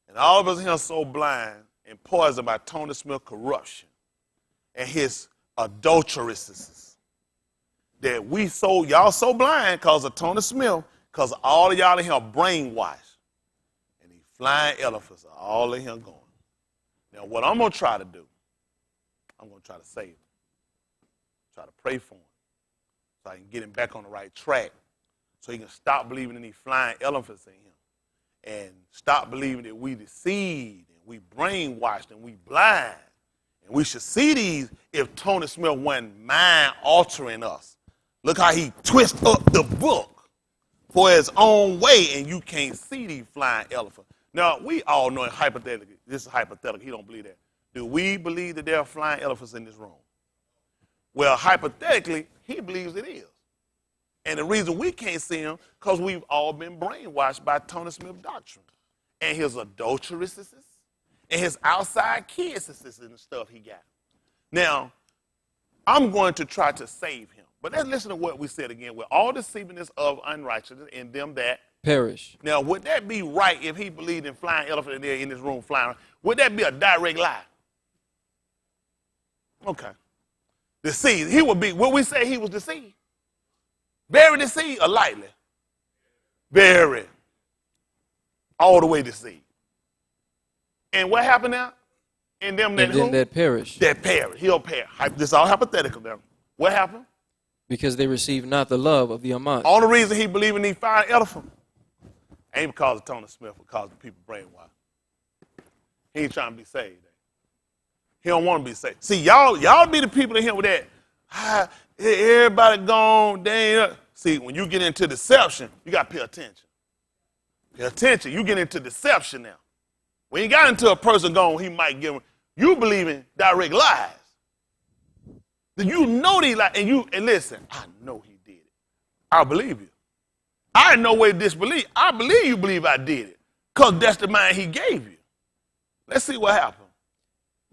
And all of us here are so blind and poisoned by Tony Smith corruption and his adulteresses that y'all so blind because of Tony Smith, because all of y'all in here are brainwashed. And these flying elephants are all in here going. Now, what I'm going to try to do, I'm going to try to save him. Try to pray for him so I can get him back on the right track so he can stop believing in these flying elephants in him and stop believing that we deceived and we brainwashed and we blind. And we should see these if Tony Smith wasn't mind altering us. Look how he twists up the book for his own way, and you can't see these flying elephants. Now, we all know hypothetically, this is hypothetical, he don't believe that. Do we believe that there are flying elephants in this room? Well, hypothetically, he believes it is. And the reason we can't see him, because we've all been brainwashed by Tony Smith doctrine and his adulteresses and his outside kids and stuff he got. Now, I'm going to try to save him. But let's listen to what we said again. With all deceitfulness of unrighteousness in them that perish. Now, would that be right if he believed in flying elephant there in this room flying? Would that be a direct lie? Okay. Deceived. He would be, would we say he was deceived? Very deceived or lightly? Very. All the way deceived. And what happened now? In them that who? That perish. That perish. He'll perish. This is all hypothetical now. What happened? Because they receive not the love of the Amat. All the reason he believed in these flying elephants ain't because of Tony Smith, because of people brainwashed. He ain't trying to be saved. He don't want to be saved. See, y'all be the people in here with that. Everybody gone. See, when you get into deception, you got to pay attention. Pay attention. You get into deception now. When you got into a person gone, he might give him. You believe in direct lies. You know these lies, and listen. I know he did it. I believe you. I had no way to disbelieve. I believe you believe I did it because that's the mind he gave you. Let's see what happened.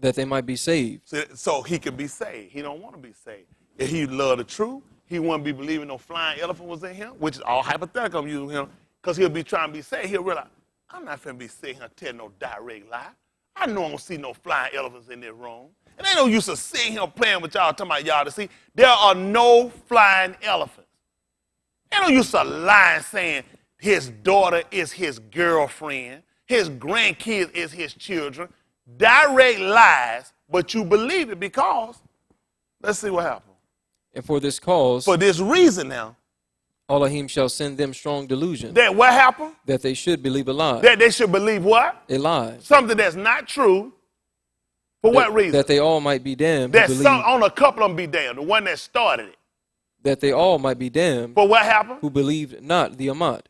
That they might be saved. So he could be saved. He don't want to be saved. If he loved the truth, he wouldn't be believing no flying elephant was in him, which is all hypothetical I'm using him, because he'll be trying to be saved. He'll realize, I'm not finna be sitting here telling no direct lie. I know I don't see no flying elephants in this room. And ain't no use of sitting here playing with y'all, talking about y'all to see. There are no flying elephants. Ain't no use of lying saying his daughter is his girlfriend, his grandkids is his children. Direct lies, but you believe it because, let's see what happened. And for this cause, For this reason now, Elohim shall send them strong delusion, that what happened? that they should believe a lie. That they should believe what? A lie. Something that's not true. For what reason? That they all might be damned. That some, on a couple of them be damned. The one that started it. That they all might be damned. For what happened? Who believed not the Amat.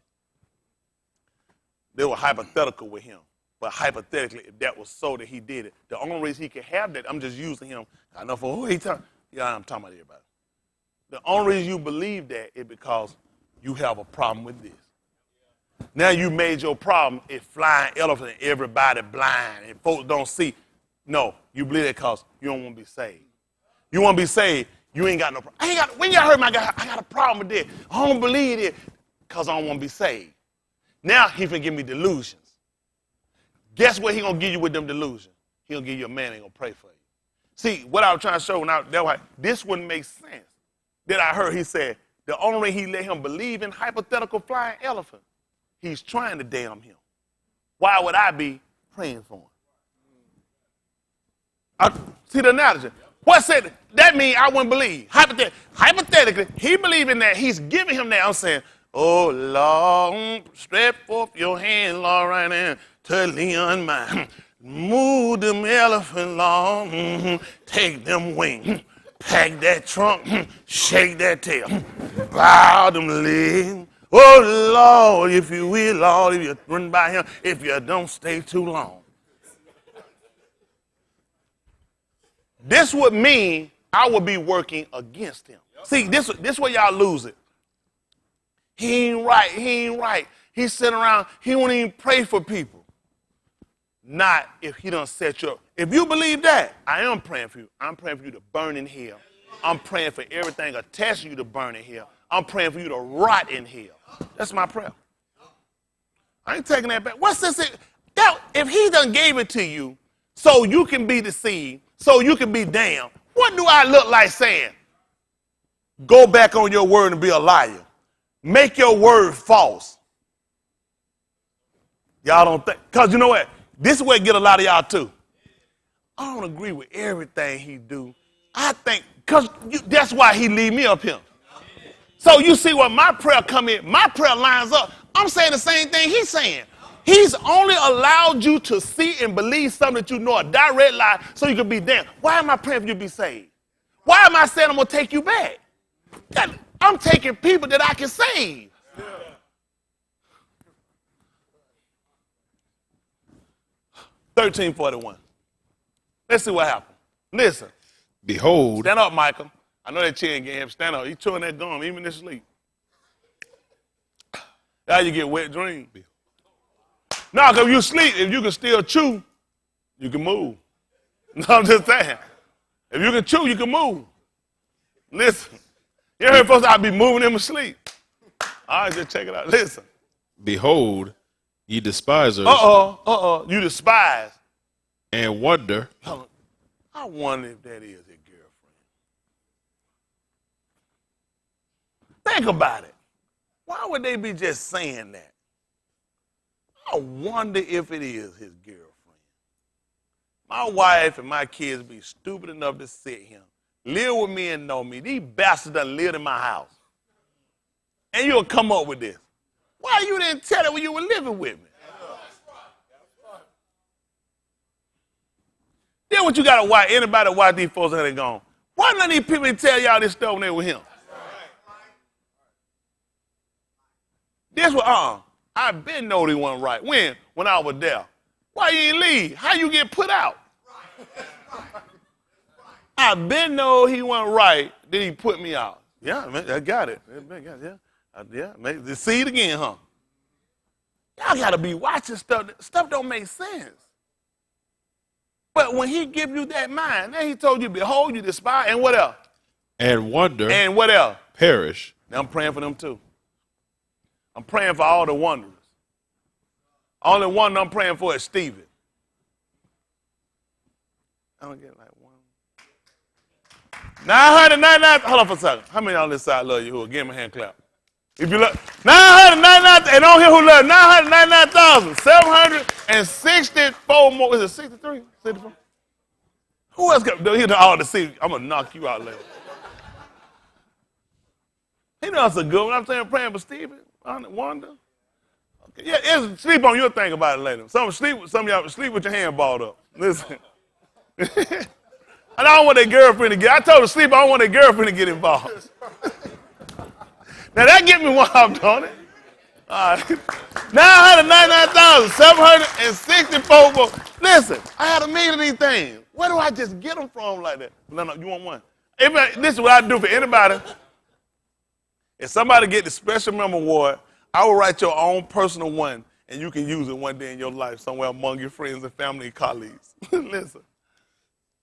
They were hypothetical with him. But hypothetically, if that was so that he did it, the only reason he could have that, I'm just using him. I know for who he talking. Yeah, I'm talking about everybody. The only reason you believe that is because you have a problem with this. Now you made your problem a flying elephant and everybody blind and folks don't see. No, you believe that because you don't want to be saved. You want to be saved, you ain't got no problem. When y'all heard my guy, I got a problem with this. I don't believe it because I don't want to be saved. Now he finna give me delusions. Guess what he gonna give you with them delusions? He gonna give you a man that gonna pray for you. See, what I was trying to show now, this wouldn't make sense. Then I heard he said, the only way he let him believe in hypothetical flying elephant, he's trying to damn him. Why would I be praying for him? See the analogy? What said that mean I wouldn't believe? Hypothetically, he believed in that. He's giving him that. I'm saying, oh, Lord, stretch forth your hand, Lord, right now. To Leon mine. Move them elephant, Lord. Take them wings. Pack that trunk. Shake that tail. Bow them legs. Oh, Lord, if you will, Lord, if you run by him, if you don't stay too long. This would mean I would be working against him. See, this way y'all lose it. He ain't right. He ain't right. He's sitting around. He won't even pray for people. Not if he done set you up. If you believe that, I am praying for you. I'm praying for you to burn in hell. I'm praying for everything attached to you to burn in hell. I'm praying for you to rot in hell. That's my prayer. I ain't taking that back. What's this? If he done gave it to you so you can be deceived, so you can be damned, what do I look like saying? Go back on your word and be a liar. Make your word false. Y'all don't think, because you know what? This is where it get a lot of y'all too. I don't agree with everything he do. I think, because that's why he leave me up here. So you see what my prayer come in, my prayer lines up. I'm saying the same thing he's saying. He's only allowed you to see and believe something that you know a direct lie so you can be damned. Why am I praying for you to be saved? Why am I saying I'm going to take you back? I'm taking people that I can save. 1341. Let's see what happened. Listen. Behold. Stand up, Michael. I know that chair ain't getting him. Stand up. He's chewing that gum even in his sleep. Now you get wet dreams. No, because you sleep, if you can still chew, you can move. No, I'm just saying. If you can chew, you can move. Listen. You heard folks I be moving in my sleep. All right, just check it out. Listen. Behold, ye despisers. You despise. And wonder. I wonder if that is a girlfriend. Think about it. Why would they be just saying that? I wonder if it is his girlfriend. My wife and my kids be stupid enough to sit here, live with me and know me. These bastards done lived in my house. And you'll come up with this. Why you didn't tell it when you were living with me? Then what you got to watch, anybody watch these folks and they gone, why none of these people tell y'all this stuff when they were him? This was, I been know he wasn't right. When I was there. Why you ain't leave? How you get put out? I been know he wasn't right, then he put me out. Yeah, man, I got it. Yeah. Yeah, maybe see it again, huh? Y'all gotta be watching stuff. Stuff don't make sense. But when he give you that mind, then he told you, behold, you despise, and what else? And wonder. And what else? Perish. Now I'm praying for them too. I'm praying for all the wanderers. Only one I'm praying for is Stephen. I don't get like one. 999. Hold on for a second. How many on this side love Yahuwah? Give me a hand clap. If you look, 999, and on here who love 999,764 more. Is it 63? 64? Who else got? He know all the secrets. I'm gonna knock you out later. He knows a good one. I'm saying praying for Stephen, Wanda. Okay. Yeah, sleep on your thing about it later. Some of y'all sleep with your hand balled up. Listen. I don't want their girlfriend to get. I told her to sleep. I don't want their girlfriend to get involved. Now that get me wound on it. All right. 999,764. Listen, I had a million of these things. Where do I just get them from like that? No, you want one? This is what I do for anybody. If somebody get the special member award, I will write your own personal one, and you can use it one day in your life somewhere among your friends and family and colleagues. Listen.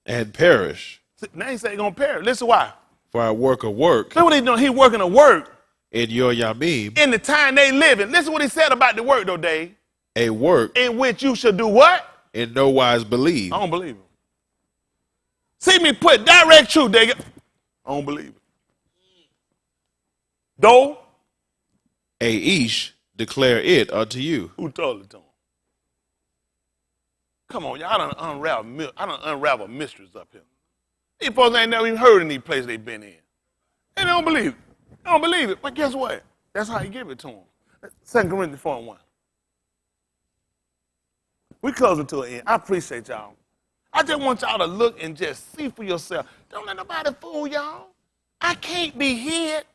And perish. Now he said he's going to perish. Listen why. For I work a work. Look what he's doing. He's working a work. In your Yamim. In the time they living. Listen what he said about the work, though, Dave. A work. In which you should do what? In no wise believe. I don't believe it. See me put direct truth, Dave. I don't believe it. Though. A ish declare it unto you. Who told it to him? Come on, y'all. I done unravel mysteries up here. These folks ain't never even heard in these places they've been in. They don't believe it. They don't believe it. But guess what? That's how you give it to them. 2 Corinthians 4:1. We closing to an end. I appreciate y'all. I just want y'all to look and just see for yourself. Don't let nobody fool y'all. I can't be hid.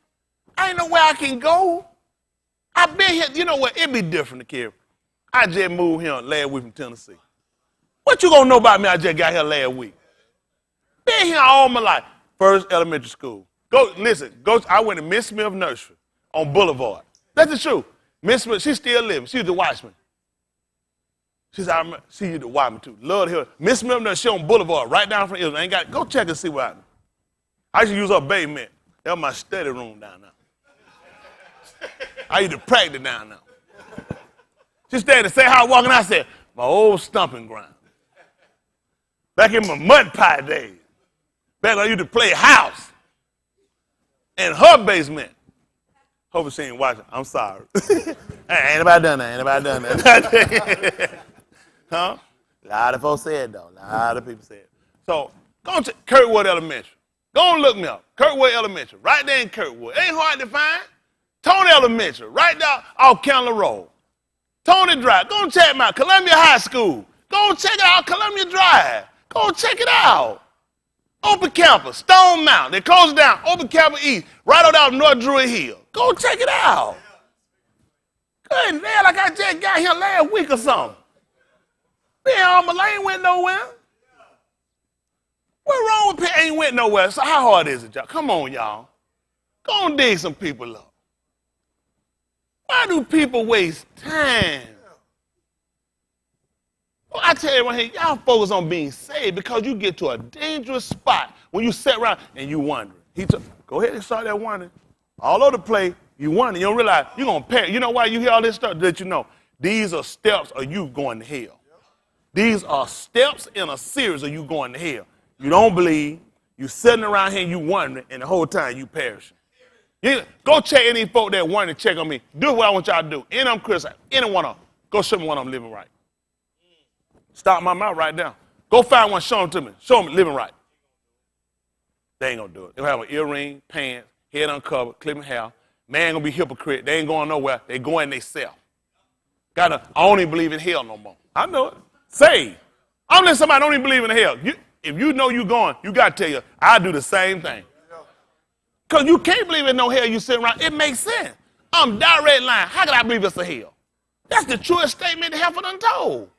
I ain't know where I can go. I've been here. You know what? It'd be different, kid. I just moved here last week from Tennessee. What you gonna know about me? I just got here last week. Been here all my life. First elementary school. I went to Miss Smith Nursery on Boulevard. That's the truth. Miss Smith, she's still living. She was the watchman. She used to watch me too. Lord her. Miss Smith Nursery, she on Boulevard, right down from Israel. Go check and see what happened. I used to use her basement. That was my study room down there. I used to practice down there. She stayed to say how I walking. I said, my old stomping ground. Back in my mud pie days. Back when I used to play house. In her basement. Hope she ain't watching. I'm sorry. Ain't nobody done that. Ain't nobody done that. Huh? A lot of folks said though. A lot of people said. So go on to Kirkwood Elementary. Go on look me up. Kirkwood Elementary. Right there in Kirkwood. Ain't hard to find. Tony Elementary. Right there off Candler Road. Tony Drive. Go and check them out. Columbia High School. Go and check it out. Columbia Drive. Go and check it out. Open campus, Stone Mountain. They close it down. Open campus East, right on down North Druid Hill. Go check it out. Good man, like I just got here last week or something. Man, all my lane went nowhere. What's wrong with people? Ain't went nowhere. So how hard is it, y'all? Come on, y'all. Go and dig some people up. Why do people waste time? Well, I tell you right here, y'all focus on being saved because you get to a dangerous spot when you sit around and you wondering. Go ahead and start that wondering. All over the place, you wonder. You don't realize you're going to perish. You know why you hear all this stuff? That you know, these are steps of you going to hell. These are steps in a series of you going to hell. You don't believe. You sitting around here and you wondering, and the whole time you perishing. Go check any folk that want to check on me. Do what I want y'all to do. Any of them Chris, any one of them. Go show me one of them living right. Stop my mouth right now. Go find one, show them to me. Show them living right. They ain't gonna do it. They'll have an earring, pants, head uncovered, clipping hair. Man gonna be hypocrite. They ain't going nowhere. They going themselves. I don't even believe in hell no more. I know it. Say, I'm letting somebody don't even believe in hell. If you know you going, you gotta tell you, I do the same thing. Because you can't believe in no hell you sitting around. It makes sense. I'm direct line. How can I believe it's a hell? That's the truest statement the heifer done told.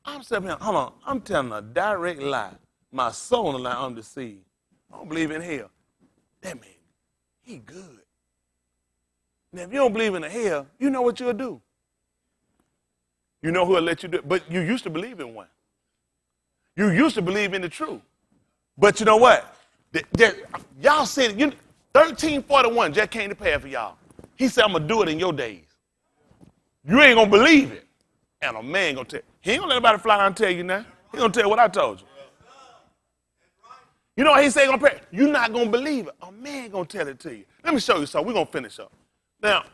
I'm sitting here, hold on. I'm telling a direct lie. My soul on the line, I'm deceived. I don't believe in hell. That man, he good. Now, if you don't believe in a hell, you know what you'll do. You know who will let you do it. But you used to believe in one. You used to believe in the truth. But you know what? Y'all said, 1341 just came to pass for y'all. He said, I'm going to do it in your days. You ain't going to believe it. And a man going to tell you. He ain't going to let nobody fly out and tell you now. He going to tell you what I told you. You know what he said? You're not going to believe it. A man going to tell it to you. Let me show you something. We're going to finish up. Now,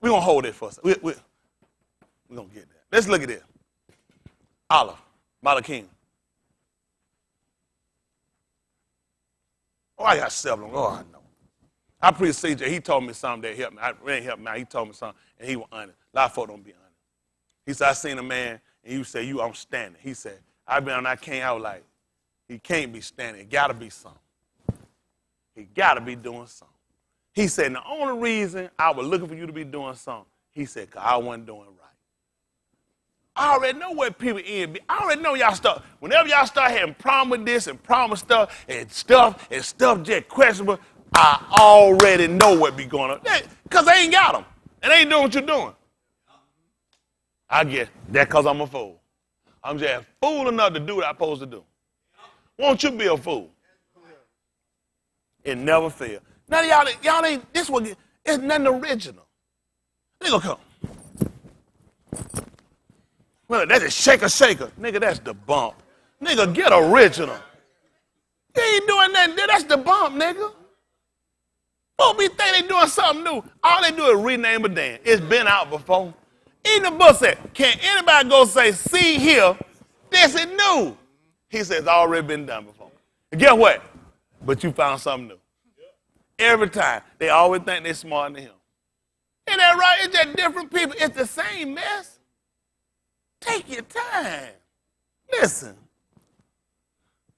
we're going to hold it for a second. We're going to get that. Let's look at this. Olive, Malakim. Oh, I got several. Oh, I know. I appreciate CJ. He told me something that helped me. It ain't helped me out. He told me something, and he was honest. A lot of folks don't be honest. He said, I seen a man, and you say, I'm standing. He said, I was like, he can't be standing. It got to be something. He got to be doing something. He said, the only reason I was looking for you to be doing something, he said, because I wasn't doing right. I already know what people in. I already know y'all start. Whenever y'all start having problem with this and problem with stuff and stuff just questionable, I already know what be going on. Because they ain't got them. And they ain't doing what you're doing. I guess that because I'm a fool. I'm just fool enough to do what I'm supposed to do. Won't you be a fool? It never fails. Now y'all ain't, this one, it's nothing original. They gonna come. Well, that's a shaker. Nigga, that's the bump. Nigga, get original. You ain't doing nothing. That's the bump, nigga. Folk be think they doing something new. All they do is rename a dance. It's been out before. Even the book said, can anybody go say, see here, this is new? He says, it's already been done before. And guess what? But you found something new. Every time. They always think they're smarter than him. Ain't that right? It's just different people. It's the same mess. Take your time. Listen.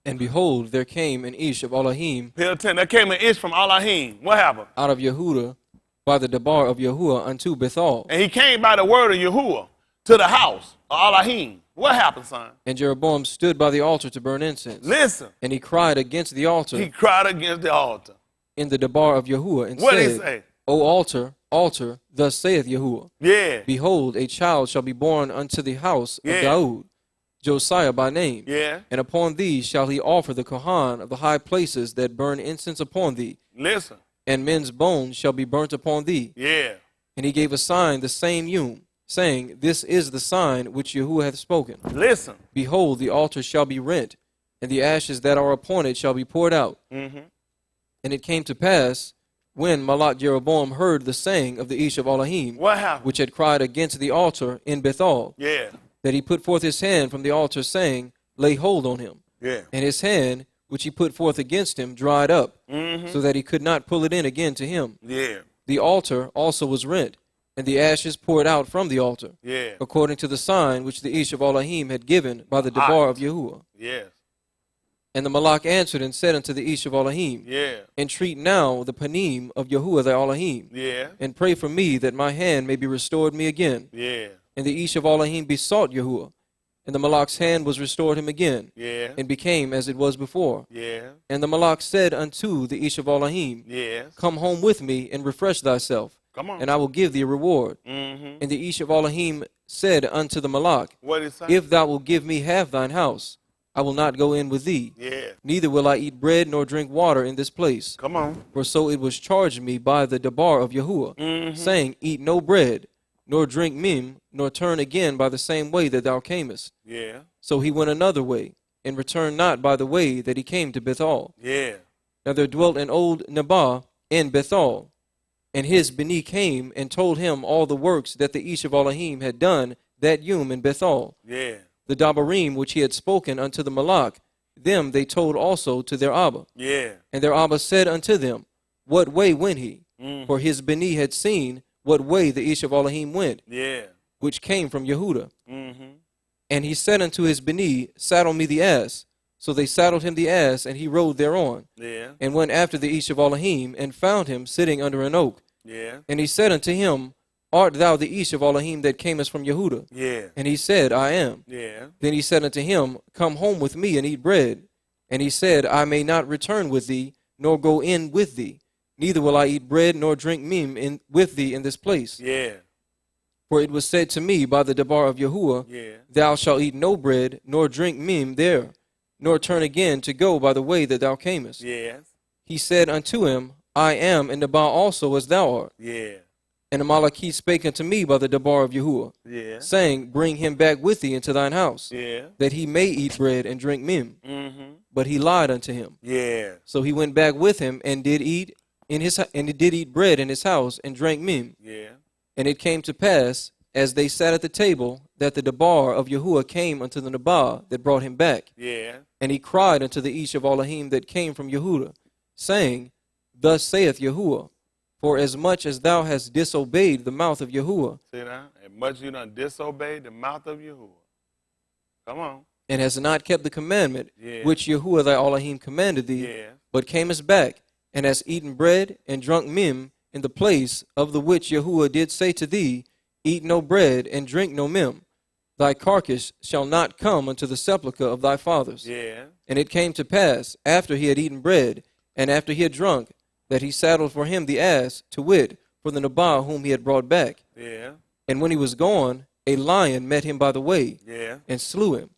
And behold, there came an Ish of Elohim. There came an Ish from Elohim. What happened? Out of Yehuda, by the Debar of Yahuwah unto Bethel. And he came by the word of Yahuwah to the house of Elohim. What happened, son? And Jeroboam stood by the altar to burn incense. Listen. And he cried against the altar. He cried against the altar. In the Debar of Yahuwah. And what said, did he say? O altar, altar, thus saith Yahuwah. Yeah. Behold, a child shall be born unto the house of Daud, Josiah by name. Yeah. And upon thee shall he offer the Kohan of the high places that burn incense upon thee. Listen. And men's bones shall be burnt upon thee. Yeah. And he gave a sign the same Yom, saying, This is the sign which Yahuwah hath spoken. Listen. Behold, the altar shall be rent, and the ashes that are upon it shall be poured out. Mm-hmm. And it came to pass, when Malach Jeroboam heard the saying of the Ish of Elohim, what happened? Which had cried against the altar in Bethel, that he put forth his hand from the altar, saying, Lay hold on him. Yeah. And his hand, which he put forth against him, dried up, mm-hmm. so that he could not pull it in again to him. Yeah. The altar also was rent, and the ashes poured out from the altar, according to the sign which the Ish of Elohim had given by the Debar of Yahuwah. Yes. And the Malach answered and said unto the Ish of Elohim, Entreat now the panim of Yahuwah thy Elohim, and pray for me that my hand may be restored me again. And the Ish of Elohim besought Yahuwah, and the Malach's hand was restored him again, and became as it was before. And the Malach said unto the Ish of Elohim, Come home with me and refresh thyself, and I will give thee a reward. Mm-hmm. And the Ish of Elohim said unto the Malach, If thou wilt give me half thine house, I will not go in with thee. Neither will I eat bread nor drink water in this place. For so it was charged me by the Debar of Yahuwah, saying, Eat no bread, nor drink mim, nor turn again by the same way that thou camest. So he went another way, and returned not by the way that he came to Bethel. Now there dwelt an old Nabah in Bethel, and his Beni came and told him all the works that the Ish of Elohim had done that Yom in Bethel. The Dabarim which he had spoken unto the Malach, them they told also to their Abba. And their Abba said unto them, What way went he? For his Beni had seen what way the Ish of Elohim went, which came from Yehuda. And he said unto his Beni, Saddle me the ass. So they saddled him the ass, and he rode thereon. And went after the Ish of Elohim, and found him sitting under an oak. And he said unto him, Art thou the Ish of Elohim that camest from Yehuda? And he said, I am. Then he said unto him, Come home with me and eat bread. And he said, I may not return with thee, nor go in with thee. neither will I eat bread nor drink meat with thee in this place. Yeah. For it was said to me by the debar of Yahuwah, Yeah. Thou shalt eat no bread nor drink meat there, nor turn again to go by the way that thou camest. Yes. He said unto him, I am in Debar also as thou art. Yeah. And Amalekite spake unto me by the debar of Yahuwah, Yeah. saying, Bring him back with thee into thine house, Yeah. that he may eat bread and drink meat. Mm-hmm. But he lied unto him. Yeah. So he went back with him and did eat bread in his house and drank meat. Yeah. And it came to pass, as they sat at the table, that the debar of Yahuwah came unto the Nabal that brought him back. Yeah. And he cried unto the Ish of Elohim that came from Yehudah, saying, Thus saith Yahuwah, for as much as thou hast disobeyed the mouth of Yahuwah, See that? As much you done disobeyed the mouth of Yahuwah. Come on. and hast not kept the commandment Yeah. which Yahuwah thy Elohim commanded thee, Yeah. but camest back, and hast eaten bread and drunk mim in the place of the which Yahuwah did say to thee, Eat no bread and drink no mim, thy carcass shall not come unto the sepulchre of thy fathers. Yeah. And it came to pass, after he had eaten bread, and after he had drunk, that he saddled for him the ass, to wit, for the Nabal whom he had brought back. Yeah. And when he was gone, a lion met him by the way, Yeah. and slew him.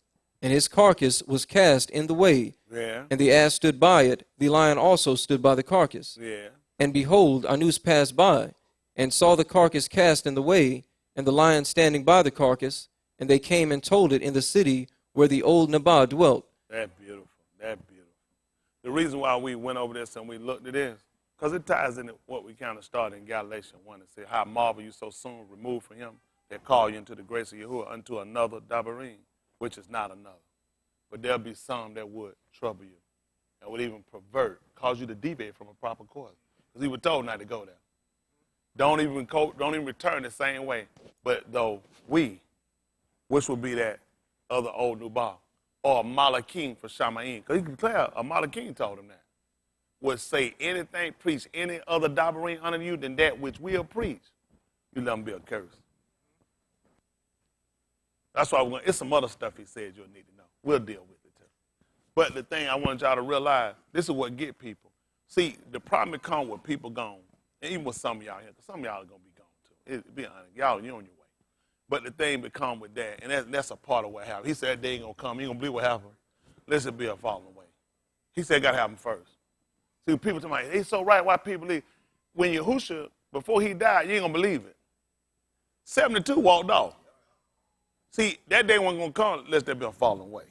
And his carcass was cast in the way, Yeah. and the ass stood by it. The lion also stood by the carcass. Yeah. And behold, Anus passed by, and saw the carcass cast in the way, and the lion standing by the carcass. And they came and told it in the city where the old Nabal dwelt. That's beautiful. That's beautiful. The reason why we went over this and we looked at this, because it ties into what we kind of started in Galatians 1 and said, How marvel you so soon removed from him that call you into the grace of Yahuwah unto another Dabarim, which is not another. But there'll be some that would trouble you and would even pervert, cause you to deviate from a proper course. Because he was told not to go there. Don't even return the same way. But though we, which would be that other old Nubal, or Malakim for Shamaim, because he can declare a Malakim told him that, would say anything, preach any other Dabarim unto you than that which we'll preach, you let him be a curse. That's why it's some other stuff he said you'll need to know. We'll deal with it too. But the thing I want y'all to realize, this is what get people. See, the problem that comes with people gone, and even with some of y'all here, because some of y'all are going to be gone too. Be honest, y'all, you're on your way. But the thing become with that, and that's a part of what happened. He said they ain't going to come. You ain't going to believe what happened. Listen, be a falling away. He said it got to happen first. See, people tell me, it's so right why people leave. When Yahusha, before he died, you ain't going to believe it. 72 walked off. See, that day wasn't going to come unless there be a falling away.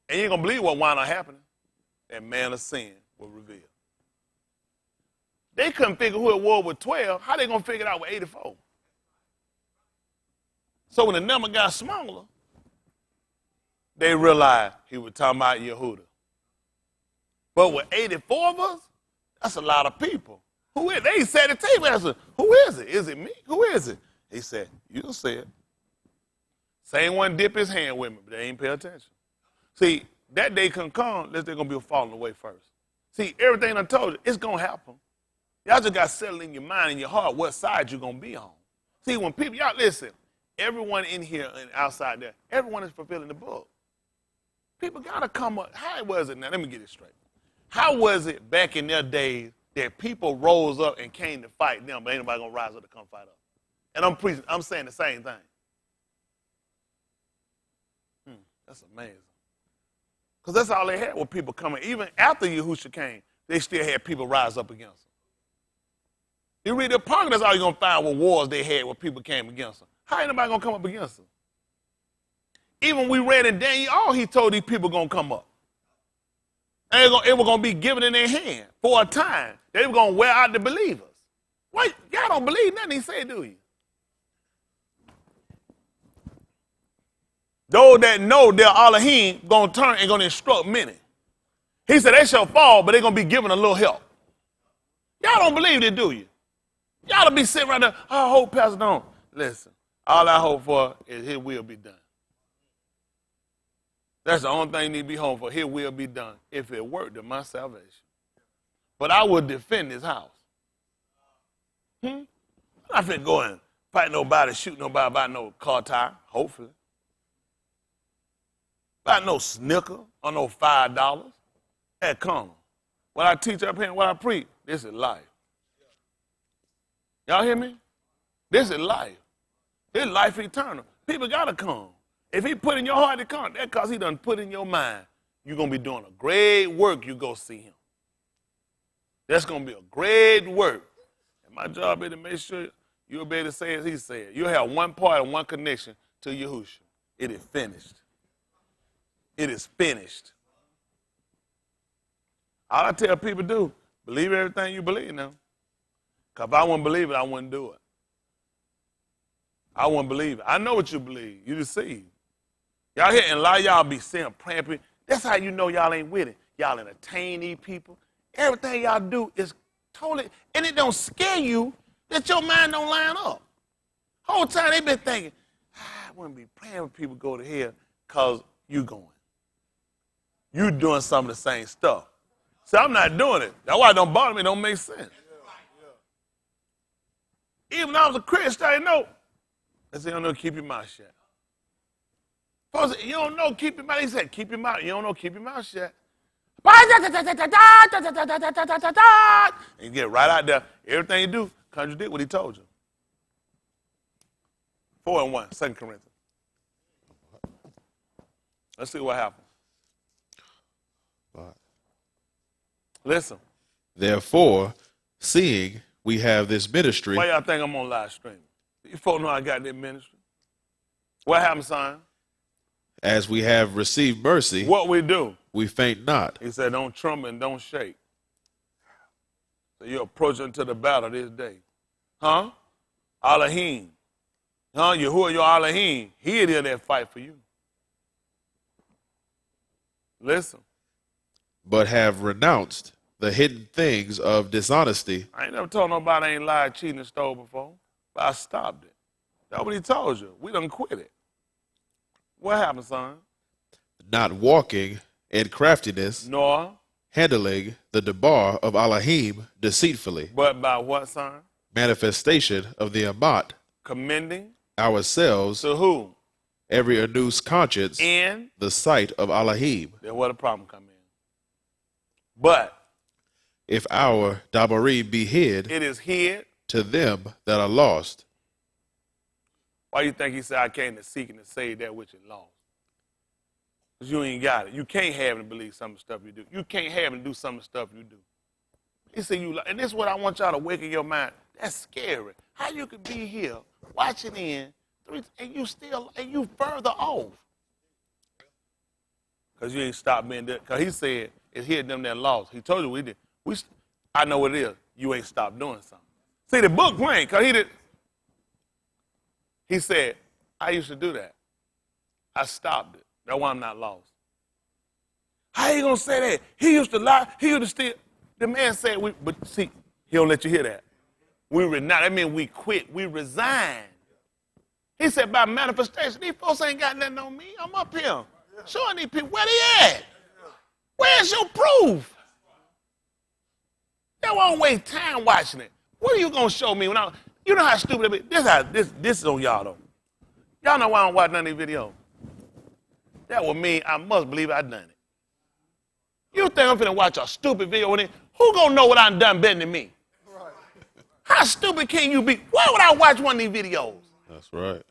And you ain't going to believe what wound up happening. That man of sin was revealed. They couldn't figure who it was with 12. How they going to figure it out with 84? So when the number got smaller, they realized he was talking about Yehuda. But with 84 of us, that's a lot of people. Who is it? They said at the table, I said, who is it? Is it me? Who is it? He said, you say it. Same one dip his hand with me, but they ain't pay attention. See, that day can come unless they're going to be falling away first. See, everything I told you, it's going to happen. Y'all just got to settle in your mind and your heart what side you're going to be on. See, when people, y'all listen, everyone in here and outside there, everyone is fulfilling the book. People got to come up. How was it now? Let me get it straight. How was it back in their days that people rose up and came to fight them, but ain't nobody going to rise up to come fight us? And I'm saying the same thing. That's amazing. Because that's all they had with people coming. Even after Yahusha came, they still had people rise up against them. You read the Apocrypha, that's all you're going to find with wars they had where people came against them. How ain't nobody going to come up against them? Even we read in Daniel, all he told these people going to come up. And it was going to be given in their hand for a time. They were going to wear out the believers. What? Y'all don't believe nothing he said, do you? Those that know their Elohim going to turn and going to instruct many. He said they shall fall, but they're going to be given a little help. Y'all don't believe it, do you? Y'all don't be sitting right there, I hope Pastor don't. Listen, all I hope for is his will be done. That's the only thing you need to be home for. His will be done. If it worked, then my salvation. But I would defend this house. I'm not finna go and fight nobody, shoot nobody about no car tire, hopefully. About no snicker or no $5. Hey, come on. What I teach up here and what I preach, this is life. Y'all hear me? This is life. This is life eternal. People got to come. If he put in your heart to come, that's because he done put in your mind, you're going to be doing a great work, you go see him. That's going to be a great work. And my job is to make sure you'll be able to say as he said. You'll have one part and one connection to Yahushua. It is finished. It is finished. All I tell people do, believe everything you believe now. Because if I wouldn't believe it, I wouldn't do it. I wouldn't believe it. I know what you believe. You deceived. Y'all here, and a lot of y'all be saying, praying people. That's how you know y'all ain't with it. Y'all entertain these people. Everything y'all do is totally, and it don't scare you that your mind don't line up. Whole time they been thinking, I wouldn't be praying when people go to hell because you going. You doing some of the same stuff. See, I'm not doing it. That's why it don't bother me. It don't make sense. Even when I was a Christian, I didn't know. I said, you don't know, keep your mouth shut. Folks said, you don't know, keep your mouth. He said, keep your mouth. You don't know, keep your mouth shut. And you get right out there. Everything you do, contradict what he told you. 4-1, 2 Corinthians. Let's see what happens. Listen. Therefore, seeing we have this ministry. Why y'all think I'm on live stream? You folks know I got that ministry. What happened, son? As we have received mercy. What we do? We faint not. He said, don't tremble and don't shake. So you're approaching to the battle this day. Huh? Elohim. Huh? Yahuwah, your Elohim. He is there that fight for you. Listen. But have renounced the hidden things of dishonesty. I ain't never told nobody I ain't lied, cheating, and stole before. But I stopped it. That's what he told you. We done quit it. What happened, son? Not walking in craftiness, nor handling the debar of Elohim deceitfully. But by what, son? Manifestation of the Amat. Commending ourselves to who? Every anew conscience in the sight of Elohim. Then where the problem come in? But if our dabarim be hid, it is hid to them that are lost. Why you think he said, I came to seek and to save that which is lost? Because you ain't got it. You can't have and believe some of the stuff you do. You can't have and do some of the stuff you do. He said, and this is what I want y'all to wake in your mind. That's scary. How you could be here watching and you further off. Because you ain't stopped being there. Because he said, it's hid them that lost. He told you we did. I know what it is. You ain't stopped doing something. See, the book plain, because he did. He said, I used to do that. I stopped it. That's why I'm not lost. How you going to say that? He used to lie. He used to steal. The man said, but see, he don't let you hear that. That means we quit. We resigned. He said, by manifestation, these folks ain't got nothing on me. I'm up here. Showing these people, where they at? Where's your proof? They won't waste time watching it. What are you going to show me? You know how stupid it is? This is on y'all, though. Y'all know why I don't watch none of these videos. That would mean I must believe I done it. You think I'm finna watch a stupid video with it? Who gonna know what I done better than me? Right. How stupid can you be? Why would I watch one of these videos? That's right.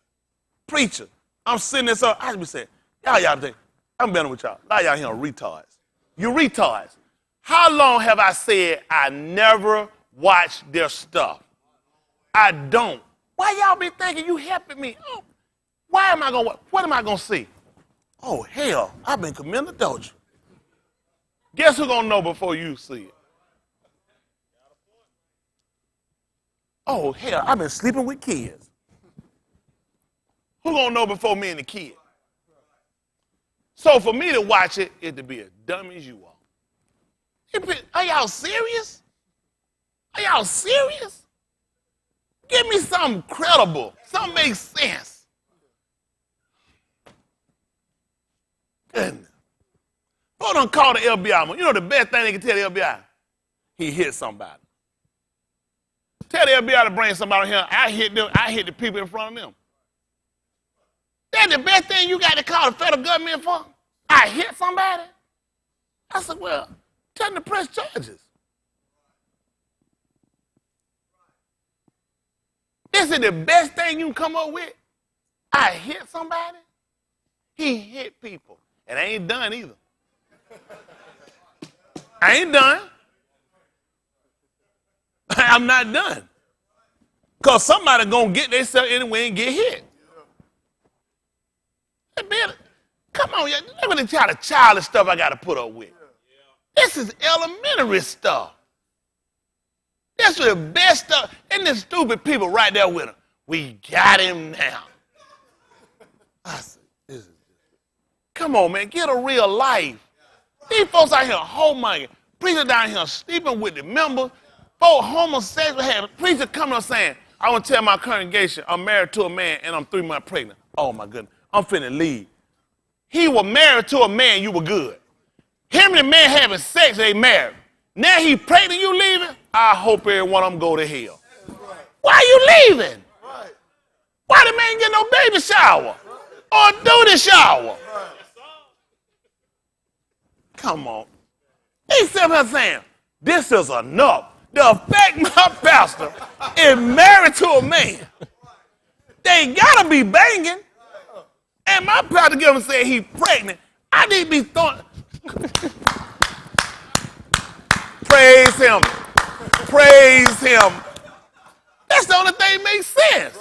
Preacher, I'm sitting there, so I just be saying, y'all think, I'm better with y'all. A lot of y'all here are retards. You retards. How long have I said I never watch their stuff? I don't. Why y'all be thinking you helping me? Oh, why am I going to, what am I going to see? Oh, hell, I've been committing adultery. Guess who's going to know before you see it? Oh, hell, I've been sleeping with kids. Who's going to know before me and the kid? So for me to watch it, it to be as dumb as you are. Are y'all serious? Are y'all serious? Give me something credible. Something makes sense. Goodness. Boy, don't call the FBI. You know the best thing they can tell the FBI? He hit somebody. Tell the FBI to bring somebody here. I hit the people in front of them. That's the best thing you got to call the federal government for? I hit somebody? I said, well, trying to press charges. This is the best thing you can come up with. I hit somebody. He hit people. And I ain't done either. I ain't done. I'm not done. Because somebody going to get themselves anyway and get hit. Hey, man, come on, look at the childish stuff I got to put up with. This is elementary stuff. This is the best stuff. And the stupid people right there with him. We got him now. I said, come on, man, get a real life. These folks out here homemaking, preachers down here sleeping with the members, folks homosexual, have preachers coming up saying, I want to tell my congregation I'm married to a man and I'm 3 months pregnant. Oh, my goodness, I'm finna leave. He was married to a man, you were good. Him and the man having sex, they married. Now he pregnant, you leaving? I hope every one of them go to hell. Why are you leaving? Why the man get no baby shower? Or do the shower? Come on. He said here saying, this is enough. The fact my pastor is married to a man, they gotta be banging. And my pastor give him say he pregnant. I need to be throwing. Praise him. Praise him. That's the only thing that makes sense.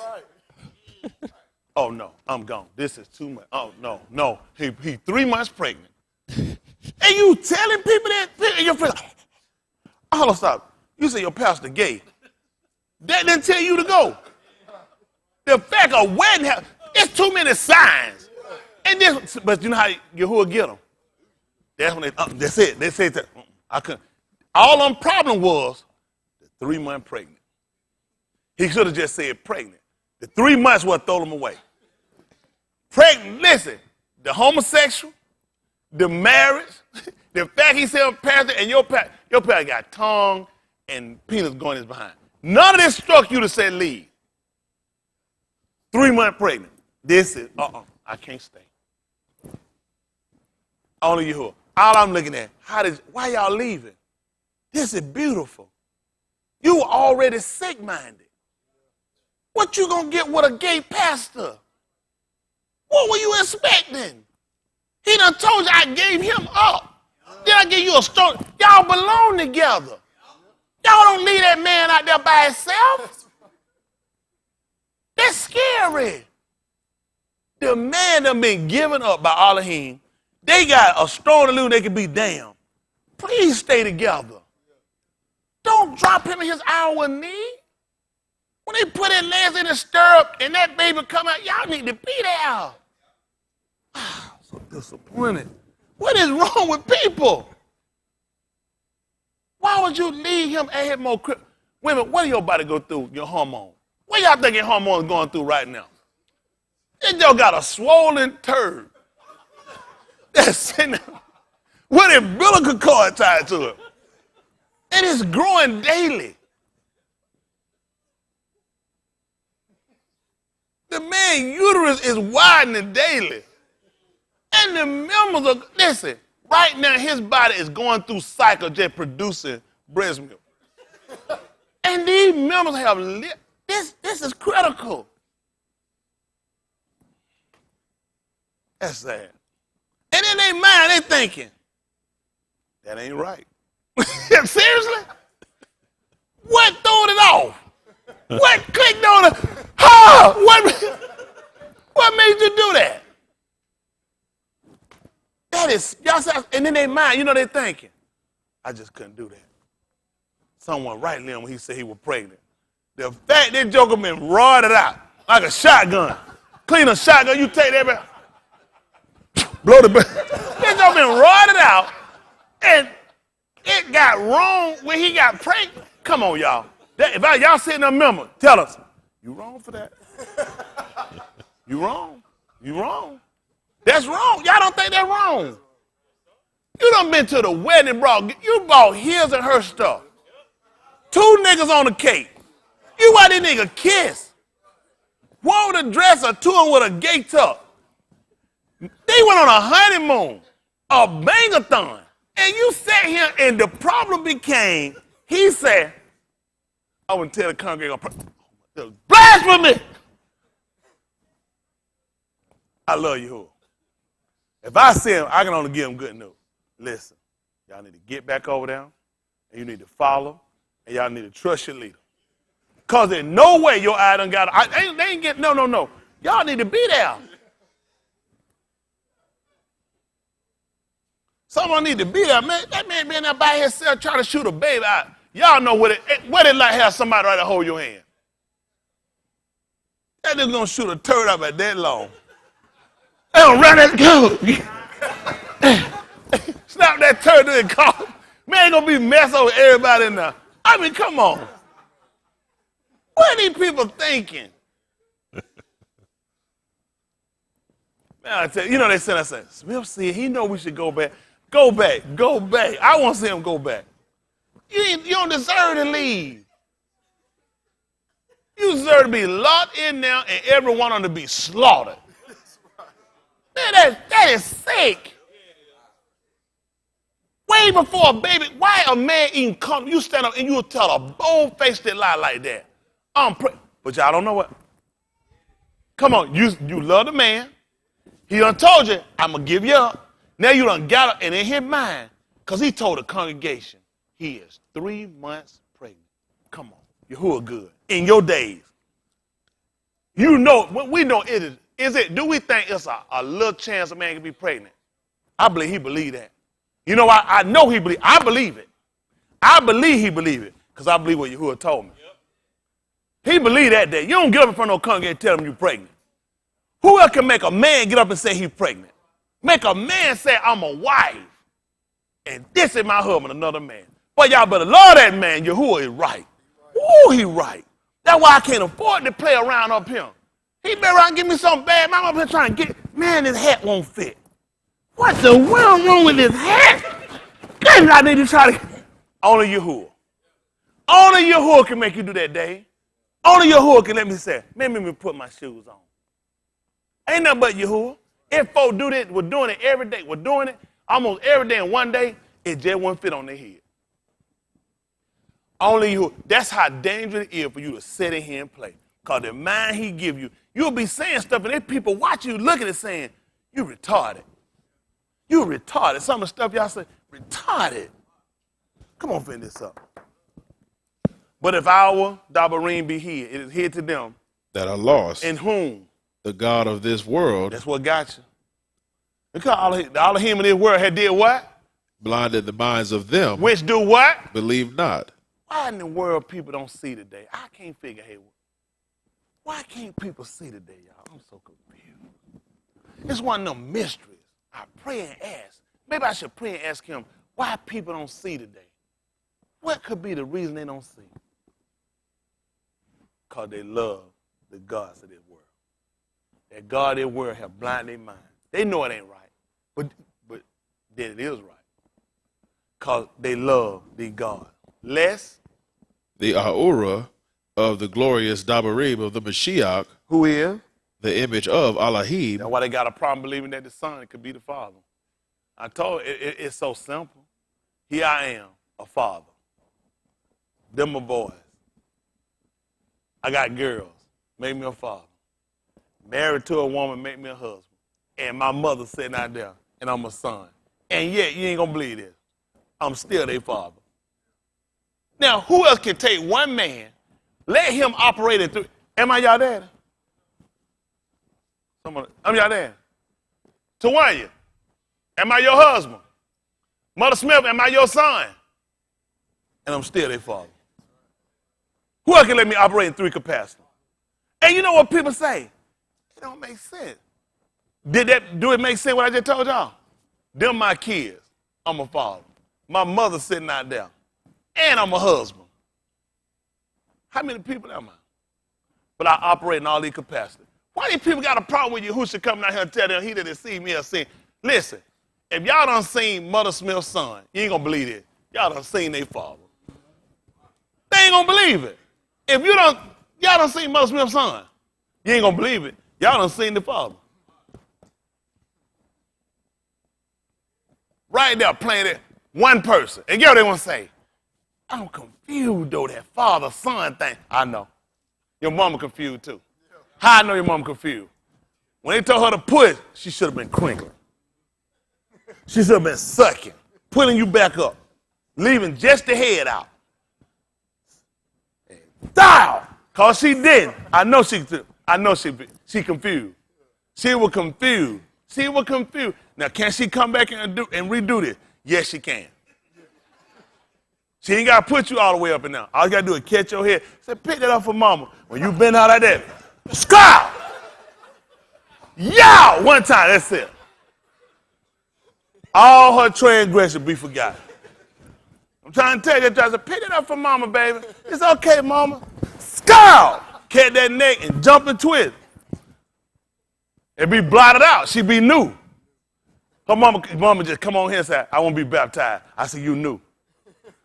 Oh no, I'm gone. This is too much. Oh no. He 3 months pregnant. And you telling people that, and your friends, hold on, stop. You say your pastor gay. That didn't tell you to go. The fact of wedding, it's too many signs. And this, but you know how Yahuwah get them? That's when that's it. They say that I couldn't. All them problem was the 3 month pregnant. He should have just said pregnant. The 3 months what throw them away. Pregnant, listen, the homosexual, the marriage, the fact he said pastor and your pastor got tongue and penis going in his behind. None of this struck you to say leave. 3 months pregnant. This is, I can't stay. Only you. All I'm looking at, why y'all leaving? This is beautiful. You were already sick-minded. What you gonna get with a gay pastor? What were you expecting? He done told you I gave him up. Then I give you a story. Y'all belong together. Y'all don't leave that man out there by himself. That's scary. The man done been given up by Elohim. They got a strong delusion they can be damned. Please stay together. Don't drop him in his hour of need. When they put his legs in the stirrup and that baby come out, y'all need to be there. So disappointed. What is wrong with people? Why would you leave him and him more women? What are your body go through? Your hormone. What y'all think your hormone is going through right now? This y'all got a swollen turd that's sitting there with a umbilical cord tied to it. And it's growing daily. The man's uterus is widening daily. And the members are, listen, right now his body is going through cycle just producing breast milk. And these members have, this is critical. That's sad. And in their mind, they thinking, that ain't right. Seriously? What threw it off? What clicked on it? What made you do that? That is, y'all say, and in their mind, you know they're thinking, I just couldn't do that. Someone right there when he said he was pregnant. The fact that joker been roided out like a shotgun. Clean a shotgun, you take that back, blow the back. That joker been roided out, and it got wrong when he got pregnant. Come on, y'all. If y'all sitting there, member, tell us, you wrong for that. You wrong. You wrong. That's wrong. Y'all don't think that's wrong. You done been to the wedding, you bought his and her stuff. 2 niggas on the cake. You want this nigga kiss. One with a dress or 2 with a gay tuck. They went on a honeymoon, a bangathon, And you sat here, and the problem became, he said, I wouldn't tell the congregation, blasphemy! I love you. If I see him, I can only give him good news. Listen, y'all need to get back over there, and you need to follow, and y'all need to trust your leader. Because in no way your eye done got, they ain't get, no. Y'all need to be there. Someone need to be there. Man, that man being there by himself trying to shoot a baby out. Y'all know what it like have somebody right to hold your hand. That nigga gonna shoot a turd up at that long. They gonna run that go. Snap that turd to the car. Man, ain't gonna be mess over everybody in there. I mean, come on. What are these people thinking? Man, I tell you, they said, I said, Smith said he know we should go back. Go back. I want to see him go back. You don't deserve to leave. You deserve to be locked in now and everyone on to be slaughtered. Man, that is sick. Way before a baby, why a man even come, you stand up and you tell a bold-faced lie like that? But y'all don't know what. Come on, you love the man. He done told you, I'm going to give you up. Now you done got up and in his mind, because he told the congregation, he is 3 months pregnant. Come on, Yahuwah good. In your days. You know, we know it is. Do we think it's a little chance a man can be pregnant? I believe he believe that. You know, I know he believe. I believe it. I believe he believe it because I believe what Yahuwah told me. He believed that day. You don't get up in front of no congregation and tell him you're pregnant. Who else can make a man get up and say he's pregnant? Make a man say, I'm a wife, and this is my husband, another man. But y'all better love that man. Yahuwah is right. Ooh, he right. That's why I can't afford to play around up here. He better around and give me something bad. I'm up here trying to get, man, this hat won't fit. What the world wrong with this hat? Damn, I need to try to. Only Yahuwah. Only Yahuwah can make you do that, Dave. Only Yahuwah can let me say, man, let me put my shoes on. Ain't nothing but Yahuwah. If folks do this, we're doing it every day. We're doing it almost every day, and one day, it just won't fit on their head. Only Yahuwah. That's how dangerous it is for you to sit in here and play. Because the mind he give you, you'll be saying stuff, and then people watch you looking at it saying, you retarded. You retarded. Some of the stuff y'all say, retarded. Come on, finish this up. But if our Dabarim be hid, it is hid to them that are lost. In whom? The God of this world. That's what got you. Because all of him in this world had did what? Blinded the minds of them. Which do what? Believe not. Why in the world people don't see today? I can't figure, hey, why can't people see today, y'all? I'm so confused. It's one of them mysteries. I pray and ask. Maybe I should pray and ask him why people don't see today. What could be the reason they don't see? Because they love the gods of this world. That God of this world have blinded their mind. They know it ain't right, but then it is right. Because they love the God. Less the Ahura of the glorious Dabarim of the Mashiach. Who is? The image of Elohim. That's why they got a problem believing that the Son could be the Father. I told you, it's so simple. Here I am, a father. Them my boys. I got girls. Make me a father. Married to a woman, make me a husband. And my mother sitting out there, and I'm a son. And yet, you ain't going to believe this. I'm still their father. Now, who else can take one man, let him operate it through? Am I y'all daddy? I'm y'all daddy. Tawanya, am I your husband? Mother Smith, am I your son? And I'm still their father. Who else can let me operate in three capacities? And you know what people say? It don't make sense. Do it make sense what I just told y'all? Them my kids. I'm a father. My mother sitting out there. And I'm a husband. How many people am I? But I operate in all these capacities. Why these people got a problem with you who should come out here and tell them he didn't see me or see? Listen, if y'all done seen Mother Smith's son, you ain't gonna believe it. Y'all done seen their father. They ain't gonna believe it. If y'all done seen Mother Smith's son, you ain't gonna believe it. Y'all done seen the father. Right there playing it. One person. And guess what they want to say? I'm confused, though, that father-son thing. I know. Your mama confused, too. How I know your mama confused? When they told her to push, she should have been crinkling. She should have been sucking, pulling you back up, leaving just the head out. Down! Because she didn't. I know she confused. She was confused. She was confused. Now, can she come back and redo this? Yes, she can. She ain't got to put you all the way up and down. All you got to do is catch your head. Say, pick that up for mama. When you bend out like that, scout! Yow! One time, that's it. All her transgressions be forgotten. I'm trying to tell you, I said, pick it up for mama, baby. It's okay, mama. Scout! Catch that neck and jump and twist. It be blotted out. She be new. Her mama just come on here and say, I won't be baptized. I said, you knew.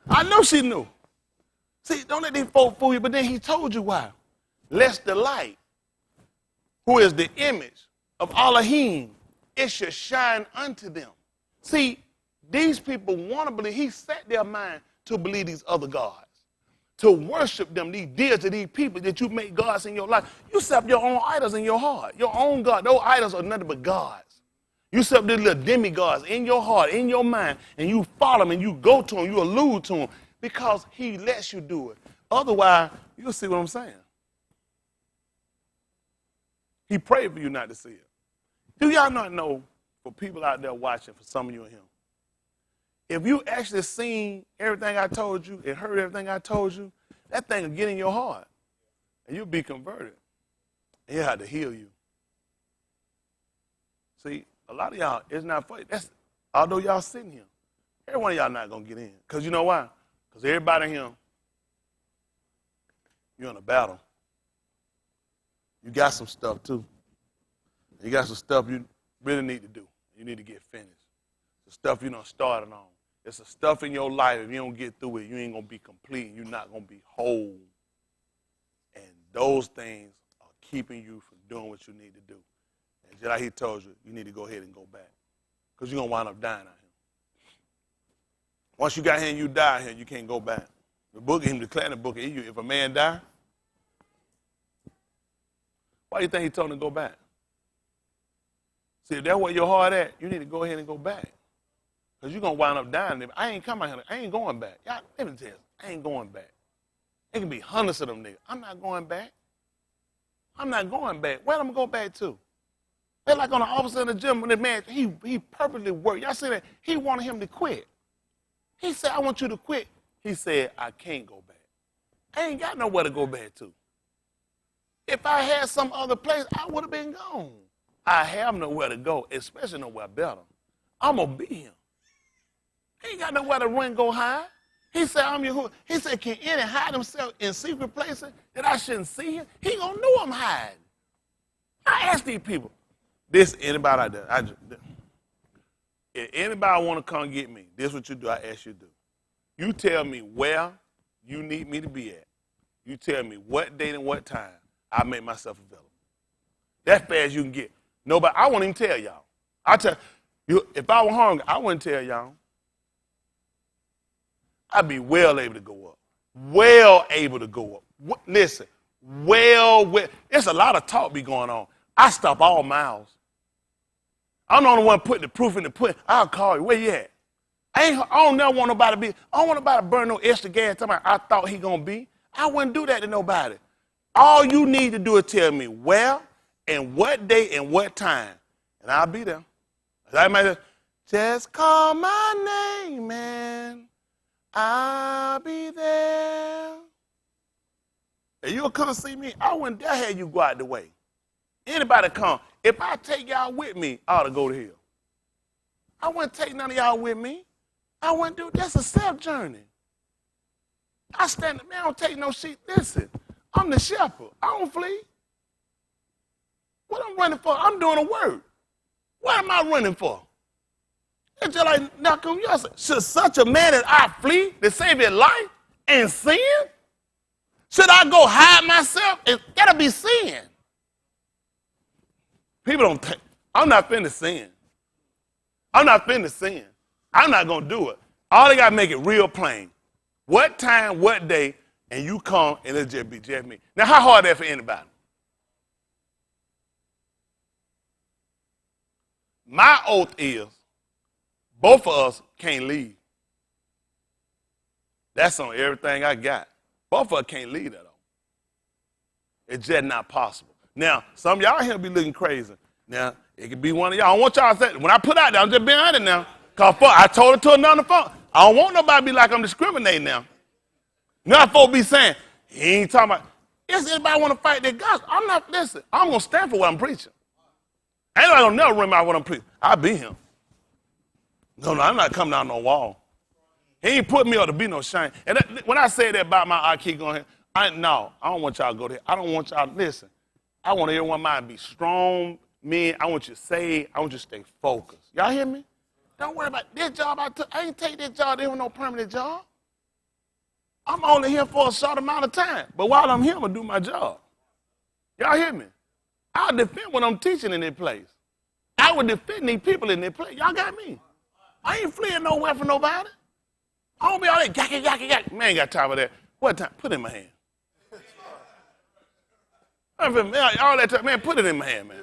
I know she knew. See, don't let these folk fool you, but then he told you why. Lest the light, who is the image of Elohim, it should shine unto them. See, these people want to believe, he set their mind to believe these other gods, to worship them, these deities, these people that you make gods in your life. You set up your own idols in your heart, your own God. Those idols are nothing but gods. You set up these little demigods in your heart, in your mind, and you follow them and you go to them, you allude to them because he lets you do it. Otherwise, you'll see what I'm saying. He prayed for you not to see it. Do y'all not know, for people out there watching, for some of you and him, if you actually seen everything I told you and heard everything I told you, that thing will get in your heart and you'll be converted. And he'll have to heal you. See, a lot of y'all, it's not funny. Although y'all sitting here, every one of y'all not going to get in. Because you know why? Because everybody here, you're in a battle. You got some stuff too. You got some stuff you really need to do. You need to get finished. The stuff you done started on. It's the stuff in your life, if you don't get through it, you ain't going to be complete. You're not going to be whole. And those things are keeping you from doing what you need to do. And just like he told you, you need to go ahead and go back. Because you're going to wind up dying out here. Once you got here and you die here, you can't go back. The book, him declaring the book, if a man die, why do you think he told him to go back? See, if that's where your heart at, you need to go ahead and go back. Because you're going to wind up dying. I ain't coming here. I ain't going back. Y'all, let me tell you, I ain't going back. It can be hundreds of them niggas. I'm not going back. I'm not going back. Where am I going to go back to? They're like on the officer in the gym when the man, he purposely worked. Y'all see that? He wanted him to quit. He said, I want you to quit. He said, I can't go back. I ain't got nowhere to go back to. If I had some other place, I would have been gone. I have nowhere to go, especially nowhere better. I'm going to be him. He ain't got nowhere to run, go hide. He said, I'm your who. He said, can any hide himself in secret places that I shouldn't see him? He going to know I'm hiding. I asked these people, this anybody out there, if anybody want to come get me, this is what you do, I ask you to do. You tell me where you need me to be at. You tell me what date and what time. I make myself available. That's fast as you can get. Nobody, I won't even tell y'all. I tell you, if I were hungry, I wouldn't tell y'all. I'd be well able to go up. Well able to go up. Listen, well, there's a lot of talk be going on. I stop all miles. I'm the only one putting the proof in the pudding. I'll call you. Where you at? I don't never want nobody to be. I don't want nobody to burn no extra gas. I thought he gonna be. I wouldn't do that to nobody. All you need to do is tell me where and what day and what time, and I'll be there. I might just call my name, man. I'll be there. And you'll come see me. I wouldn't dare have you go out the way. Anybody come. If I take y'all with me, I ought to go to hell. I wouldn't take none of y'all with me. I wouldn't do. That's a self journey. I stand. Man, I don't take no shit. Listen, I'm the shepherd. I don't flee. What I'm running for? I'm doing the work. What am I running for? It's just like, now come y'all say, should such a man as I flee to save his life and sin? Should I go hide myself? That'll be sin. People don't think, I'm not finna sin. I'm not finna sin. I'm not going to do it. All they got to make it real plain. What time, what day, and you come, and it'll just be just me. Now, how hard is that for anybody? My oath is both of us can't leave. That's on everything I got. Both of us can't leave that on. It's just not possible. Now, some of y'all here be looking crazy. Now, it could be one of y'all. I don't want y'all to say, when I put out there, I'm just being honest now. Because I told it to another phone. I don't want nobody to be like I'm discriminating now. Now, folks be saying, he ain't talking about, if anybody want to fight their gospel, I'm not, listen, I'm going to stand for what I'm preaching. Ain't nobody going to never remember what I'm preaching. I'll be him. No, I'm not coming down no wall. He ain't put me up to be no shame. And when I say that about I keep going here, I don't want y'all to go there. I don't want y'all to listen. I want everyone mind to be strong, men. I want you to say, I want you to stay focused. Y'all hear me? Don't worry about this job I took. I ain't take this job. There was no permanent job. I'm only here for a short amount of time. But while I'm here, I'm going to do my job. Y'all hear me? I'll defend what I'm teaching in this place. I would defend these people in this place. Y'all got me? I ain't fleeing nowhere from nobody. I don't be all that yacky. Man, ain't got time for that. What time? Put it in my hand. All that time, man, put it in my hand, man.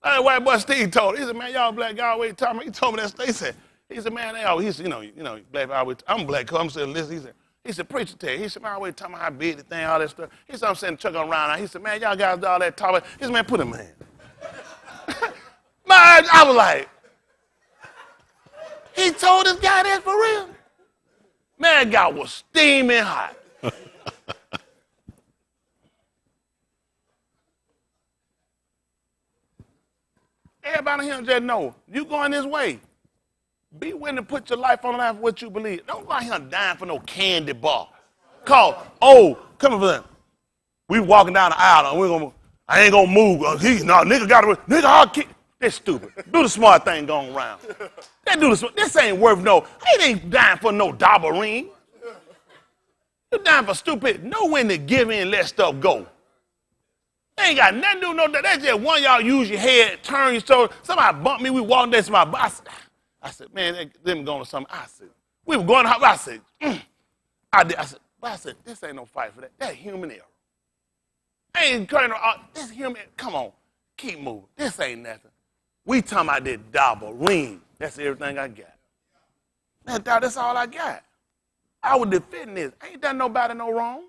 That white boy Steve told me. He said, man, y'all black guy always talking. He told me that. He said, man, they always, he said, black always. I'm black, cause I'm saying, listen. He said, preacher tell you. He said, man, I always talking about how big the thing, all that stuff. He said, I'm saying, chuck around. He said, man, y'all guys do all that talking. He said, man, put it in my hand. Man, I was like, he told this guy that for real? Man, that guy was steaming hot. Everybody here just know, you going this way, be willing to put your life on the line for what you believe. Don't go out here dying for no candy bar. Come over there. We walking down the aisle, and I ain't gonna move. Nigga gotta, nigga, I'll kick. That's stupid. Do the smart thing going around. This ain't worth no, it ain't dying for no double ring. You dying for stupid. Know when to give in and let stuff go. They ain't got nothing to do with no, that's just one y'all use your head, turn your shoulder. Somebody bumped me, we walking next to my bus. I said, man, them going to something. I said, we were going to, I said, I said, this ain't no fight for that. That's human error. Ain't this human, come on, keep moving. This ain't nothing. We talking about this double ring. That's everything I got. Man, that's all I got. I would defend this. I ain't done nobody no wrong.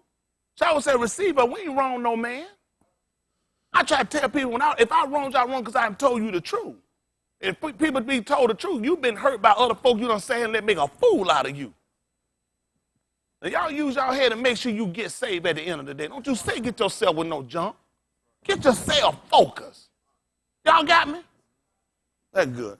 So I would say, receiver, we ain't wrong no man. I try to tell people, if I wrong, I wrong because I have told you the truth. If people be told the truth, you've been hurt by other folk you done say and let make a fool out of you. Now, y'all use y'all head and make sure you get saved at the end of the day. Don't you say get yourself with no junk. Get yourself focused. Y'all got me? That's good.